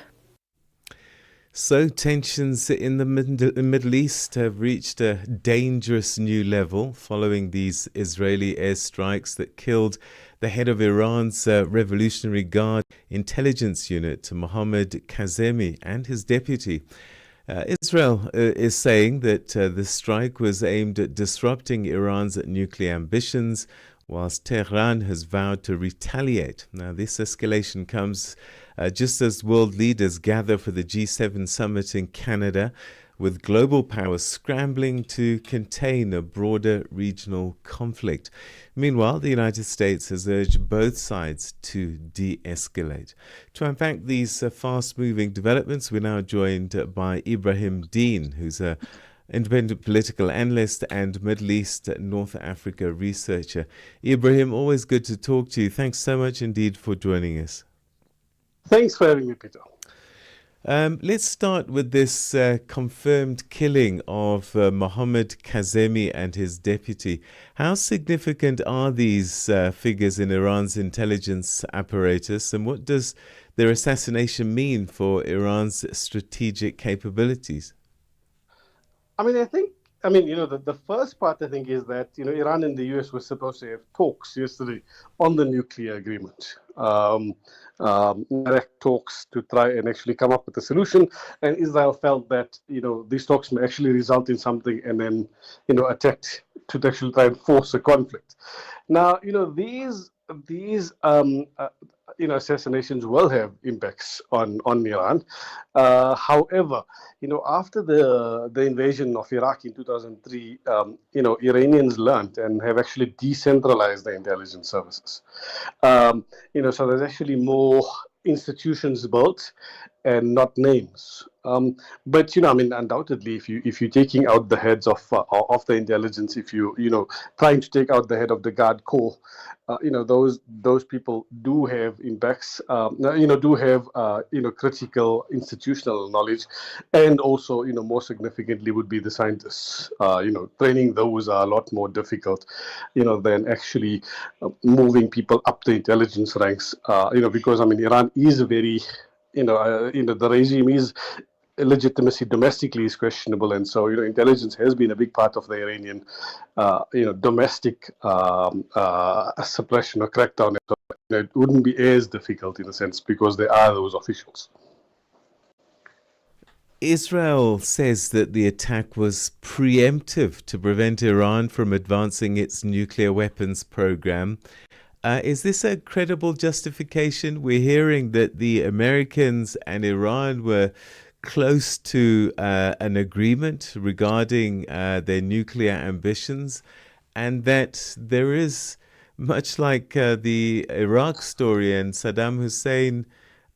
So tensions in the Middle East have reached a dangerous new level following these Israeli airstrikes that killed the head of Iran's Revolutionary Guard intelligence unit, Mohammad Kazemi, and his deputy. Israel is saying that the strike was aimed at disrupting Iran's nuclear ambitions, whilst Tehran has vowed to retaliate. Now, this escalation comes just as world leaders gather for the G7 summit in Canada, with global powers scrambling to contain a broader regional conflict. Meanwhile, the United States has urged both sides to de-escalate. To unpack these fast-moving developments, we're now joined by Ibrahim Dean, who's an independent political analyst and Middle East North Africa researcher. Ibrahim, always good to talk to you. Thanks so much indeed for joining us. Thanks for having me, Peter. Let's start with this confirmed killing of Mohammad Kazemi and his deputy. How significant are these figures in Iran's intelligence apparatus, and what does their assassination mean for Iran's strategic capabilities? The first part, I think, is that, Iran and the US were supposed to have talks yesterday on the nuclear agreement. Direct talks to try and actually come up with a solution. And Israel felt that, these talks may actually result in something and then, attacked to actually try and force a conflict. Now, these assassinations will have impacts on Iran. However, after the invasion of Iraq in 2003, Iranians learned and have actually decentralized the intelligence services. So there's actually more institutions built and not names. But undoubtedly, if you're taking out the heads of the intelligence, if you trying to take out the head of the Guard Corps, those people do have impacts. Do have critical institutional knowledge, and also more significantly would be the scientists. Training those are a lot more difficult, than actually moving people up the intelligence ranks. Because Iran is very the regime is legitimacy domestically is questionable, and so intelligence has been a big part of the Iranian domestic suppression or crackdown. It wouldn't be as difficult in a sense because there are those officials. Israel says that the attack was preemptive to prevent Iran from advancing its nuclear weapons program. Is this a credible justification? We're hearing that the Americans and Iran were close to an agreement regarding their nuclear ambitions, and that there is, much like the Iraq story and Saddam Hussein,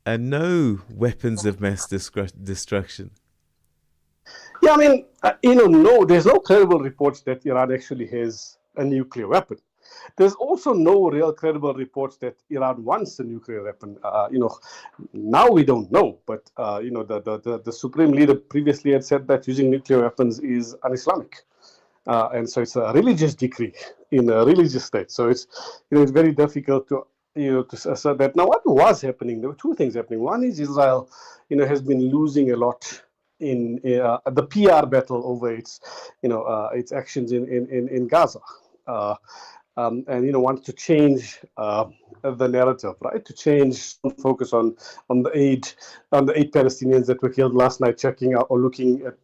no weapons of mass destruction. Yeah, no, there's no credible reports that Iran actually has a nuclear weapon. There's also no real credible reports that Iran wants a nuclear weapon. Now we don't know, but the supreme leader previously had said that using nuclear weapons is un-Islamic, and so it's a religious decree in a religious state. So it's it's very difficult to to assert that. Now, what was happening? There were two things happening. One is Israel, has been losing a lot in the PR battle over its actions in Gaza. And wants to change the narrative, right? To change focus on the 8 Palestinians that were killed last night, checking out or looking at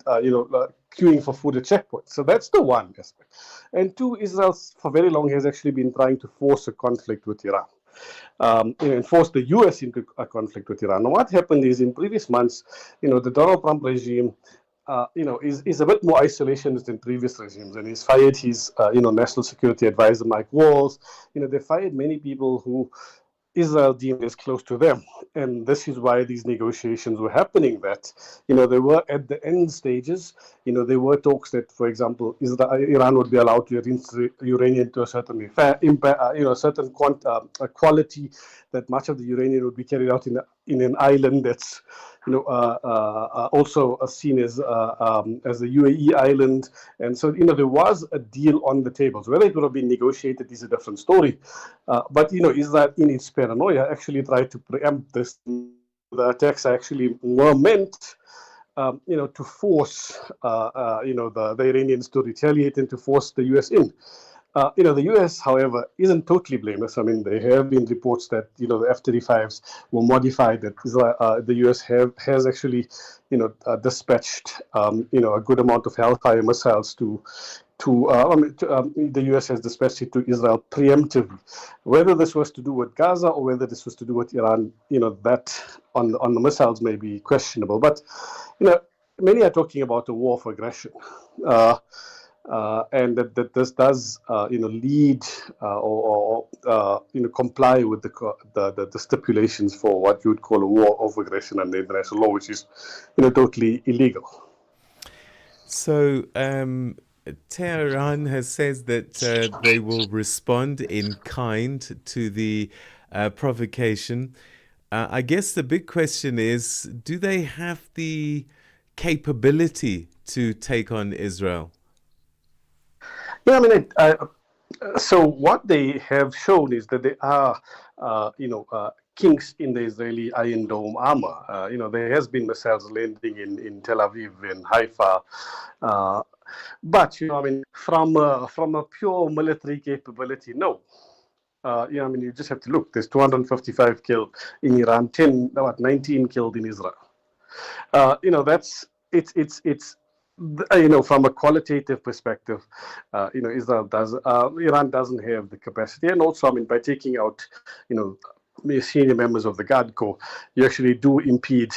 queuing for food at checkpoints. So that's the one aspect. And two, Israel for very long has actually been trying to force a conflict with Iran. And force the U.S. into a conflict with Iran. Now, what happened is in previous months, the Donald Trump regime is a bit more isolationist than previous regimes, and he's fired his, national security advisor, Mike Waltz. They fired many people who, Israel deemed as close to them. And this is why these negotiations were happening, that, they were at the end stages. There were talks that, for example, Iran would be allowed to enrich uranium to a certain certain quality, that much of the uranium would be carried out in an island that's also seen as the UAE island. And so, there was a deal on the tables. Whether it would have been negotiated is a different story. But, Israel, in its paranoia, actually tried to preempt this. The attacks actually were meant, to force, the Iranians to retaliate and to force the U.S. in. The U.S., however, isn't totally blameless. I mean, there have been reports that, the F-35s were modified, that the U.S. has actually, dispatched, a good amount of Hellfire missiles the U.S. has dispatched it to Israel preemptively. Whether this was to do with Gaza or whether this was to do with Iran, that on the missiles may be questionable. But, many are talking about a war of aggression. And that this does, lead or comply with the stipulations for what you would call a war of aggression under international law, which is, totally illegal. So, Tehran has said that they will respond in kind to the provocation. I guess the big question is, do they have the capability to take on Israel? Yeah, I mean, so what they have shown is that they are, kinks in the Israeli Iron Dome armor. There has been missiles landing in Tel Aviv and Haifa. But, from a pure military capability, no. You just have to look. There's 255 killed in Iran, 19 killed in Israel. It's from a qualitative perspective, Iran doesn't have the capacity. And also, by taking out, senior members of the Guard Corps, you actually do impede,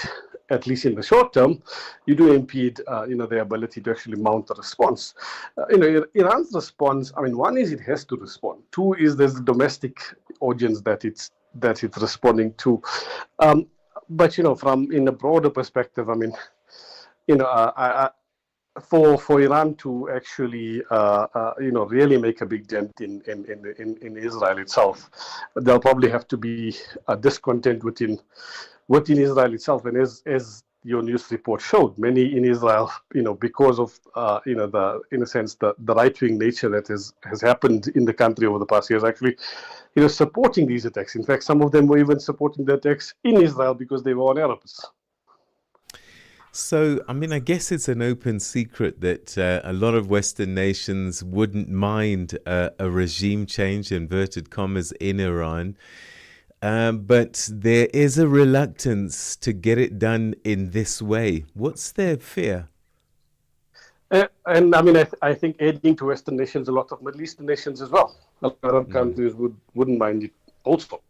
at least in the short term, you do impede, their ability to actually mount a response. Iran's response, one is it has to respond. Two is there's the domestic audience that it's responding to. But, from in a broader perspective, for Iran to actually, really make a big dent in Israel itself, there'll probably have to be a discontent within Israel itself. And as your news report showed, many in Israel, because of, the right-wing nature that has happened in the country over the past years, actually, supporting these attacks. In fact, some of them were even supporting the attacks in Israel because they were on Arabs. So, I guess it's an open secret that a lot of Western nations wouldn't mind a regime change, inverted commas, in Iran. But there is a reluctance to get it done in this way. What's their fear? I think adding to Western nations, a lot of Middle Eastern nations as well. Arab countries wouldn't mind it also.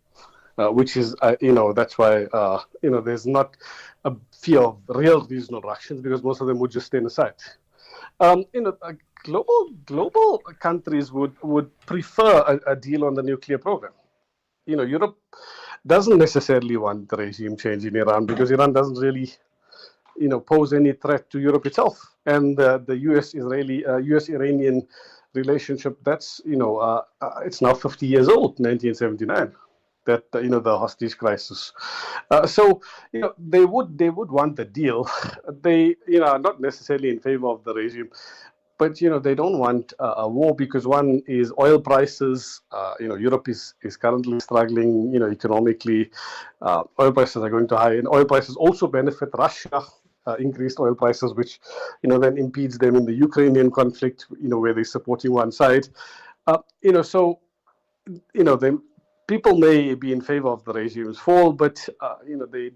Which is, that's why, there's not a fear of real regional ructions, because most of them would just stand aside. Global countries would prefer a deal on the nuclear program. Europe doesn't necessarily want the regime change in Iran because Iran doesn't really, pose any threat to Europe itself. And the US-Iranian relationship, that's, it's now 50 years old, 1979. That the hostage crisis, so they would want the deal. They are not necessarily in favor of the regime, but they don't want a war because one is oil prices. Europe is currently struggling. Economically, oil prices are going to high, and oil prices also benefit Russia. Increased oil prices, which then impedes them in the Ukrainian conflict. Where they're supporting one side. People may be in favor of the regime's fall, but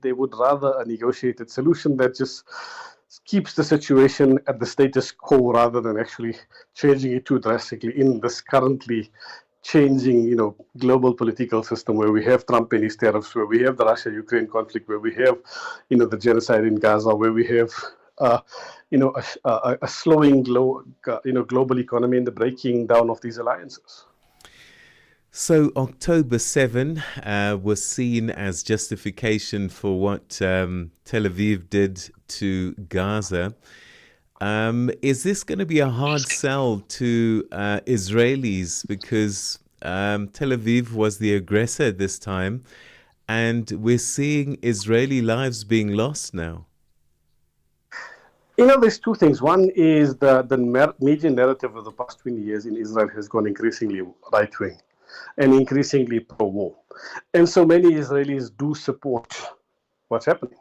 they would rather a negotiated solution that just keeps the situation at the status quo rather than actually changing it too drastically in this currently changing, global political system where we have Trump and his tariffs, where we have the Russia-Ukraine conflict, where we have, the genocide in Gaza, where we have, a slowing global economy and the breaking down of these alliances. So October 7 was seen as justification for what Tel Aviv did to Gaza. Is this going to be a hard sell to Israelis because Tel Aviv was the aggressor this time, and we're seeing Israeli lives being lost now? There's two things. One is the media narrative of the past 20 years in Israel has gone increasingly right-wing and increasingly pro-war. And so many Israelis do support what's happening.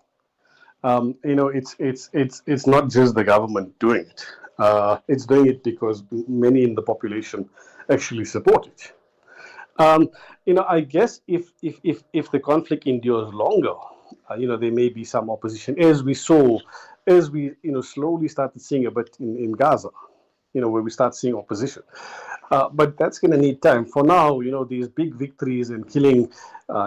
It's not just the government doing it. It's doing it because many in the population actually support it. I guess if the conflict endures longer, there may be some opposition, as we slowly started seeing a bit in Gaza, where we start seeing opposition. But that's going to need time. For now, these big victories and killing,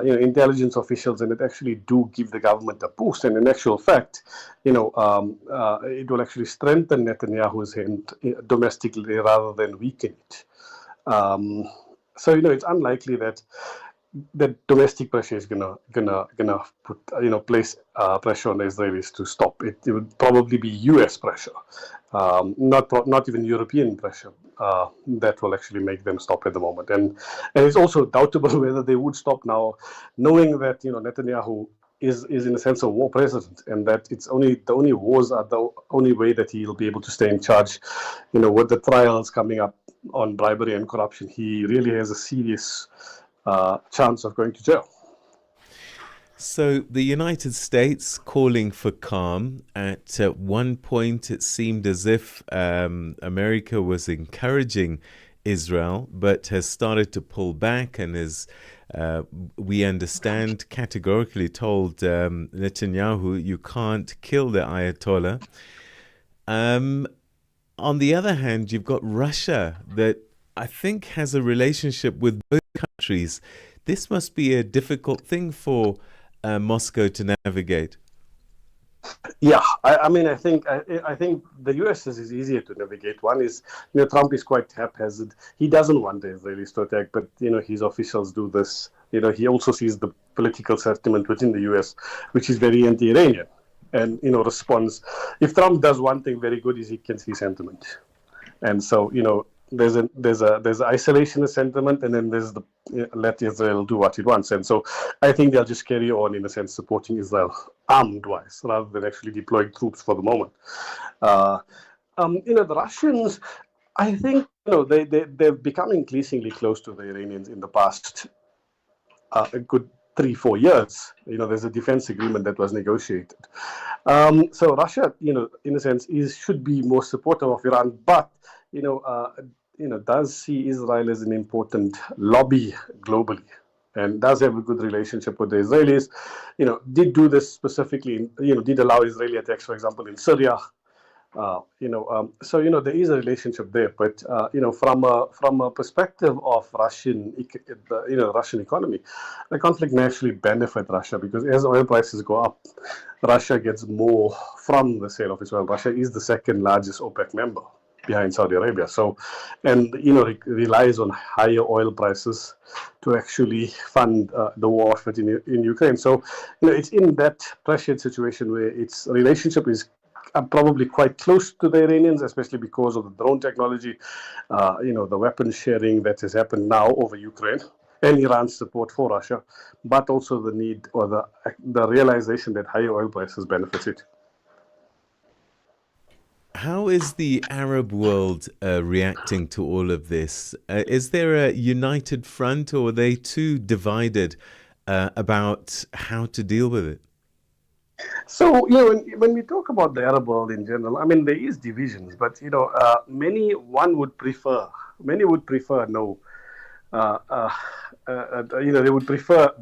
intelligence officials, and it actually do give the government a boost. And in actual fact, it will actually strengthen Netanyahu's hand domestically rather than weaken it. So it's unlikely that domestic pressure is gonna put place pressure on the Israelis to stop it. It would probably be U.S. pressure, not even European pressure that will actually make them stop at the moment. And it's also doubtable whether they would stop now, knowing that Netanyahu is in a sense a war president, and that the only wars are the only way that he'll be able to stay in charge. With the trials coming up on bribery and corruption, he really has a serious chance of going to jail. So the United States calling for calm. At one point, it seemed as if America was encouraging Israel, but has started to pull back and is, we understand, categorically told Netanyahu, you can't kill the Ayatollah. On the other hand, you've got Russia that I think has a relationship with both countries. This must be a difficult thing for Moscow to navigate. Yeah, I think the U.S. is easier to navigate. One is, Trump is quite haphazard. He doesn't want the Israelis to attack, but his officials do this. He also sees the political sentiment within the U.S., which is very anti-Iranian, and responds. If Trump does one thing very good, is he can see sentiment, and so there's an isolationist sentiment, and then there's the let Israel do what it wants. And so I think they'll just carry on, in a sense, supporting Israel armed-wise rather than actually deploying troops for the moment. The Russians, I think, they've become increasingly close to the Iranians in the past a good 3-4 years. There's a defense agreement that was negotiated. So Russia, in a sense, should be more supportive of Iran, but does see Israel as an important lobby globally, and does have a good relationship with the Israelis. Did do this specifically, did allow Israeli attacks, for example, in Syria. So there is a relationship there, but from a perspective of Russian economy, the conflict may actually benefit Russia, because as oil prices go up, Russia gets more from the sale of its oil. Russia is the second largest OPEC member, behind Saudi Arabia. So, and relies on higher oil prices to actually fund the war effort in Ukraine. So, it's in that pressured situation where its relationship is probably quite close to the Iranians, especially because of the drone technology, the weapons sharing that has happened now over Ukraine, and Iran's support for Russia, but also the need or the realization that higher oil prices benefits it. How is the Arab world reacting to all of this? Is there a united front, or are they too divided about how to deal with it? So, when we talk about the Arab world in general, there is divisions, but, many would prefer no. They would prefer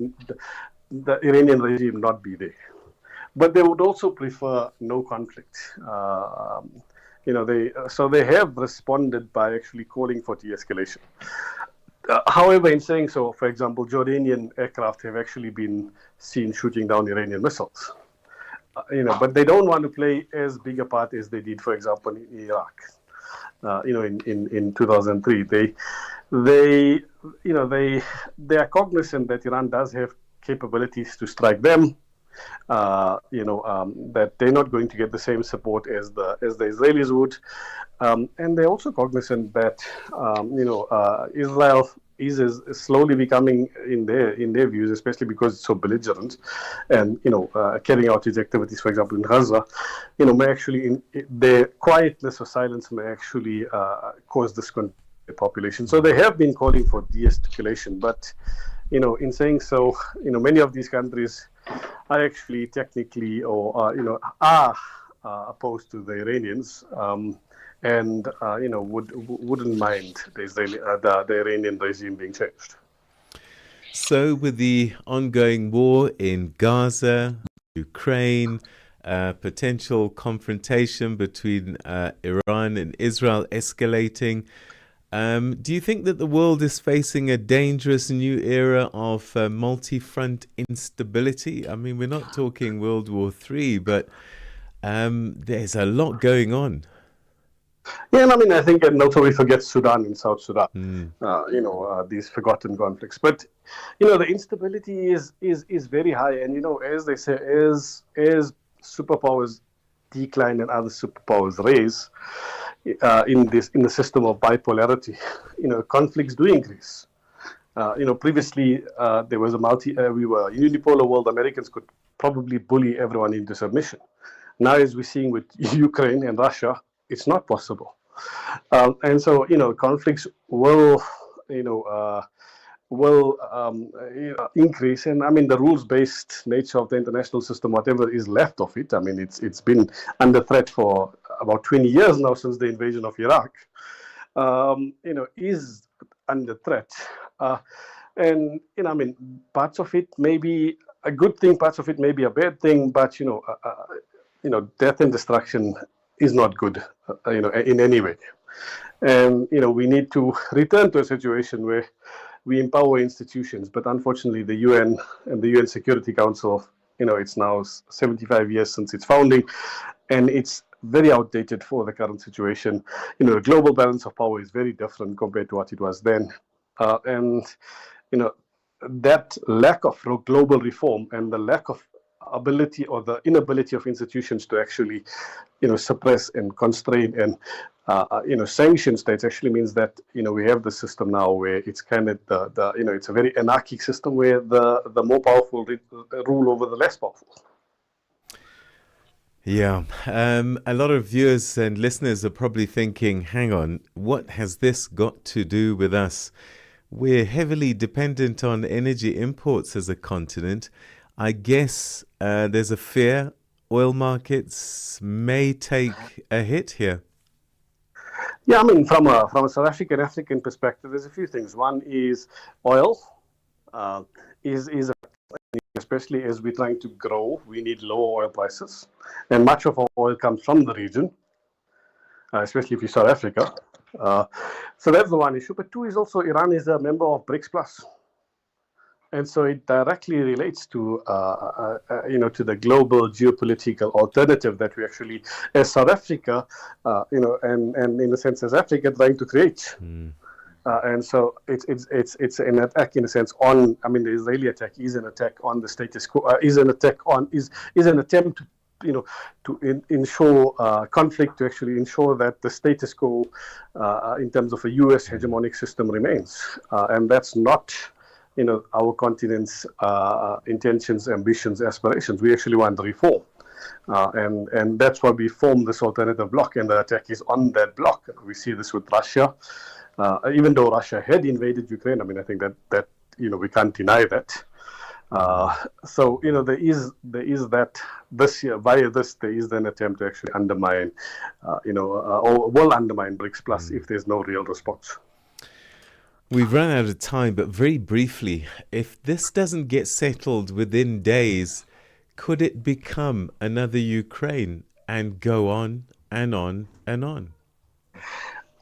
the Iranian regime not be there. But they would also prefer no conflict. They have responded by actually calling for de-escalation. However, in saying so, for example, Jordanian aircraft have actually been seen shooting down Iranian missiles. But they don't want to play as big a part as they did, for example, in Iraq. in 2003. They are cognizant that Iran does have capabilities to strike them. That they're not going to get the same support as the Israelis would, and they're also cognizant that Israel is slowly becoming, in their views, especially because it's so belligerent, and carrying out its activities, for example, in Gaza, may actually, their quietness or silence may actually cause discontent in the population. So they have been calling for de-escalation, but in saying so, many of these countries are actually technically or are opposed to the Iranians, and wouldn't mind the Iranian regime being changed. So, with the ongoing war in Gaza, Ukraine, potential confrontation between Iran and Israel escalating, do you think that the world is facing a dangerous new era of multi-front instability? I mean, we're not talking World War III, but there's a lot going on. Yeah, and I think, and also we forget Sudan and South Sudan, these forgotten conflicts. But, the instability is very high. And, as they say, as superpowers decline and other superpowers raise, in the system of bipolarity, conflicts do increase. Previously there was we were a unipolar world. Americans could probably bully everyone into submission. Now, as we're seeing with Ukraine and Russia, it's not possible. And so, conflicts will increase. And the rules-based nature of the international system, whatever is left of it, it's been under threat for about 20 years now, since the invasion of Iraq, is under threat. And parts of it may be a good thing, parts of it may be a bad thing, but death and destruction is not good, in any way. And we need to return to a situation where we empower institutions. But unfortunately, the UN and the UN Security Council, it's now 75 years since its founding, and it's very outdated for the current situation. The global balance of power is very different compared to what it was then. And that lack of global reform and the lack of ability or the inability of institutions to actually, suppress and constrain and, sanction states actually means that, we have the system now where it's kind of it's a very anarchic system where the more powerful rule over the less powerful. Yeah, a lot of viewers and listeners are probably thinking, hang on, what has this got to do with us? We're heavily dependent on energy imports as a continent. I guess there's a fear oil markets may take a hit here. Yeah, from a South African perspective, there's a few things. One is oil is especially as we're trying to grow, we need lower oil prices. And much of our oil comes from the region, especially if you're South Africa. So that's the one issue. But two is also Iran is a member of BRICS Plus. And so it directly relates to, to the global geopolitical alternative that we actually, as South Africa, and in a sense as Africa, trying to create. And so it's an attack in a sense on. The Israeli attack is an attack on the status quo. Is an attempt to ensure conflict, to actually ensure that the status quo in terms of a U.S. hegemonic system remains, and that's not. Our continent's intentions, ambitions, aspirations. We actually want reform. And that's why we formed this alternative bloc, and the attack is on that bloc. We see this with Russia. Even though Russia had invaded Ukraine, I think that we can't deny that. So there is that this year, via this, there is an attempt to actually undermine, or will undermine BRICS Plus if there's no real response. We've run out of time, but very briefly, if this doesn't get settled within days, could it become another Ukraine and go on and on and on?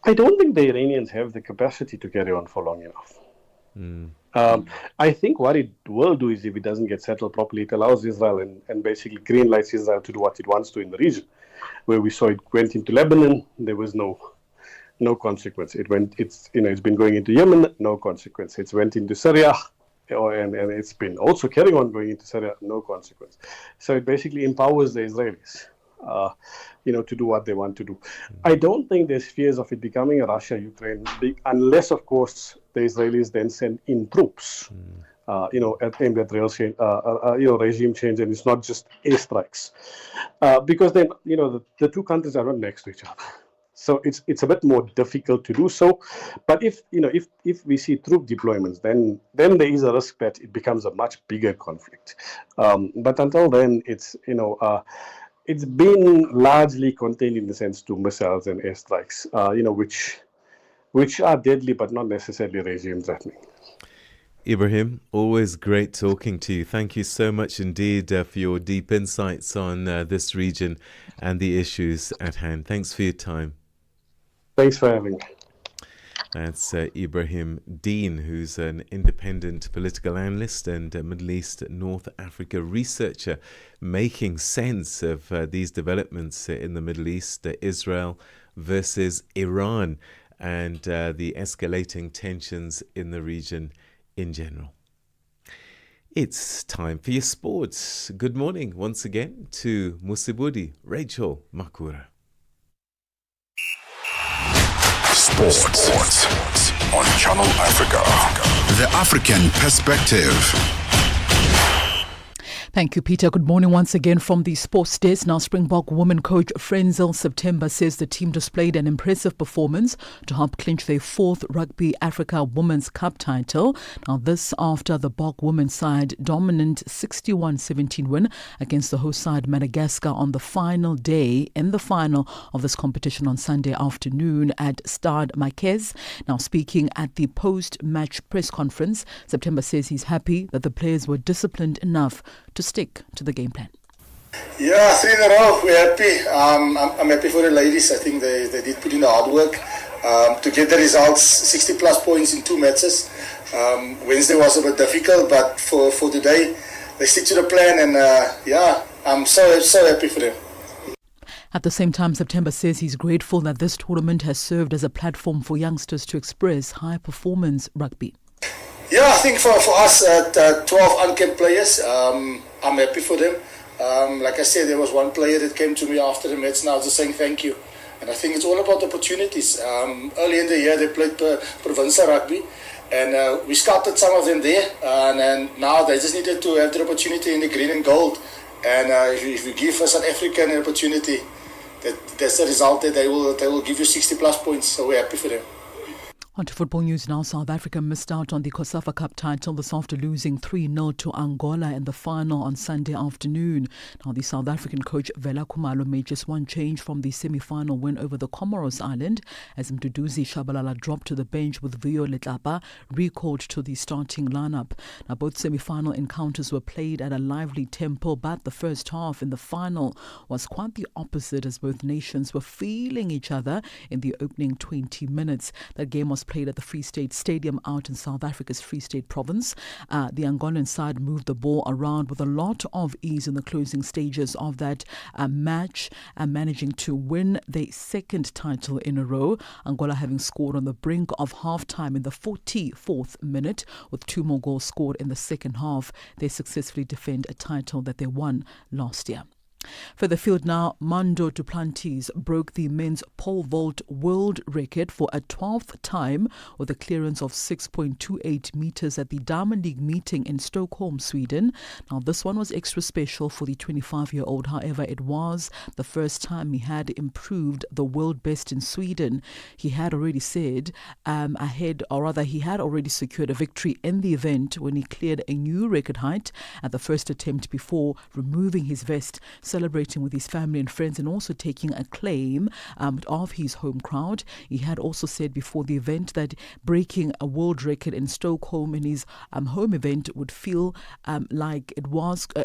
I don't think the Iranians have the capacity to carry on for long enough. I think what it will do is, if it doesn't get settled properly, it allows Israel and basically green lights Israel to do what it wants to in the region. Where we saw it went into Lebanon, there was no no consequence. It's been going into Yemen, no consequence. It's went into Syria, and it's been also carrying on going into Syria, no consequence. So it basically empowers the Israelis, to do what they want to do. I don't think there's fears of it becoming a Russia-Ukraine, unless, of course, the Israelis then send in troops, aimed at regime change, and it's not just airstrikes, because then the two countries are not next to each other. So it's a bit more difficult to do so. But if we see troop deployments, then there is a risk that it becomes a much bigger conflict. But until then, it's been largely contained in the sense to missiles and airstrikes, which are deadly but not necessarily regime threatening. Ibrahim, always great talking to you. Thank you so much indeed for your deep insights on this region and the issues at hand. Thanks for your time. Thanks for having me. That's Ibrahim Dean, who's an independent political analyst and Middle East North Africa researcher, making sense of these developments in the Middle East, Israel versus Iran, and the escalating tensions in the region in general. It's time for your sports. Good morning once again to Musibudi, Rachel Makura. Sports on Channel Africa. The African perspective. Thank you, Peter. Good morning once again from the sports desk. Now, Springbok women coach Frenzel September says the team displayed an impressive performance to help clinch their fourth Rugby Africa Women's Cup title. Now, this after the Bok women's side dominant 61-17 win against the host side Madagascar on the final day of this competition on Sunday afternoon at Stade Marquez. Now, speaking at the post-match press conference, September says he's happy that the players were disciplined enough to stick to the game plan. Yeah, 3 in a row. We're happy. I'm happy for the ladies. I think they did put in the hard work to get the results, 60 plus points in 2 matches. Wednesday was a bit difficult, but for today, they stick to the plan, and I'm so happy for them. At the same time, September says he's grateful that this tournament has served as a platform for youngsters to express high-performance rugby. Yeah, I think for us, 12 uncapped players, I'm happy for them. Like I said, there was one player that came to me after the match now just saying thank you. And I think it's all about opportunities. Early in the year, they played provincial rugby, and we scouted some of them there. And now they just needed to have the opportunity in the green and gold. And if you give South Africa an opportunity, that's the result that they will give you 60 plus points. So we're happy for them. On to football news now. South Africa missed out on the COSAFA Cup title this after losing 3-0 to Angola in the final on Sunday afternoon. Now, the South African coach Vela Khumalo made just one change from the semi-final win over the Comoros Island as Mduduzi Shabalala dropped to the bench with Vio Letlapa recalled to the starting lineup. Now, both semi-final encounters were played at a lively tempo, but the first half in the final was quite the opposite as both nations were feeling each other in the opening 20 minutes. That game was played at the Free State Stadium out in South Africa's Free State province. The Angolan side moved the ball around with a lot of ease in the closing stages of that match, managing to win their second title in a row. Angola having scored on the brink of half-time in the 44th minute with 2 more goals scored in the second half. They successfully defend a title that they won last year. For the field now, Mando Duplantis broke the men's pole vault world record for a 12th time with a clearance of 6.28 meters at the Diamond League meeting in Stockholm, Sweden. Now, this one was extra special for the 25-year-old. However, it was the first time he had improved the world best in Sweden. He had already said he had already secured a victory in the event when he cleared a new record height at the first attempt before removing his vest, celebrating with his family and friends, and also taking acclaim of his home crowd. He had also said before the event that breaking a world record in Stockholm in his home event would feel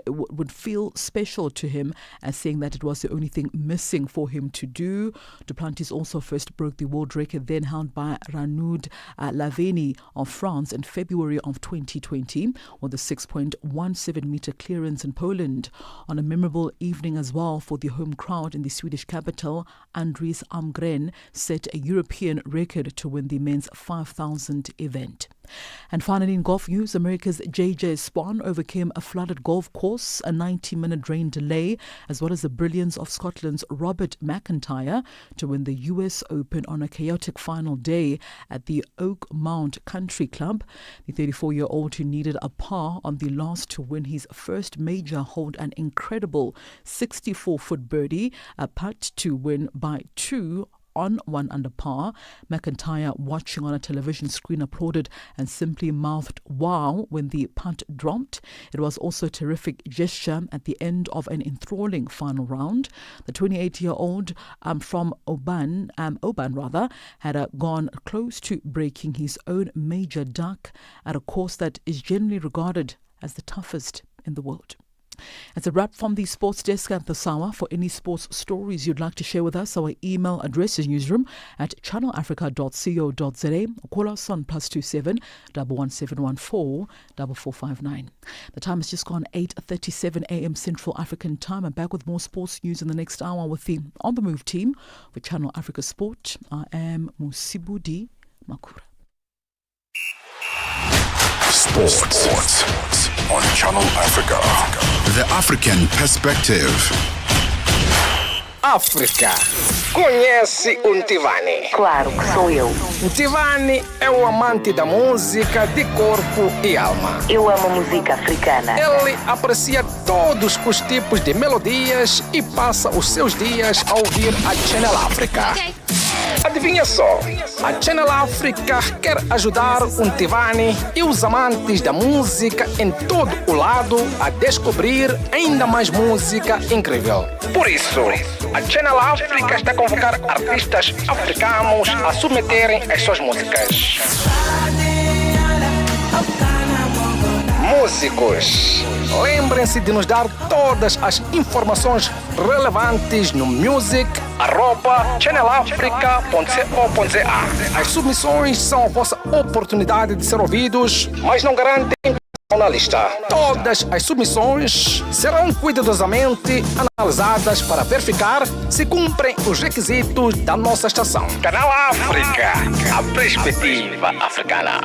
would feel special to him, as saying that it was the only thing missing for him to do. Duplantis also first broke the world record then held by Ranud Laveni of France in February of 2020 with a 6.17 meter clearance in Poland. On a memorable evening as well for the home crowd in the Swedish capital. Andries Almgren set a European record to win the men's 5,000 event. And finally, in golf news, America's J.J. Spaun overcame a flooded golf course, a 90-minute rain delay, as well as the brilliance of Scotland's Robert McIntyre to win the US Open on a chaotic final day at the Oakmount Country Club. The 34-year-old, who needed a par on the last to win his first major, hold an incredible 64-foot birdie, a putt to win by 2 on 1 under par. McIntyre, watching on a television screen, applauded and simply mouthed "wow" when the putt dropped. It was also a terrific gesture at the end of an enthralling final round. The 28-year-old from Oban had gone close to breaking his own major duck at a course that is generally regarded as the toughest in the world. It's a wrap from the sports desk at the Sawa. For any sports stories you'd like to share with us, our email address is newsroom@channelafrica.co.za, or call us on +27 11714 4459. The time has just gone 8:37 a.m. Central African time. I'm back with more sports news in the next hour with the On The Move team for Channel Africa Sport. I am Musibudi Makura. Sports on Channel Africa. The African Perspective. África. Conhece o Ntivani? Claro que sou eu. O Ntivani é o amante da música de corpo e alma. Eu amo música africana. Ele aprecia todos os tipos de melodias e passa os seus dias a ouvir a Channel Africa. Adivinha só, a Channel Africa quer ajudar o Ntivani e os amantes da música em todo o lado a descobrir ainda mais música incrível. Por isso, a Channel Africa está a convocar artistas africanos a submeterem as suas músicas. Músicos, lembrem-se de nos dar todas as informações relevantes no music@channelafrica.co.za. As submissões são a vossa oportunidade de ser ouvidos, mas não garantem na lista. Todas as submissões serão cuidadosamente analisadas para verificar se cumprem os requisitos da nossa estação. Canal África, a perspectiva africana.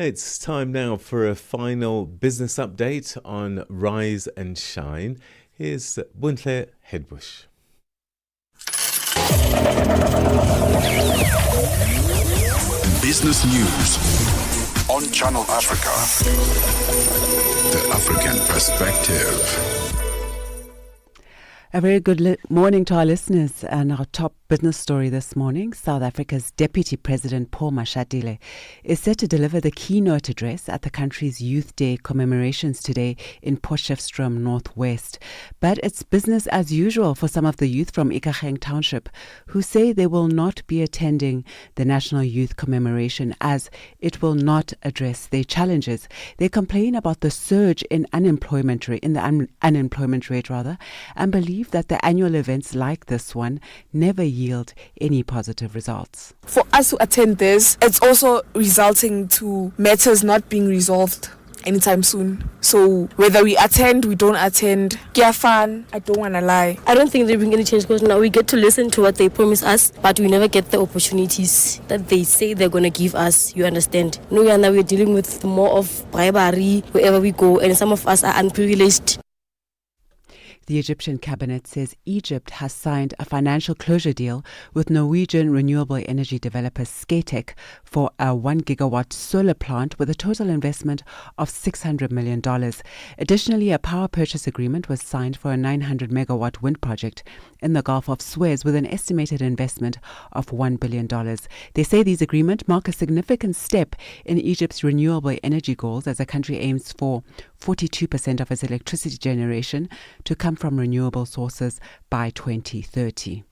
It's time now for a final business update on Rise and Shine. Here's Buntle Headbush. Business news on Channel Africa. The African Perspective. A very good morning to our listeners, and our top business story this morning. South Africa's Deputy President Paul Mashatile is set to deliver the keynote address at the country's Youth Day commemorations today in Potchefstroom Northwest. But it's business as usual for some of the youth from Ikageng Township, who say they will not be attending the National Youth Commemoration as it will not address their challenges. They complain about the surge in unemployment rate, and believe that the annual events like this one never yield any positive results. For us to attend this, it's also resulting to matters not being resolved anytime soon. So whether we attend, we don't attend, get fun, I don't want to lie. I don't think they bring any change because now we get to listen to what they promise us, but we never get the opportunities that they say they're going to give us, you understand. No, and now we're dealing with more of bribery wherever we go, and some of us are unprivileged. The Egyptian cabinet says Egypt has signed a financial closure deal with Norwegian renewable energy developer Skatek for a 1 gigawatt solar plant with a total investment of $600 million. Additionally, a power purchase agreement was signed for a 900 megawatt wind project in the Gulf of Suez with an estimated investment of $1 billion. They say these agreements mark a significant step in Egypt's renewable energy goals as the country aims for 42% of its electricity generation to come from renewable sources by 2030.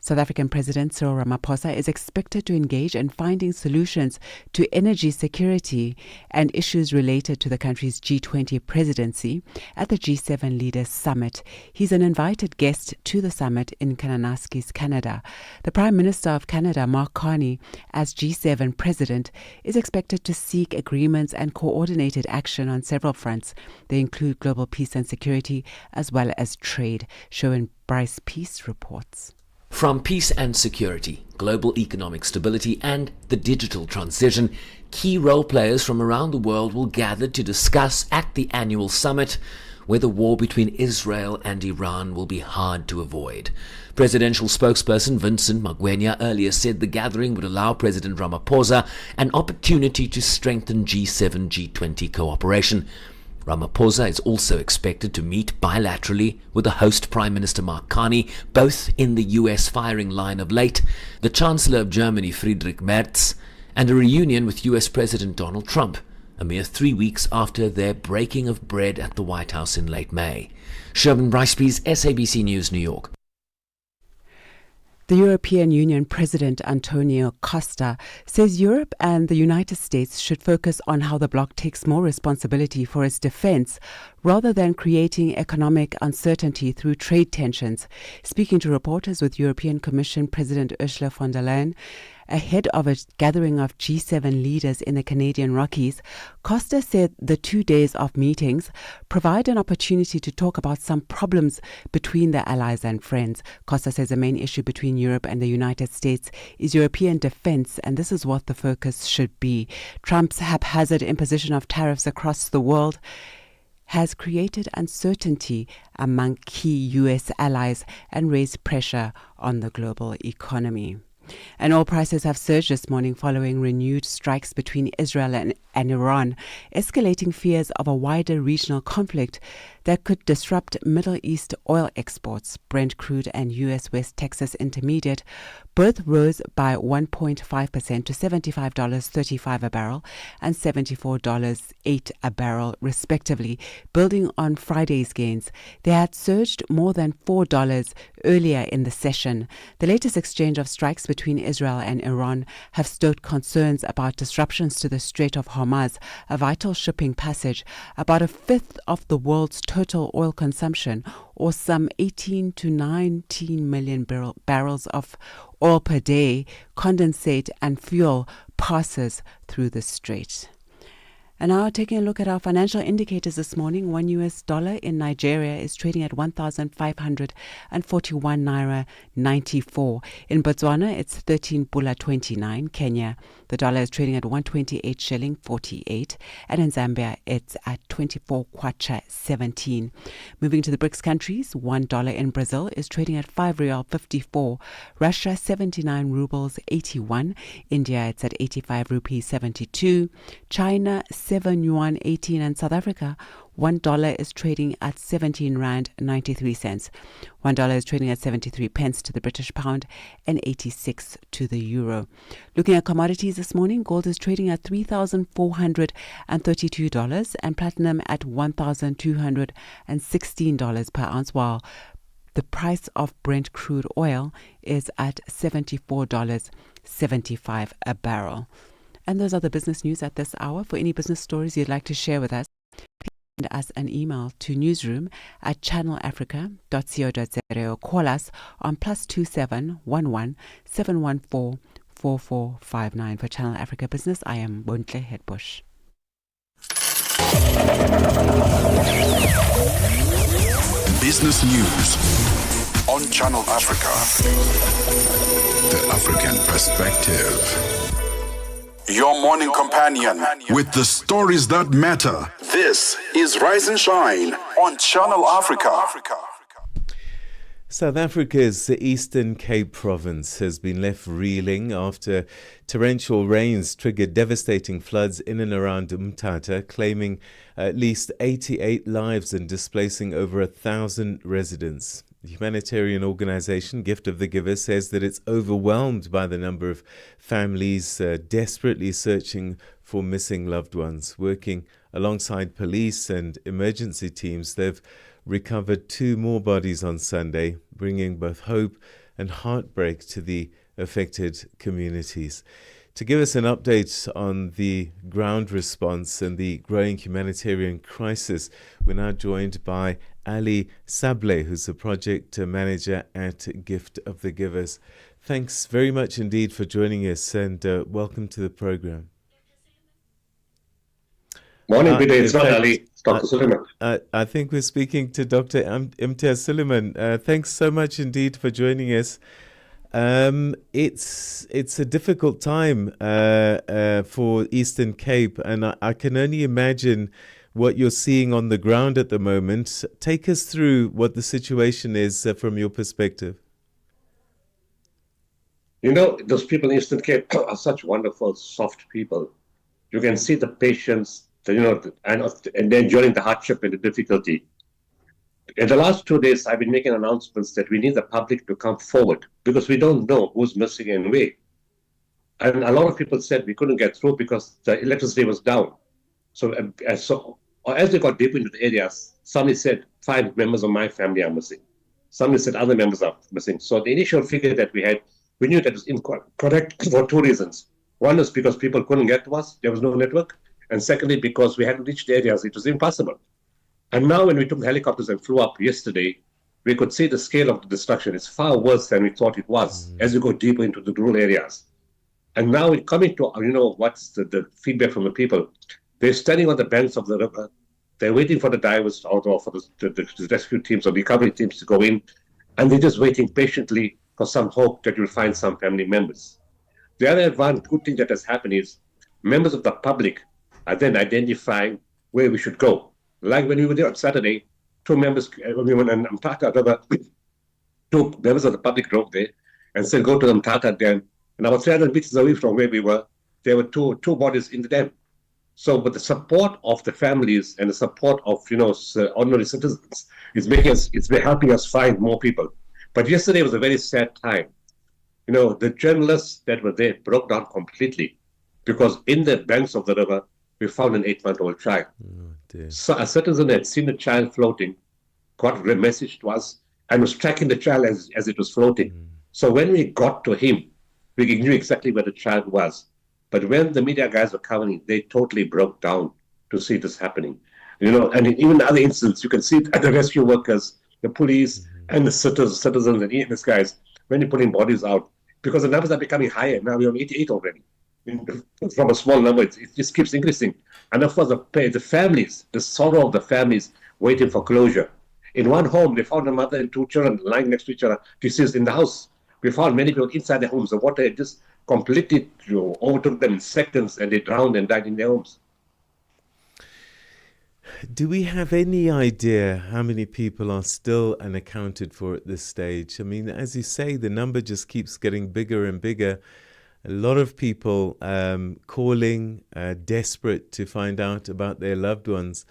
South African President Cyril Ramaphosa is expected to engage in finding solutions to energy security and issues related to the country's G20 presidency at the G7 Leaders Summit. He's an invited guest to the summit in Kananaskis, Canada. The Prime Minister of Canada, Mark Carney, as G7 president, is expected to seek agreements and coordinated action on several fronts. They include global peace and security as well as trade. Show Bryce Peace reports. From peace and security, global economic stability and the digital transition, key role players from around the world will gather to discuss at the annual summit, where the war between Israel and Iran will be hard to avoid. Presidential spokesperson Vincent Magwenya earlier said the gathering would allow President Ramaphosa an opportunity to strengthen G7 G20 cooperation. Ramaphosa is also expected to meet bilaterally with the host Prime Minister Mark Carney, both in the US firing line of late, the Chancellor of Germany Friedrich Merz, and a reunion with US President Donald Trump, a mere 3 weeks after their breaking of bread at the White House in late May. Sherman Brycepees, SABC News, New York. The European Union President Antonio Costa says Europe and the United States should focus on how the bloc takes more responsibility for its defense rather than creating economic uncertainty through trade tensions. Speaking to reporters with European Commission President Ursula von der Leyen ahead of a gathering of G7 leaders in the Canadian Rockies, Costa said the 2 days of meetings provide an opportunity to talk about some problems between the allies and friends. Costa says the main issue between Europe and the United States is European defense, and this is what the focus should be. Trump's haphazard imposition of tariffs across the world has created uncertainty among key U.S. allies and raised pressure on the global economy. And oil prices have surged this morning following renewed strikes between Israel and Iran, escalating fears of a wider regional conflict that could disrupt Middle East oil exports. Brent crude and U.S. West Texas Intermediate both rose by 1.5% to $75.35 a barrel and $74.08 a barrel, respectively, building on Friday's gains. They had surged more than $4 earlier in the session. The latest exchange of strikes between Israel and Iran have stoked concerns about disruptions to the Strait of Hormuz, a vital shipping passage. About a fifth of the world's total oil consumption, or some 18 to 19 million barrels of oil per day, condensate and fuel passes through the strait. And now taking a look at our financial indicators this morning, $1 US in Nigeria is trading at 1,541 naira 94. In Botswana, it's 13 pula 29. Kenya, the dollar is trading at 128 shilling 48. And in Zambia, it's at 24 kwacha 17. Moving to the BRICS countries, $1 in Brazil is trading at 5 real 54. Russia, 79 rubles 81. India, it's at 85 rupees 72. China, 7 yuan 18, and South Africa, $1 is trading at 17 rand 93 cents. $1 is trading at 73 pence to the British pound and 86 to the euro. Looking at commodities this morning, gold is trading at $3,432 and platinum at $1,216 per ounce, while the price of Brent crude oil is at $74.75 a barrel. And those are the business news at this hour. For any business stories you'd like to share with us, please send us an email to newsroom@channelafrica.co.za or call us on +27 11 714 4459. For Channel Africa Business, I am Bontle Hedbush. Business news on Channel Africa. The African perspective. Your morning companion with the stories that matter. This is Rise and Shine on Channel Africa. South Africa's Eastern Cape province has been left reeling after torrential rains triggered devastating floods in and around Umtata, claiming at least 88 lives and displacing over 1,000 residents. The humanitarian organization Gift of the Giver says that it's overwhelmed by the number of families desperately searching for missing loved ones. Working alongside police and emergency teams, they've recovered 2 more bodies on Sunday, bringing both hope and heartbreak to the affected communities. To give us an update on the ground response and the growing humanitarian crisis, we're now joined by Ali Sable, who's the project manager at Gift of the Givers. Thanks very much indeed for joining us, and welcome to the program. Morning, Beda. It's not Ali. It's Dr. Suleiman. I think we're speaking to Dr. Imtiaz Suleiman. Thanks so much indeed for joining us. It's a difficult time for Eastern Cape, and I can only imagine what you're seeing on the ground at the moment. Take us through what the situation is from your perspective. You know, those people in Eastern Cape are such wonderful, soft people. You can see the patience, and they're enduring the hardship and the difficulty. In the last 2 days, I've been making announcements that we need the public to come forward because we don't know who's missing and where. And a lot of people said we couldn't get through because the electricity was down. So as they got deep into the areas, somebody said 5 members of my family are missing. Somebody said other members are missing. So the initial figure that we knew that was incorrect for 2 reasons. One is because people couldn't get to us, there was no network. And secondly, because we hadn't reached the areas, it was impossible. And now when we took the helicopters and flew up yesterday, we could see the scale of the destruction. It's far worse than we thought it was as you go deeper into the rural areas. And now we're coming to, what's the feedback from the people. They're standing on the banks of the river. They're waiting for the divers or for the rescue teams or recovery teams to go in. And they're just waiting patiently for some hope that you'll find some family members. The other good thing that has happened is members of the public are then identifying where we should go. Like when we were there on Saturday, 2 members, when we went on Mtata River, 2 members of the public drove there and said, go to the Mtata Dam. And about 300 meters away from where we were, there were two bodies in the dam. So with the support of the families and the support of, ordinary citizens, it's helping us find more people. But yesterday was a very sad time. The journalists that were there broke down completely because in the banks of the river, we found an 8-month-old child. So a citizen had seen the child floating, got a message to us, and was tracking the child as it was floating. So when we got to him, we knew exactly where the child was. But when the media guys were covering, they totally broke down to see this happening. And even in other incidents, you can see the rescue workers, the police, and the citizens and EMS guys, when you're putting bodies out, because the numbers are becoming higher. Now we're on 88 already. From a small number, it just keeps increasing. And of course, the families, the sorrow of the families waiting for closure. In one home, they found a mother and 2 children lying next to each other, deceased in the house. We found many people inside their homes. The water had just completely overtook them in seconds, and they drowned and died in their homes. Do we have any idea how many people are still unaccounted for at this stage? I mean, as you say, the number just keeps getting bigger and bigger. A lot of people calling, desperate to find out about their loved ones.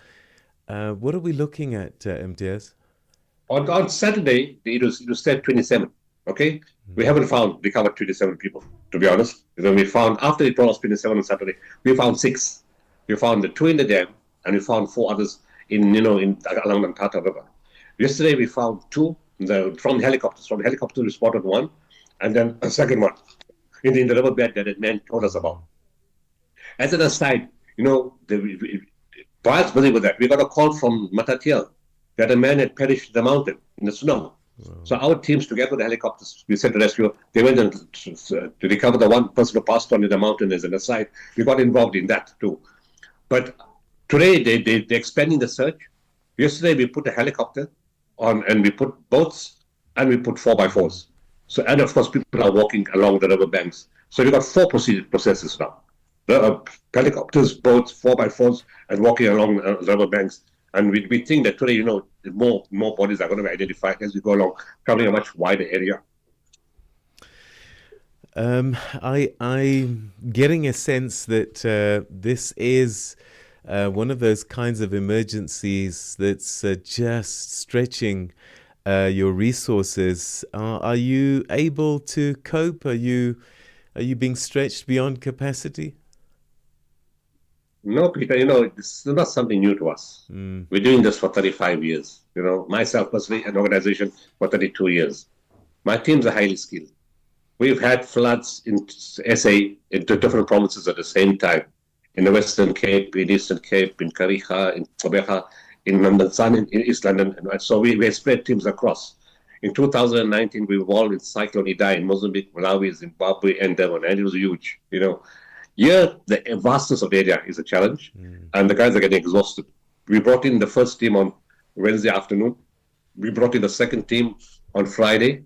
What are we looking at, Imtiaz? On Saturday, it was said 27, okay? We haven't recovered 27 people, to be honest. We found, after it was 27 on Saturday, we found 6. We found the 2 in the dam, and we found 4 others along the Mtata River. Yesterday, we found 2 from helicopters. From helicopters, we spotted 1, and then a second one in the riverbed that a man told us about. As an aside, whilst busy with that, we got a call from Matatiel that a man had perished in the mountain in the snow. Wow. So our teams, together with the helicopters, we sent to rescue. They went to recover the one person who passed on in the mountain as an aside. We got involved in that too. But today, they're expanding the search. Yesterday, we put a helicopter on, and we put boats, and we put 4x4s. So, and of course, people are walking along the river banks. So we've got 4 processes now. Helicopters, boats, 4x4s, and walking along the river banks. And we think that today, more bodies are going to be identified as we go along, covering a much wider area. I'm getting a sense that this is one of those kinds of emergencies that's just stretching your resources. Are you able to cope? Are you being stretched beyond capacity? No, Peter, this is not something new to us. We're doing this for 35 years. Myself personally, an organization for 32 years. My teams are highly skilled. We've had floods in SA in different provinces at the same time. In the Western Cape, in Eastern Cape, in Kariga, in Gqeberha, in Namdazan, in East London. And so we spread teams across. In 2019, we were involved in Cyclone Idai in Mozambique, Malawi, Zimbabwe, and Devon, and it was huge. Here, the vastness of the area is a challenge, and the guys are getting exhausted. We brought in the first team on Wednesday afternoon. We brought in the second team on Friday.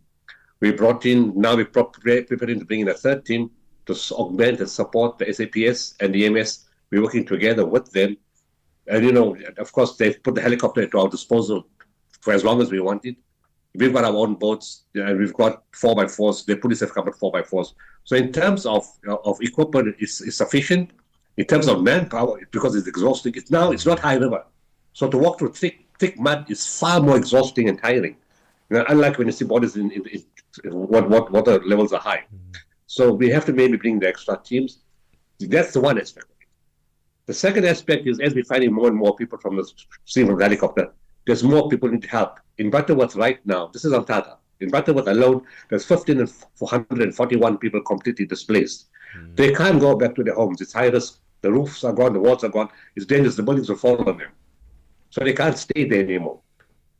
We're preparing to bring in a third team to augment and support the SAPS and the EMS. We're working together with them. And, of course, they've put the helicopter at our disposal for as long as we want it. We've got our own boats, and we've got 4x4s. The police have come with 4x4s. So in terms of equipment, it's sufficient. In terms of manpower, because it's exhausting, it's not high river. So to walk through thick mud is far more exhausting and tiring. Unlike when you see bodies in water levels are high. So we have to maybe bring the extra teams. That's the one aspect. The second aspect is, as we're finding more and more people from the scene from the helicopter, there's more people need help. In Butterworth right now, this is Antata. In Butterworth alone, there's 1,441 people completely displaced. They can't go back to their homes. It's high risk. The roofs are gone, the walls are gone. It's dangerous. The buildings will fall on them. So they can't stay there anymore.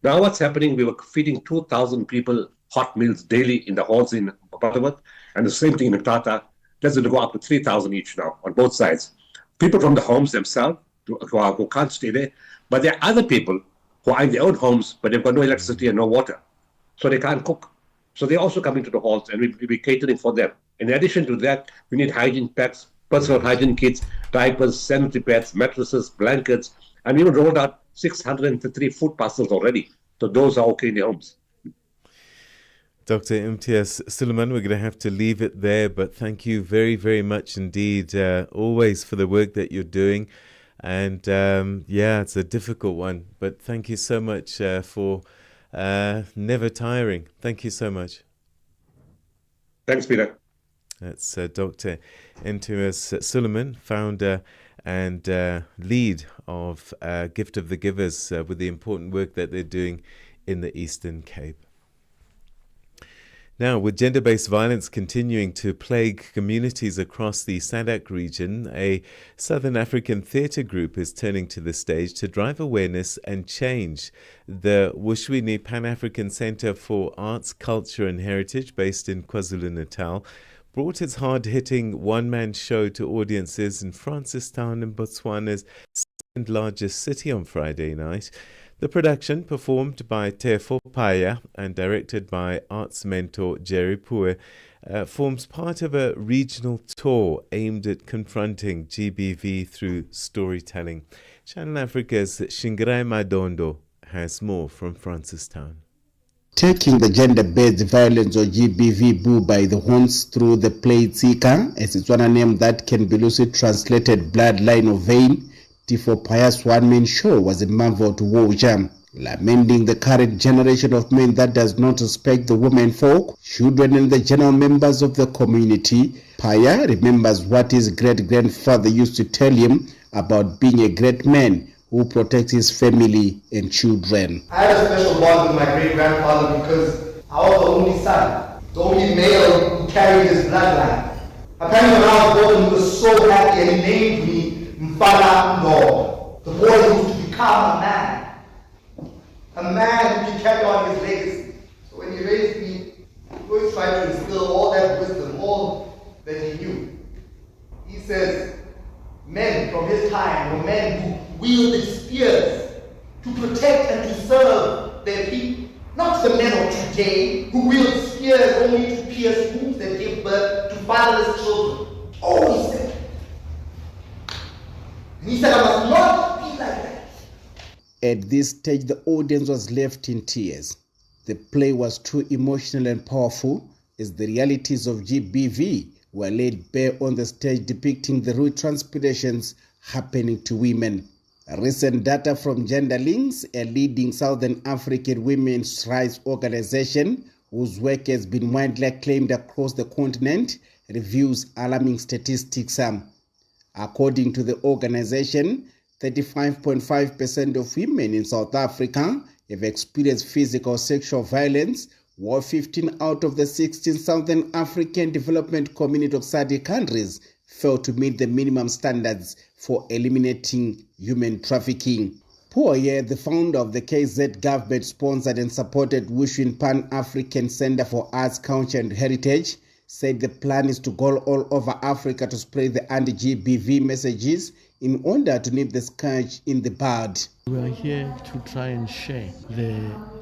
Now what's happening, we were feeding 2,000 people hot meals daily in the halls in Butterworth, and the same thing in Tata. That's going to go up to 3,000 each now on both sides. People from the homes themselves who can't stay there, but there are other people who are in their own homes, but they've got no electricity and no water. So they can't cook. So they're also coming to the halls, and we'll be catering for them. In addition to that, we need hygiene packs, personal hygiene kits, diapers, sanitary pads, mattresses, blankets, and we even rolled out 603 food parcels already. So those are okay in their homes. Dr. Imtiaz Suleiman, we're going to have to leave it there, but thank you very, very much indeed, always for the work that you're doing. And it's a difficult one, but thank you so much for never tiring. Thank you so much. Thanks, Peter. That's Dr. Imtiaz Suleiman, founder and lead of Gift of the Givers, with the important work that they're doing in the Eastern Cape. Now, with gender-based violence continuing to plague communities across the SADC region, a Southern African theatre group is turning to the stage to drive awareness and change. The Wushwini Pan-African Centre for Arts, Culture and Heritage, based in KwaZulu-Natal, brought its hard-hitting one-man show to audiences in Francistown, in Botswana's second largest city, on Friday night. The production, performed by Tefo Paya and directed by arts mentor Jerry Pue, forms part of a regional tour aimed at confronting GBV through storytelling. Channel Africa's Shingirai Madondo has more from Francistown. Taking the gender-based violence or GBV boo by the horns through the play Tsika, as it's one name that can be loosely translated bloodline or vein, Tifo Paya's one-man show was a marvel to watch, lamenting the current generation of men that does not respect the women folk, children and the general members of the community. Paya remembers what his great-grandfather used to tell him about being a great man who protects his family and children. I had a special bond with my great-grandfather because I was the only son, the only male who carried his bloodline. Apparently when I was born, he was so happy and he named me Mfana Ndoro, the boy who was to become a man who can carry on his legacy. So when he raised me, he always tried to instill all that wisdom, all that he knew. He says, men from his time were men who wielded spears to protect and to serve their people. Not the men of today who wield spears only to pierce wounds that give birth to fatherless children. Oh, he said. And he said, I must not be like that. At this stage, the audience was left in tears. The play was too emotional and powerful, as the realities of GBV were laid bare on the stage, depicting the rude transpirations happening to women. Recent data from Gender Links, a leading Southern African women's rights organization whose work has been widely acclaimed across the continent, reviews alarming statistics. According to the organization, 35.5% of women in South Africa have experienced physical or sexual violence, while 15 out of the 16 Southern African Development Community of SADC countries failed to meet the minimum standards for eliminating human trafficking. Poye, the founder of the KZ government-sponsored and supported Wishwin Pan-African Center for Arts, Culture and Heritage, said the plan is to go all over Africa to spread the anti-GBV messages in order to nip the scourge in the bud. We are here to try and share the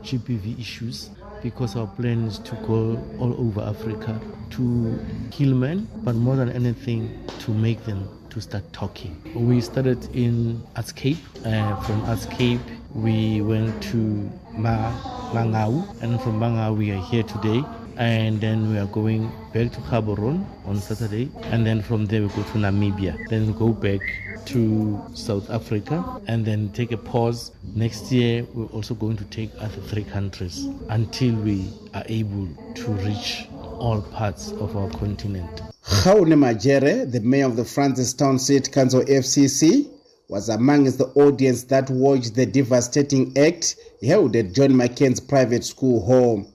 GBV issues because our plan is to go all over Africa to kill men, but more than anything, to make them to start talking. We started in Arts Cape. From Arts Cape, we went to Mangau, and from Mangau, we are here today. And then we are going back to Gaborone on Saturday, and then from there we go to Namibia. Then we go back to South Africa, and then take a pause. Next year we're also going to take other 3 countries until we are able to reach all parts of our continent. Gaune Majere, the mayor of the Francistown City Council FCC, was amongst the audience that watched the devastating act held at John McCain's private school home.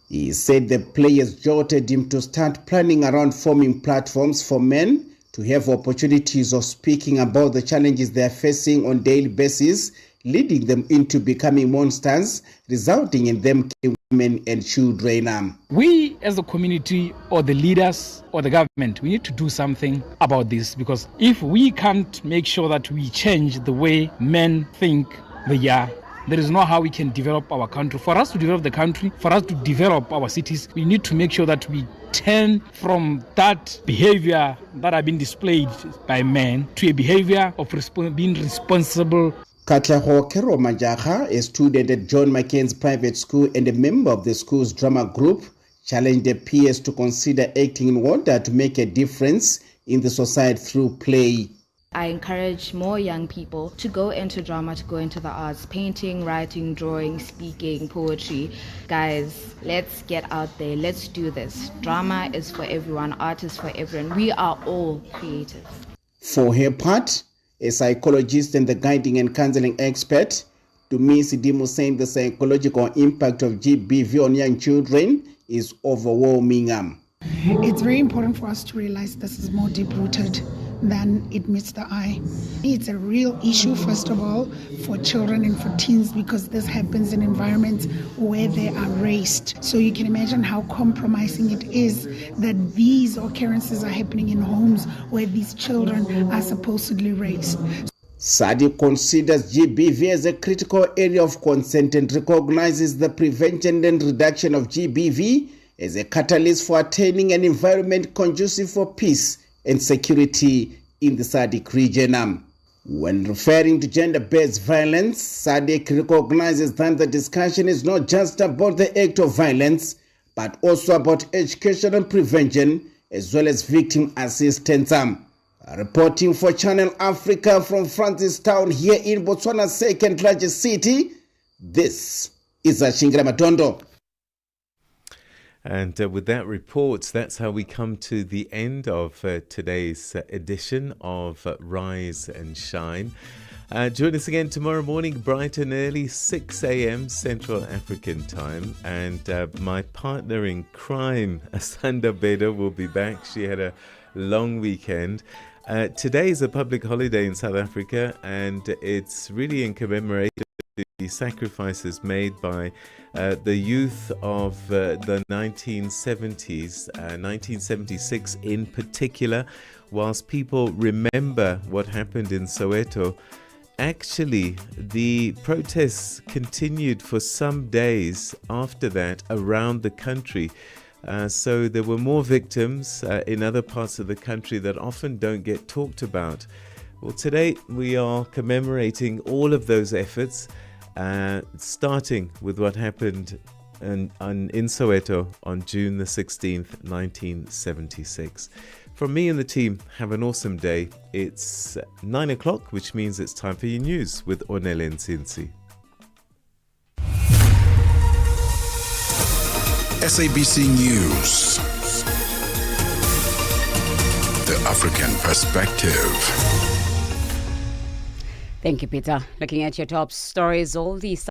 He said the players jolted him to start planning around forming platforms for men to have opportunities of speaking about the challenges they are facing on a daily basis, leading them into becoming monsters, resulting in them killing women and children. We as a community or the leaders or the government, we need to do something about this, because if we can't make sure that we change the way men think they are, there is no how we can develop our country. For us to develop the country, for us to develop our cities, we need to make sure that we turn from that behavior that have been displayed by men to a behavior of being responsible. Katlaho Kero Majaha, a student at John McCain's private school and a member of the school's drama group, challenged the peers to consider acting in order to make a difference in the society through play. I encourage more young people to go into drama, to go into the arts, painting, writing, drawing, speaking, poetry. Guys, let's get out there. Let's do this. Drama is for everyone. Art is for everyone. We are all creative. For her part, a psychologist and the guiding and counseling expert, Tumi Sidimo, saying the psychological impact of GBV on young children is overwhelming. It's very important for us to realize this is more deep-rooted than it meets the eye. It's a real issue, first of all, for children and for teens, because this happens in environments where they are raised. So you can imagine how compromising it is that these occurrences are happening in homes where these children are supposedly raised. SADC considers GBV as a critical area of concern and recognizes the prevention and reduction of GBV as a catalyst for attaining an environment conducive for peace and security in the SADC region. When referring to gender-based violence, SADC recognizes that the discussion is not just about the act of violence, but also about education and prevention, as well as victim assistance. Reporting for Channel Africa from Francistown here in Botswana's second largest city, this is Ashingra Matondo. And with that report, that's how we come to the end of today's edition of Rise and Shine. Join us again tomorrow morning, bright and early, 6 a.m. Central African time. And my partner in crime, Asanda Beda, will be back. She had a long weekend. Today is a public holiday in South Africa, and it's really in commemoration of the sacrifices made by the youth of the 1970s, 1976 in particular. Whilst people remember what happened in Soweto, actually the protests continued for some days after that around the country. So there were more victims in other parts of the country that often don't get talked about. Well, today we are commemorating all of those efforts, starting with what happened in Soweto on June the 16th, 1976. From me and the team, have an awesome day. It's 9 o'clock, which means it's time for your news with Ornella Nsinsi. SABC News. The African Perspective. Thank you, Peter. Looking at your top stories, all these